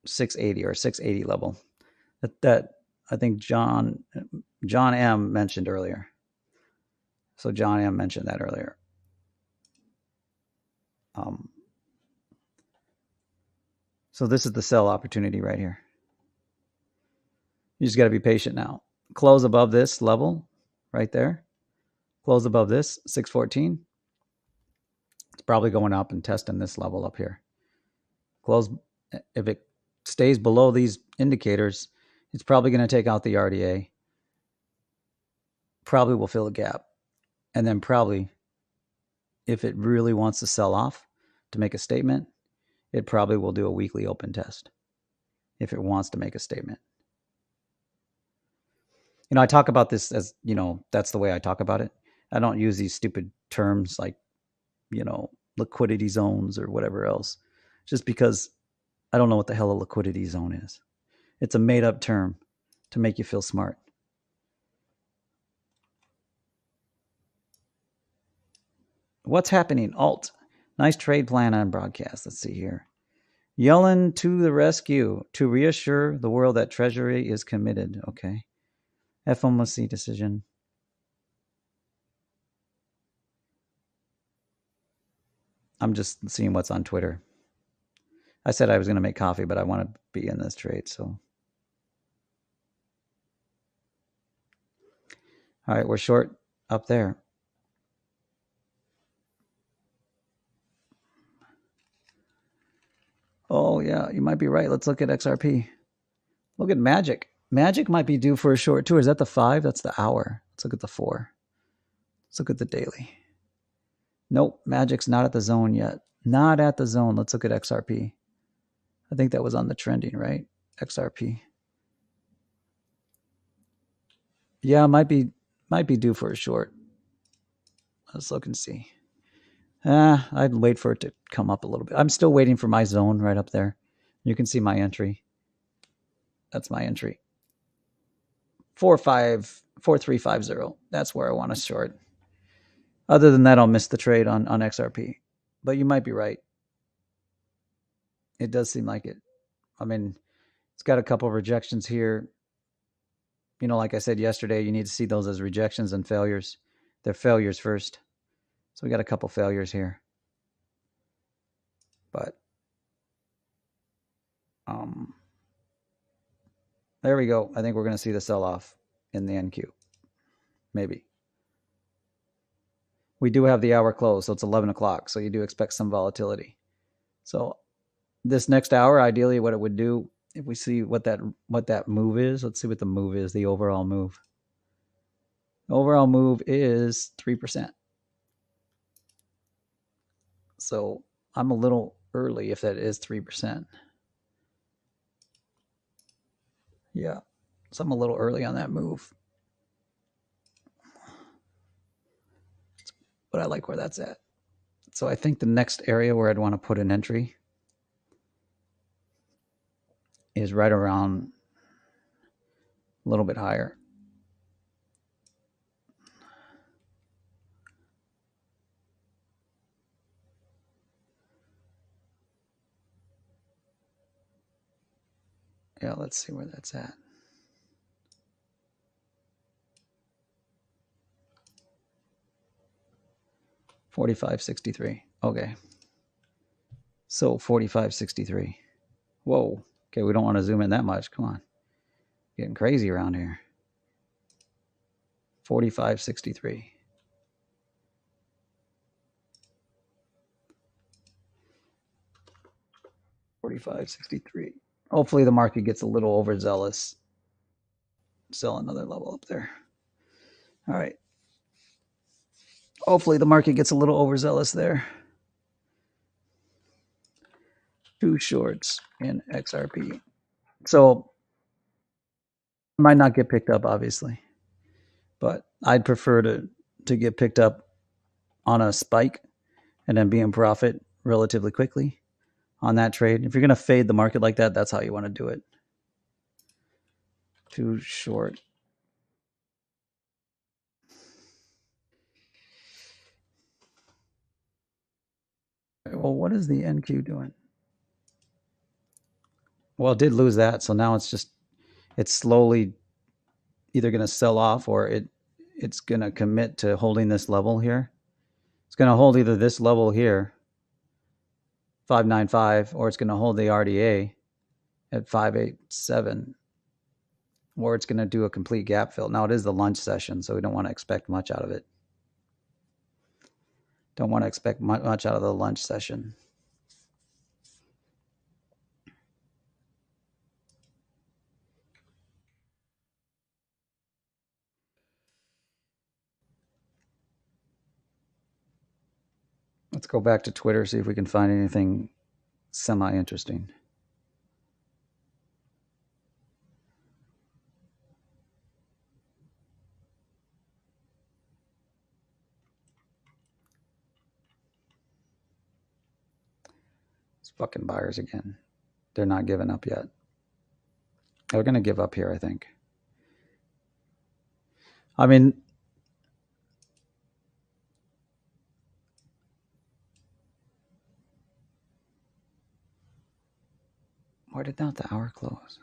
680 or 680 level. That I think John M mentioned earlier. So John M mentioned that earlier. So this is the sell opportunity right here. You just got to be patient now. Close above this level right there. Close above this, 614. It's probably going up and testing this level up here. Close. If it stays below these indicators, it's probably going to take out the RDA. Probably will fill a gap. And then probably, if it really wants to sell off to make a statement, it probably will do a weekly open test if it wants to make a statement. I talk about this as, that's the way I talk about it. I don't use these stupid terms like, liquidity zones or whatever else, just because I don't know what the hell a liquidity zone is. It's a made up term to make you feel smart. What's happening? Alt. Nice trade plan on broadcast. Let's see here. Yellen to the rescue to reassure the world that Treasury is committed. Okay. FOMC decision. I'm just seeing what's on Twitter. I said I was going to make coffee, but I want to be in this trade. So, all right, we're short up there. Oh, yeah, you might be right. Let's look at XRP. Look at Magic. Magic might be due for a short too. Is that the 5? That's the hour. Let's look at the 4. Let's look at the daily. Nope, Magic's not at the zone yet. Not at the zone. Let's look at XRP. I think that was on the trending, right? XRP. Yeah, might be due for a short. Let's look and see. I'd wait for it to come up a little bit. I'm still waiting for my zone right up there. You can see my entry. That's my entry. 4350. That's where I want to short. Other than that, I'll miss the trade on XRP. But you might be right. It does seem like it. I mean, it's got a couple of rejections here. You know, like I said yesterday, you need to see those as rejections and failures. They're failures first. So we got a couple failures here. But there we go. I think we're going to see the sell-off in the NQ. Maybe. We do have the hour close, so it's 11 o'clock. So you do expect some volatility. So this next hour, ideally, what it would do, if we see what that move is, let's see what the move is, the overall move. The overall move is 3%. So I'm a little early if that is 3%. Yeah, so I'm a little early on that move. But I like where that's at. So I think the next area where I'd want to put an entry is right around a little bit higher. Yeah, let's see where that's at. $45.63. Okay. So 45.63. Whoa. Okay, we don't want to zoom in that much. Come on. Getting crazy around here. 45.63. $45.63. Hopefully the market gets a little overzealous. Sell another level up there. All right. Hopefully the market gets a little overzealous there. 2 shorts in XRP. So it might not get picked up, obviously, but I'd prefer to get picked up on a spike and then be in profit relatively quickly on that trade. If you're going to fade the market like that, that's how you want to do it. 2 short. Well, what is the NQ doing? Well, it did lose that, so now it's slowly either going to sell off or it's going to commit to holding this level here. It's going to hold either this level here, 595, or it's going to hold the RDA at 587, or it's going to do a complete gap fill. Now it is the lunch session, so we don't want to expect much out of it. Don't want to expect much out of the lunch session. Let's go back to Twitter, see if we can find anything semi-interesting. It's fucking buyers again. They're not giving up yet. They're going to give up here, I think. I mean, Why did not the hour close?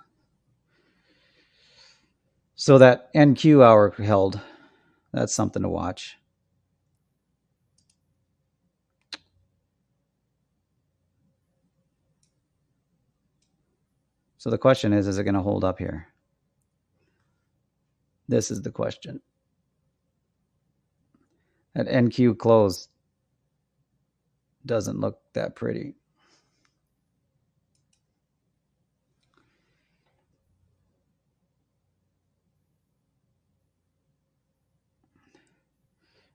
So that NQ hour held. That's something to watch. So the question is it going to hold up here? This is the question. That NQ close doesn't look that pretty.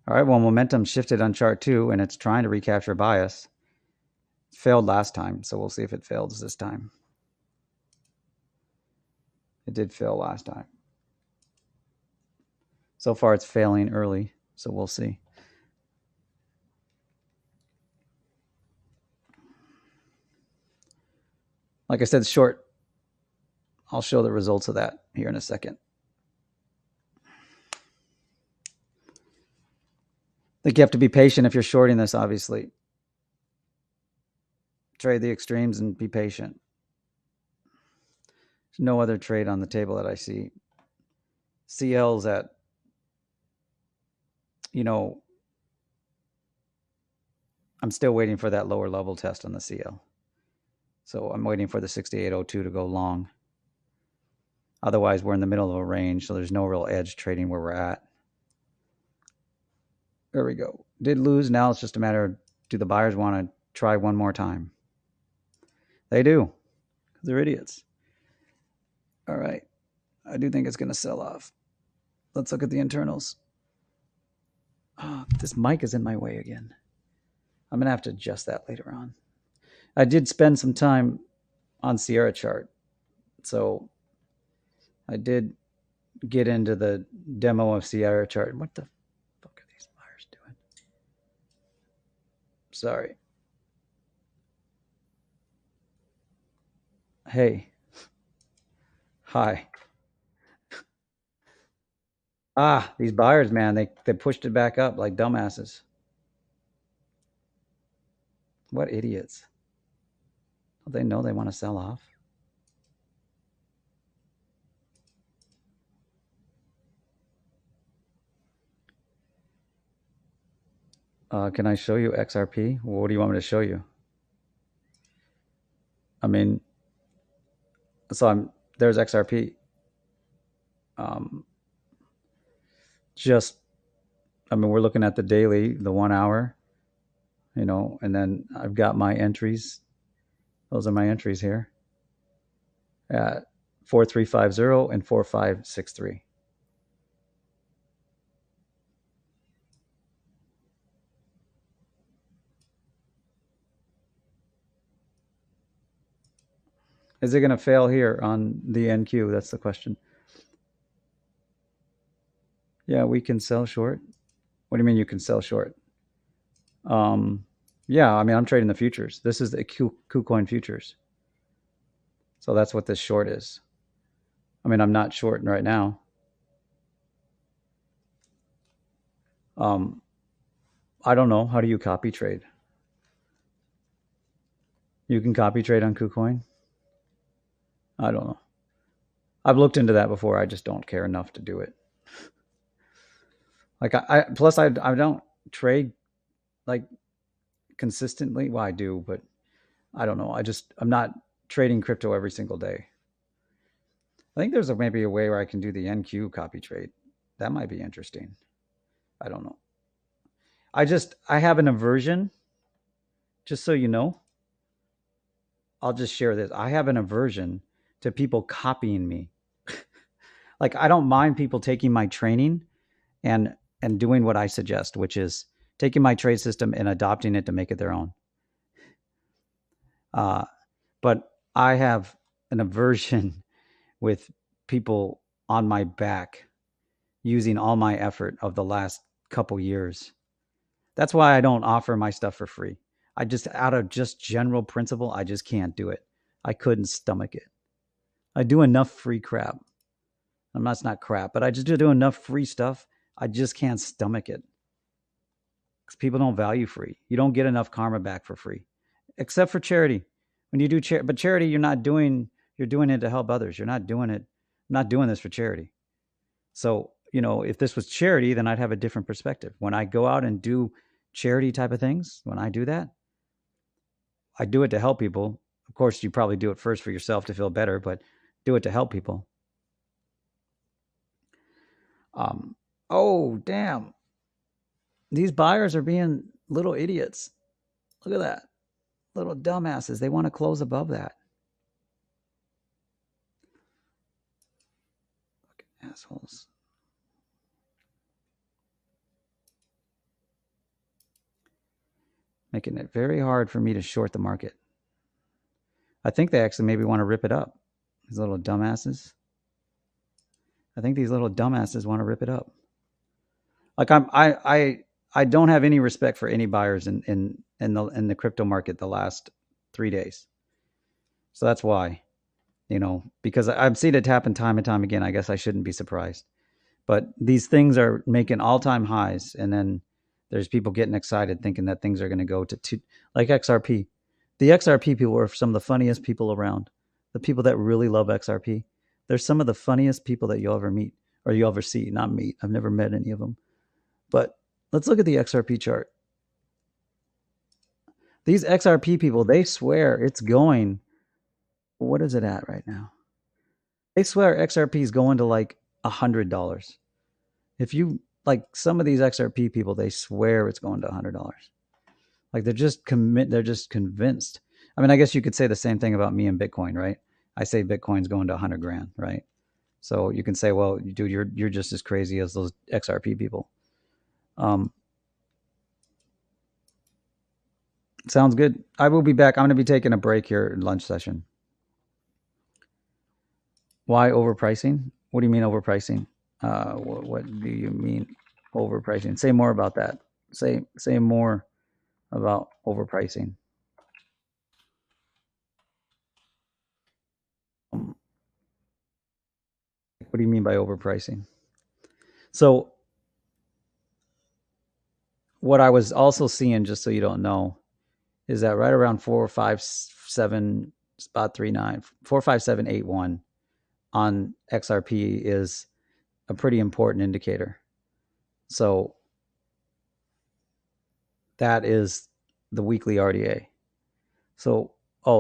All right, well, momentum shifted on chart 2, and it's trying to recapture bias. It failed last time, so we'll see if it fails this time. It did fail last time. So far, it's failing early, so we'll see. Like I said, short. I'll show the results of that here in a second. I think you have to be patient if you're shorting this, obviously. Trade the extremes and be patient. There's no other trade on the table that I see. CL's at, I'm still waiting for that lower level test on the CL. So I'm waiting for the 6802 to go long. Otherwise, we're in the middle of a range, so there's no real edge trading where we're at. There we go. Did lose. Now it's just a matter of, do the buyers want to try one more time? They do. They're idiots. All right. I do think it's going to sell off. Let's look at the internals. Oh, this mic is in my way again. I'm going to have to adjust that later on. I did spend some time on Sierra chart. So I did get into the demo of Sierra chart. What the fuck are these buyers doing? Sorry. Hey. Hi. These buyers, man, they pushed it back up like dumbasses. What idiots. Don't they know they want to sell off? Can I show you XRP? What do you want me to show you? I mean, so there's XRP. We're looking at the daily, the 1 hour, and then I've got my entries. Those are my entries here at 4350 and 4563. Is it going to fail here on the NQ? That's the question. Yeah, we can sell short. What do you mean you can sell short? Yeah, I'm trading the futures. This is the KuCoin futures. So that's what this short is. I'm not shorting right now. I don't know. How do you copy trade? You can copy trade on KuCoin? I don't know. I've looked into that before. I just don't care enough to do it. Like I don't trade like consistently. Well, I do, but I don't know. I'm not trading crypto every single day. I think there's maybe a way where I can do the NQ copy trade. That might be interesting. I don't know. I have an aversion, just so you know. I'll just share this. I have an aversion to people copying me. Like I don't mind people taking my training and doing what I suggest, which is taking my trade system and adopting it to make it their own. But I have an aversion with people on my back using all my effort of the last couple years. That's why I don't offer my stuff for free. I just, out of just general principle, I just can't do it. I couldn't stomach it. I do enough free crap. It's not crap, but I just do enough free stuff. I just can't stomach it. Because people don't value free. You don't get enough karma back for free, except for charity. When you do charity, but charity, you're doing it to help others. You're not doing it. I'm not doing this for charity. So, if this was charity, then I'd have a different perspective. When I go out and do charity type of things, when I do that, I do it to help people. Of course, you probably do it first for yourself to feel better, but do it to help people. Oh, damn. These buyers are being little idiots. Look at that. Little dumbasses. They want to close above that. Fucking assholes. Making it very hard for me to short the market. I think they actually maybe want to rip it up. These little dumbasses. I think these little dumbasses want to rip it up. Like I don't have any respect for any buyers in the crypto market the last 3 days. So that's why, because I've seen it happen time and time again. I guess I shouldn't be surprised. But these things are making all-time highs, and then there's people getting excited thinking that things are going to go to two, like XRP. The XRP people are some of the funniest people around. The people that really love XRP, they're some of the funniest people that you'll ever meet or you'll ever see. Not meet. I've never met any of them. But let's look at the XRP chart. These XRP people, they swear it's going. What is it at right now? They swear XRP is going to like $100. If you like some of these XRP people, they swear it's going to $100. Like they're just convinced. I mean, I guess you could say the same thing about me and Bitcoin, right? I say Bitcoin's going to 100 grand, right? So you can say, well, dude, you're just as crazy as those XRP people. Sounds good. I will be back. I'm going to be taking a break here in lunch session. Why overpricing? What do you mean overpricing? What do you mean overpricing? Say more about that. Say more about overpricing. What do you mean by overpricing? So what I was also seeing, just so you don't know, is that right around 457 spot 39 45781 on XRP is a pretty important indicator. So that is the weekly RDA. So,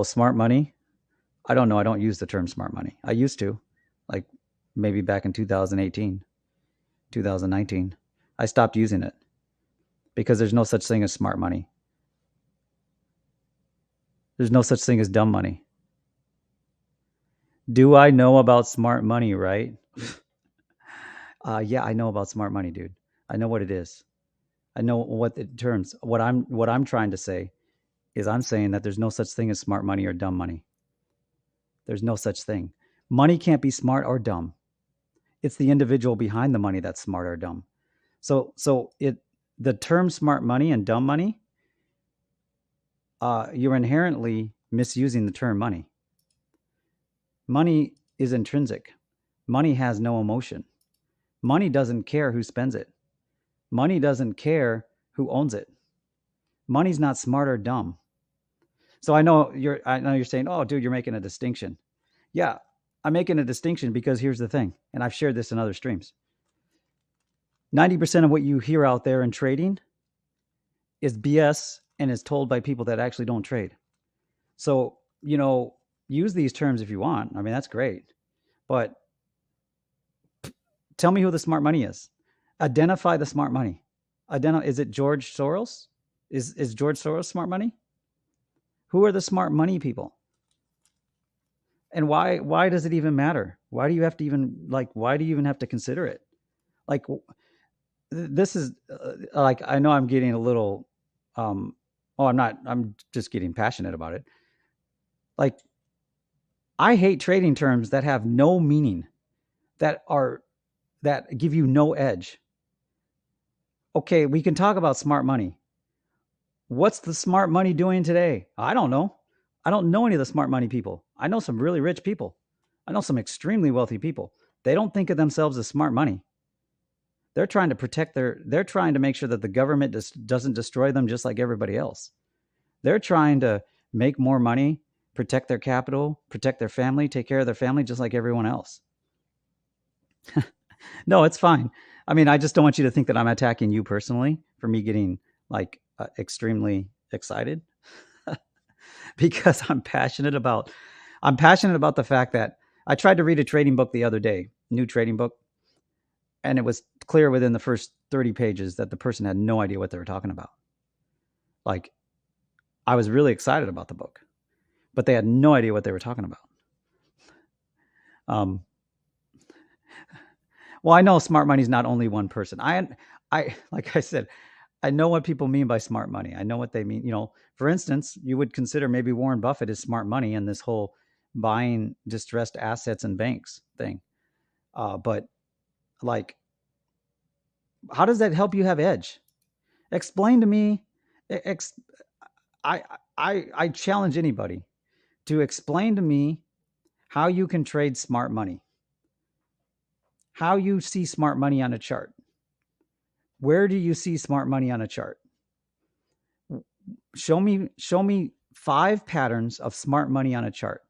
smart money. I don't know. I don't use the term smart money. I used to, like maybe back in 2018, 2019. I stopped using it because there's no such thing as smart money. There's no such thing as dumb money. Do I know about smart money, right? Yeah, I know about smart money, dude. I know what it is. I know what the terms. What I'm trying to say is I'm saying that there's no such thing as smart money or dumb money. There's no such thing. Money can't be smart or dumb. It's the individual behind the money that's smart or dumb. So the term smart money and dumb money, you're inherently misusing the term money. Money is intrinsic. Money has no emotion. Money doesn't care who spends it. Money doesn't care who owns it. Money's not smart or dumb. So I know you're saying, "Oh, dude, you're making a distinction." Yeah, I'm making a distinction because here's the thing, and I've shared this in other streams. 90% of what you hear out there in trading is BS and is told by people that actually don't trade. So, use these terms if you want. I mean, that's great. But tell me who the smart money is. Identify the smart money. Is it George Soros? Is George Soros smart money? Who are the smart money people? And why does it even matter? Why do you have to even have to consider it? Like this is like I know I'm getting a little I'm not, I'm just getting passionate about it. Like I hate trading terms that have no meaning, that give you no edge. Okay, we can talk about smart money. What's the smart money doing today? I don't know. I don't know any of the smart money people. I know some really rich people. I know some extremely wealthy people. They don't think of themselves as smart money. They're trying to they're trying to make sure that the government doesn't destroy them just like everybody else. They're trying to make more money protect their capital, protect their family, take care of their family just like everyone else. No, it's fine. I mean, I just don't want you to think that I'm attacking you personally for me getting like extremely excited because I'm passionate about the fact that I tried to read a trading book the other day, new trading book, and it was clear within the first 30 pages that the person had no idea what they were talking about. Like, I was really excited about the book, but they had no idea what they were talking about. Um, well, I know smart money is not only one person. Like I said, I know what people mean by smart money. I know what they mean. For instance, you would consider maybe Warren Buffett is smart money in this whole buying distressed assets and banks thing. But like, how does that help you have edge? Explain to me. Ex, I I challenge anybody to explain to me how you can trade smart money. How you see smart money on a chart. Where do you see smart money on a chart? Show me 5 patterns of smart money on a chart.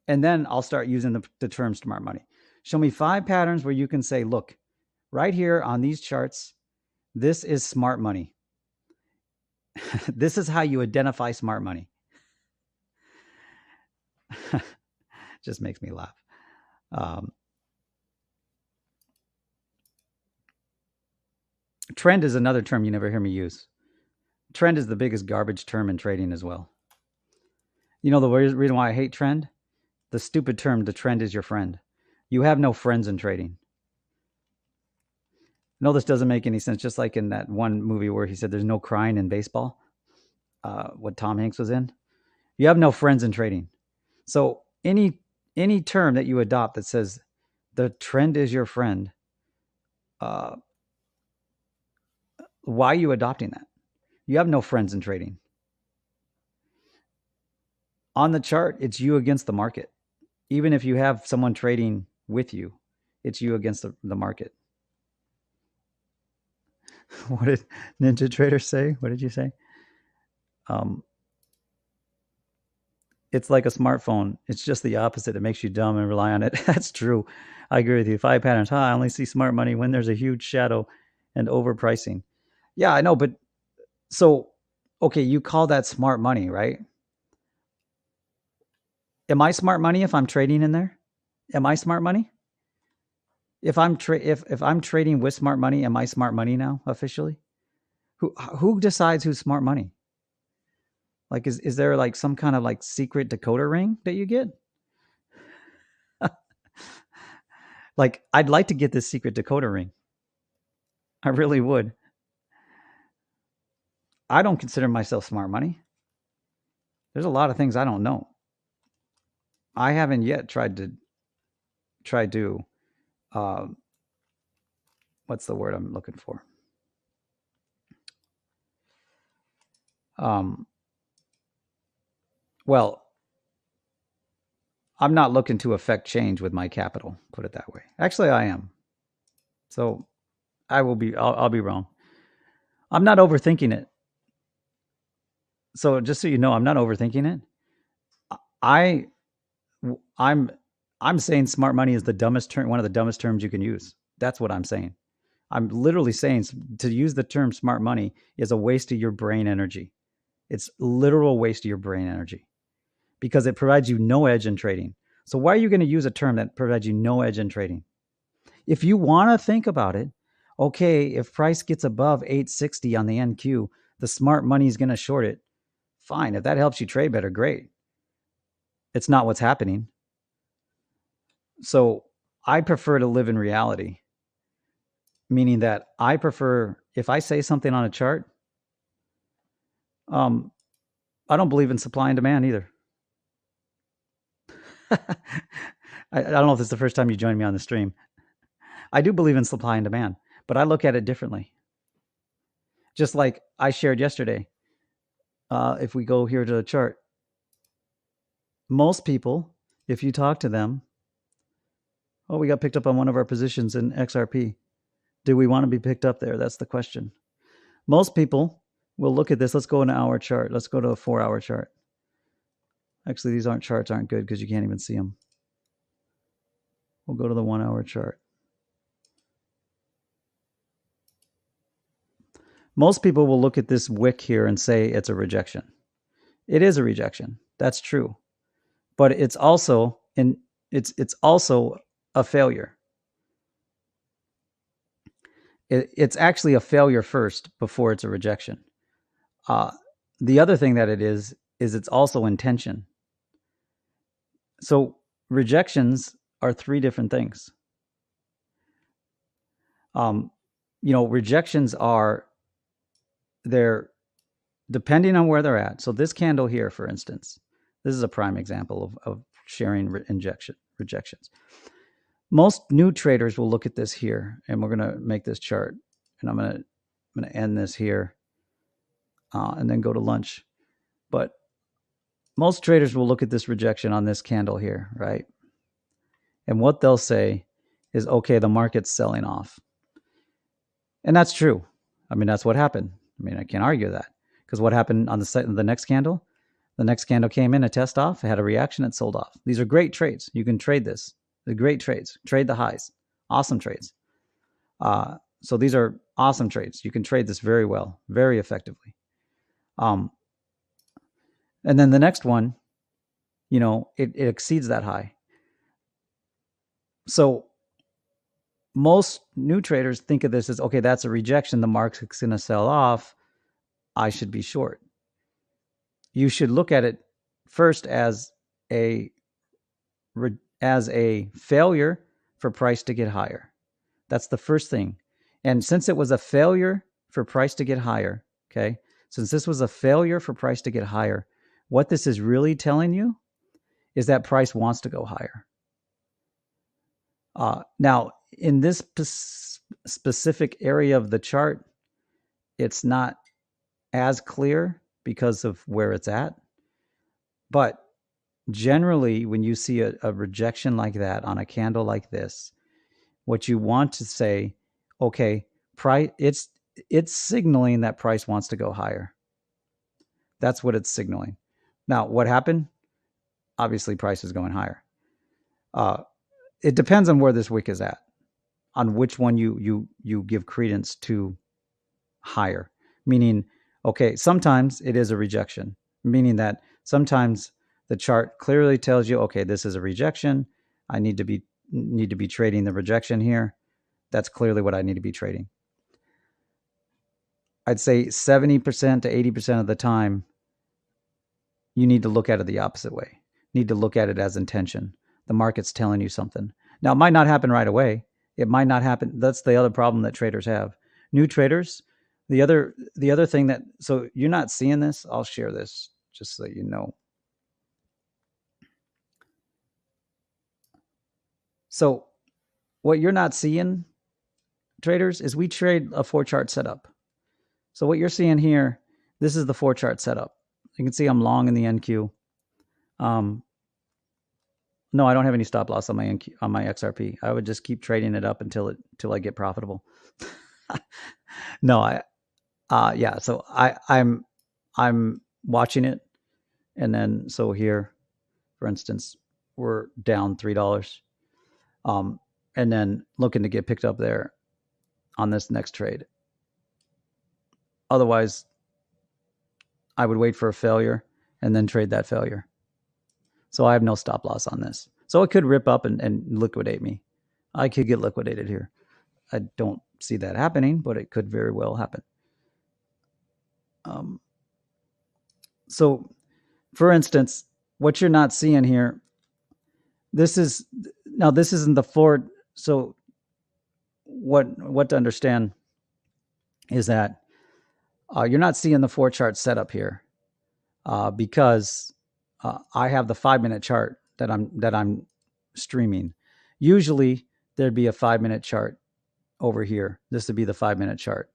And then I'll start using the term smart money. Show me 5 patterns where you can say, look, right here on these charts, this is smart money. This is how you identify smart money. Just makes me laugh. Trend is another term you never hear me use. Trend is the biggest garbage term in trading as well. You know the reason why I hate trend? The stupid term, the trend is your friend. You have no friends in trading. No, this doesn't make any sense. Just like in that one movie where he said there's no crying in baseball, what Tom Hanks was in. You have no friends in trading. So any term that you adopt that says the trend is your friend, why are you adopting that? You have no friends in trading. On the chart, it's you against the market. Even if you have someone trading with you, it's you against the market. What did Ninja Trader say? What did you say? It's like a smartphone. It's just the opposite. It makes you dumb and rely on it. That's true. I agree with you. 5 patterns. I only see smart money when there's a huge shadow and overpricing. Yeah, I know, but so okay, you call that smart money, right? Am I smart money if I'm trading in there? Am I smart money? If I'm trading with smart money, am I smart money now officially? Who decides who's smart money? Like is there like some kind of like secret decoder ring that you get? Like I'd like to get this secret decoder ring. I really would. I don't consider myself smart money. There's a lot of things I don't know. I haven't yet tried to uh, what's the word I'm looking for? Um, well, I'm not looking to affect change with my capital. Put it that way. Actually, I am. So I'll be wrong. I'm not overthinking it. So just so you know, I'm not overthinking it. I I'm I'm saying smart money is the dumbest term, one of the dumbest terms you can use. That's what I'm saying. I'm literally saying to use the term smart money is a waste of your brain energy. It's literal waste of your brain energy because it provides you no edge in trading. So why are you going to use a term that provides you no edge in trading? If you want to think about it, okay, if price gets above 860 on the NQ, the smart money is going to short it. Fine. If that helps you trade better, great. It's not what's happening. So I prefer to live in reality, meaning that I prefer if I say something on a chart, I don't believe in supply and demand either. I don't know if this is the first time you joined me on the stream. I do believe in supply and demand, but I look at it differently. Just like I shared yesterday, if we go here to the chart, most people, if you talk to them, oh, we got picked up on one of our positions in XRP. Do we want to be picked up there? That's the question. Most people will look at this. Let's go an hour chart. Let's go to a 4-hour chart. Actually, these charts aren't good because you can't even see them. We'll go to the 1 hour chart. Most people will look at this wick here and say it's a rejection. It is a rejection. That's true. But it's also it's also a failure. It's actually a failure first before it's a rejection. The other thing that it is it's also intention. So rejections are three different things. Rejections are they're depending on where they're at. So this candle here, for instance, this is a prime example of sharing rejections. Most new traders will look at this here, and we're going to make this chart, and I'm going to end this here, and then go to lunch. But most traders will look at this rejection on this candle here, right? And what they'll say is, okay, the market's selling off. And that's true. I mean, that's what happened. I mean, I can't argue that, because what happened on the next candle? The next candle came in, a test off, it had a reaction, it sold off. These are great trades. You can trade this. They're great trades. Trade the highs. Awesome trades. So these are awesome trades. You can trade this very well, very effectively. And then the next one, it exceeds that high. So most new traders think of this as, okay, that's a rejection. The market's going to sell off. I should be short. You should look at it first as a failure for price to get higher. That's the first thing. And since it was a failure for price to get higher, okay, since this was a failure for price to get higher, what this is really telling you is that price wants to go higher. Now, in this specific area of the chart, it's not as clear because of where it's at. But generally, when you see a rejection like that on a candle like this, what you want to say, okay, price, it's signaling that price wants to go higher. That's what it's signaling. Now, what happened? Obviously, price is going higher. It depends on where this wick is at, on which one you give credence to higher. Meaning, okay, sometimes it is a rejection, meaning that sometimes the chart clearly tells you, okay, this is a rejection. I need to be trading the rejection here. That's clearly what I need to be trading. I'd say 70% to 80% of the time, you need to look at it the opposite way. You need to look at it as intention. The market's telling you something. Now, it might not happen right away. It might not happen. That's the other problem that traders have. New traders, the other thing that, so you're not seeing this. I'll share this just so you know. So what you're not seeing, traders, is we trade a 4-chart setup. So what you're seeing here, this is the 4-chart setup. You can see I'm long in the NQ. No, I don't have any stop loss on my NQ, on my XRP. I would just keep trading it up until I get profitable. No, yeah. So I'm watching it, and then so here, for instance, we're down $3, and then looking to get picked up there on this next trade. Otherwise, I would wait for a failure and then trade that failure. So I have no stop loss on this. So it could rip up and liquidate me. I could get liquidated here. I don't see that happening, but it could very well happen. So, for instance, what you're not seeing here, this isn't the floor. So what to understand is that you're not seeing the 4-chart setup here because I have the 5-minute chart that I'm streaming. Usually there'd be a 5-minute chart over here. This would be the 5-minute chart.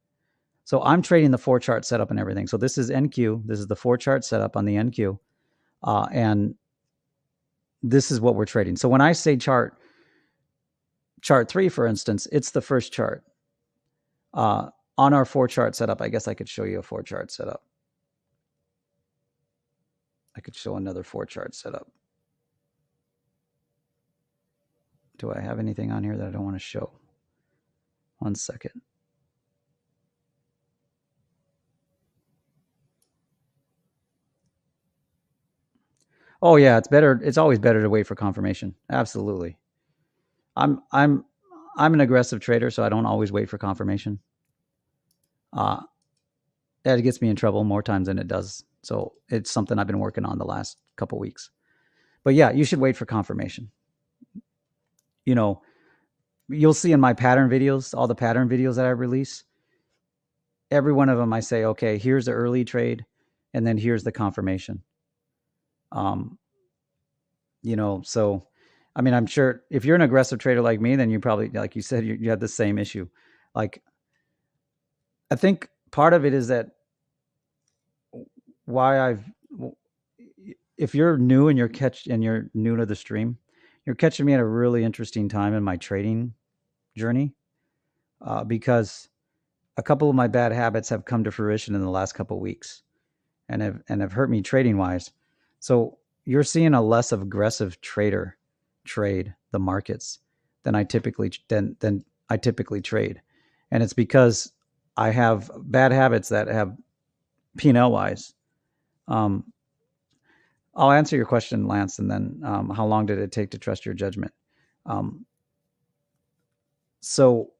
So I'm trading the 4-chart setup and everything. So this is NQ. This is the 4-chart setup on the NQ. And this is what we're trading. So when I say chart 3, for instance, it's the first chart. On our 4-chart setup, I guess I could show you a 4-chart setup. I could show another 4-chart setup. Do I have anything on here that I don't want to show? One second. Oh yeah, it's better. It's always better to wait for confirmation. Absolutely. I'm I'm I'm an aggressive trader, so I don't always wait for confirmation. Uh, it gets me in trouble more times than it does. So it's something I've been working on the last couple weeks. But yeah, you should wait for confirmation. You know, you'll see in my pattern videos, all the pattern videos that I release, every one of them I say, okay, here's the early trade, and then here's the confirmation. Um, so I mean, I'm sure if you're an aggressive trader like me, then you probably, like you said, you have the same issue. Like, I think part of it is that why I've, if you're new and you're new to the stream, you're catching me at a really interesting time in my trading journey, because a couple of my bad habits have come to fruition in the last couple of weeks, and have hurt me trading wise. So you're seeing a less aggressive trader trade the markets than I typically trade, and it's because I have bad habits that have P&L wise. Um, I'll answer your question, Lance, and then how long did it take to trust your judgment? Um, so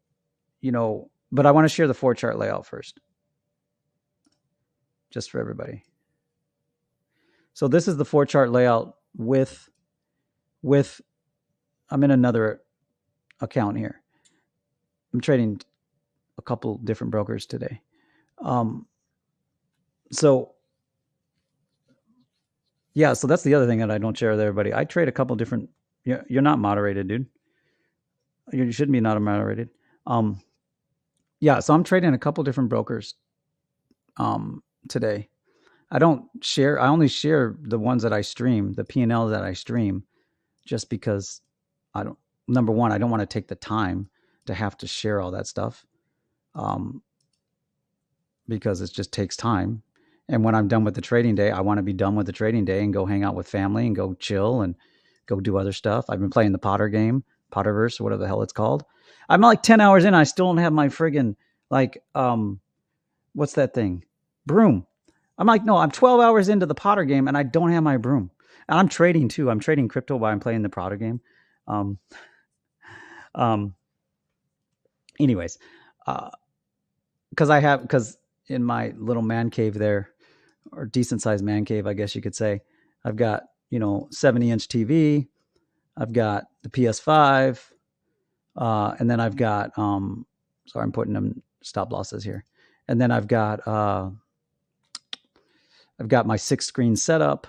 but I want to share the 4-chart layout first, just for everybody. So this is the 4-chart layout with I'm in another account here. I'm trading a couple different brokers today. So yeah, so that's the other thing that I don't share with everybody. I trade a couple different. You're not moderated, dude. You shouldn't be not moderated. Yeah, so I'm trading a couple different brokers today. I only share the ones that I stream, the P&L that I stream, just because number one, I don't want to take the time to have to share all that stuff, because it just takes time. And when I'm done with the trading day, I want to be done with the trading day and go hang out with family and go chill and go do other stuff. I've been playing the Potter game, Potterverse, or whatever the hell it's called. I'm like 10 hours in. I still don't have my friggin' what's that thing? Broom. I'm like, no, I'm 12 hours into the Potter game and I don't have my broom. And I'm trading too. I'm trading crypto while I'm playing the Potter game. Um, um, anyways, because in my little man cave there, or decent sized man cave, I guess you could say, I've got 70-inch TV. I've got the PS5, and then I've got sorry, I'm putting them stop losses here, and then I've got my 6-screen setup.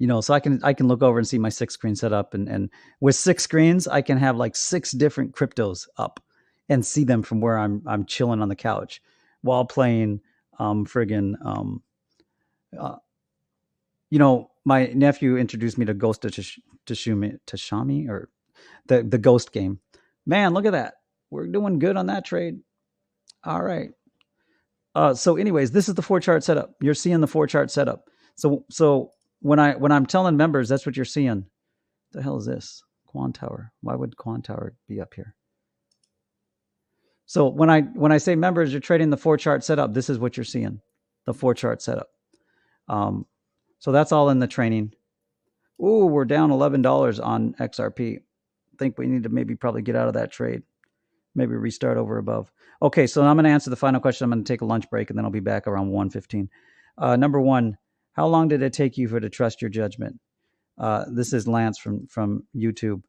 So I can look over and see my 6-screen setup, and with 6 screens, I can have like 6 different cryptos up and see them from where I'm chilling on the couch while playing friggin' my nephew introduced me to Ghost of Tashami, or the Ghost game. Man, look at that. We're doing good on that trade. All right. So anyways, this is the 4-chart setup. You're seeing the 4-chart setup. So when I'm telling members, that's what you're seeing. The hell is this? Quan Tower. Why would Quan Tower be up here? So when I say members, you're trading the 4-chart setup. This is what you're seeing, the 4-chart setup. So that's all in the training. Ooh, we're down $11 on XRP. Think we need to maybe probably get out of that trade. Maybe restart over above. Okay, so I'm going to answer the final question. I'm going to take a lunch break, and then I'll be back around 1:15. Number one, how long did it take you to trust your judgment? This is Lance from YouTube.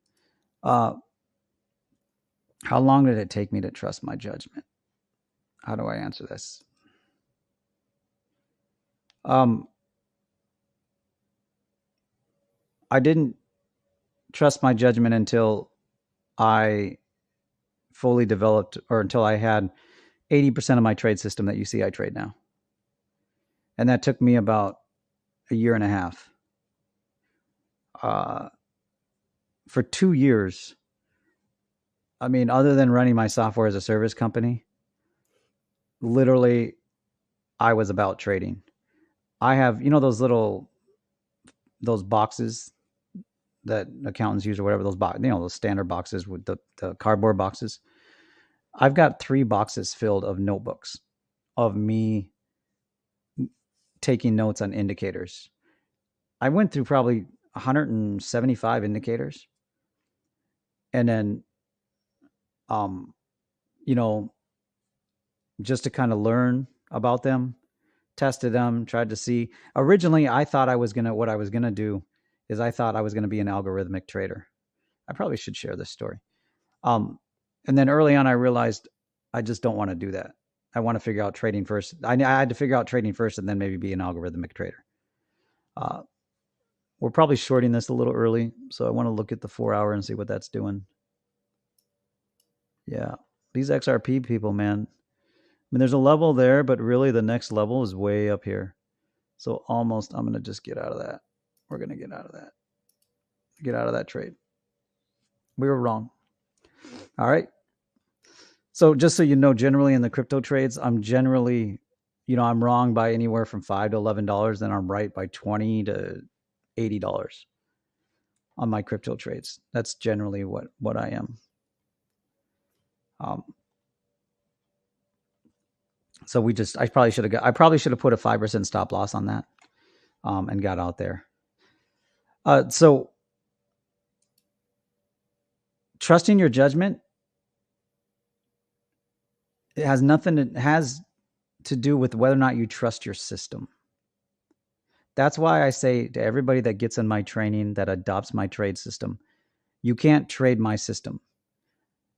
How long did it take me to trust my judgment? How do I answer this? I didn't trust my judgment until I fully developed, or until I had 80% of my trade system that you see I trade now. And that took me about a year and a half. For 2 years, I mean, other than running my software as a service company, literally I was about trading. I have, those little those boxes that accountants use or whatever, those standard boxes with the cardboard boxes. I've got 3 boxes filled of notebooks of me taking notes on indicators. I went through probably 175 indicators, and then um, you know, just to kind of learn about them, tested them, tried to see. Originally, I thought what I was gonna do is I thought I was gonna be an algorithmic trader. I probably should share this story. Um, and then early on, I realized I just don't want to do that. I want to figure out trading first. I had to figure out trading first, and then maybe be an algorithmic trader. Uh, we're probably shorting this a little early, so I want to look at the 4-hour and see what that's doing. Yeah, these XRP people, man. I mean, there's a level there, but really the next level is way up here. So almost, I'm going to just get out of that. We're going to get out of that. Get out of that trade. We were wrong. All right. So just so you know, generally in the crypto trades, I'm generally, I'm wrong by anywhere from $5 to $11, then I'm right by $20 to $80 on my crypto trades. That's generally what I am. So I probably should have put a 5% stop loss on that, and got out there. So trusting your judgment, it has to do with whether or not you trust your system. That's why I say to everybody that gets in my training, that adopts my trade system, you can't trade my system.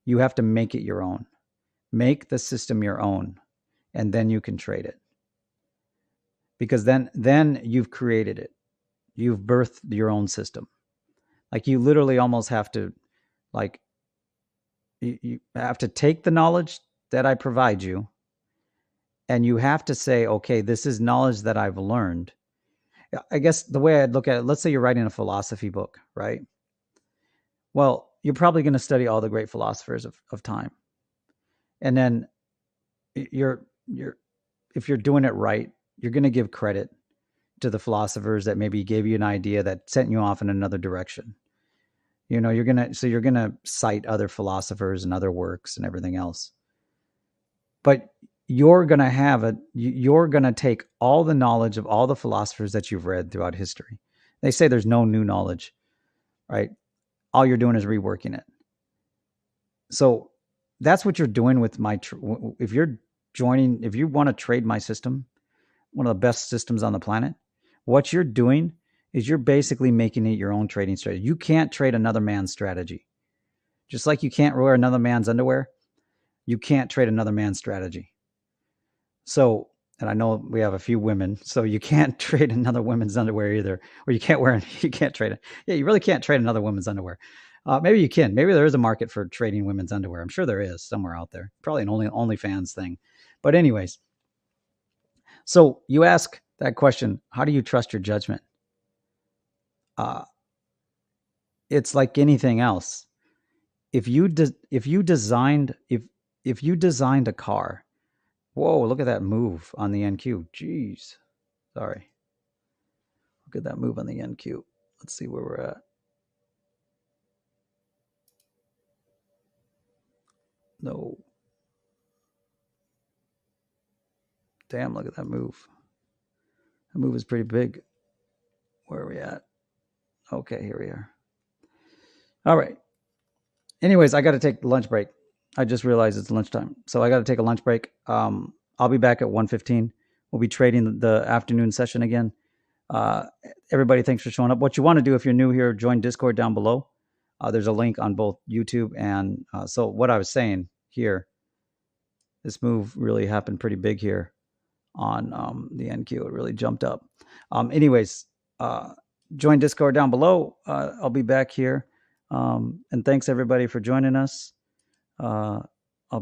You have to make it your own. Make the system your own, and then you can trade it. Because then you've created it. You've birthed your own system. Like, you literally almost have to, like, you have to take the knowledge that I provide you, and you have to say, okay, this is knowledge that I've learned. I guess the way I'd look at it, let's say you're writing a philosophy book, right? Well, you're probably going to study all the great philosophers of time. And then if you're doing it right, you're going to give credit to the philosophers that maybe gave you an idea that sent you off in another direction. You're going to cite other philosophers and other works and everything else. But you're going to take all the knowledge of all the philosophers that you've read throughout history. They say there's no new knowledge, right? All you're doing is reworking it. So that's what you're doing with if you want to trade my system, one of the best systems on the planet, what you're doing is you're basically making it your own trading strategy. You can't trade another man's strategy. Just like you can't wear another man's underwear, you can't trade another man's strategy. So, and I know we have a few women, so you can't trade another woman's underwear either, or you can't trade it. Yeah, you really can't trade another woman's underwear. Maybe you can. Maybe there is a market for trading women's underwear. I'm sure there is somewhere out there. Probably an OnlyFans thing. But anyways, so you ask that question: how do you trust your judgment? It's like anything else. If you designed a car, whoa! Look at that move on the NQ. Jeez, sorry. Look at that move on the NQ. Let's see where we're at. No. Damn, look at that move. That move is pretty big. Where are we at? Okay, here we are. All right. Anyways, I got to take the lunch break. I just realized it's lunchtime. So I got to take a lunch break. I'll be back at 1:15. We'll be trading the afternoon session again. Everybody, thanks for showing up. What you want to do if you're new here, join Discord down below. There's a link on both YouTube and so what I was saying here, this move really happened pretty big here on the NQ. It really jumped up. Anyways, join Discord down below. I'll be back here. And thanks everybody for joining us. I'll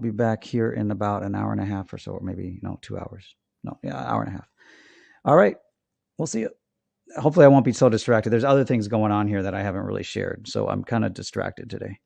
be back here in about an hour and a half or so, or maybe 2 hours. No, yeah, an hour and a half. All right, we'll see you. Hopefully I won't be so distracted. There's other things going on here that I haven't really shared, so I'm kind of distracted today.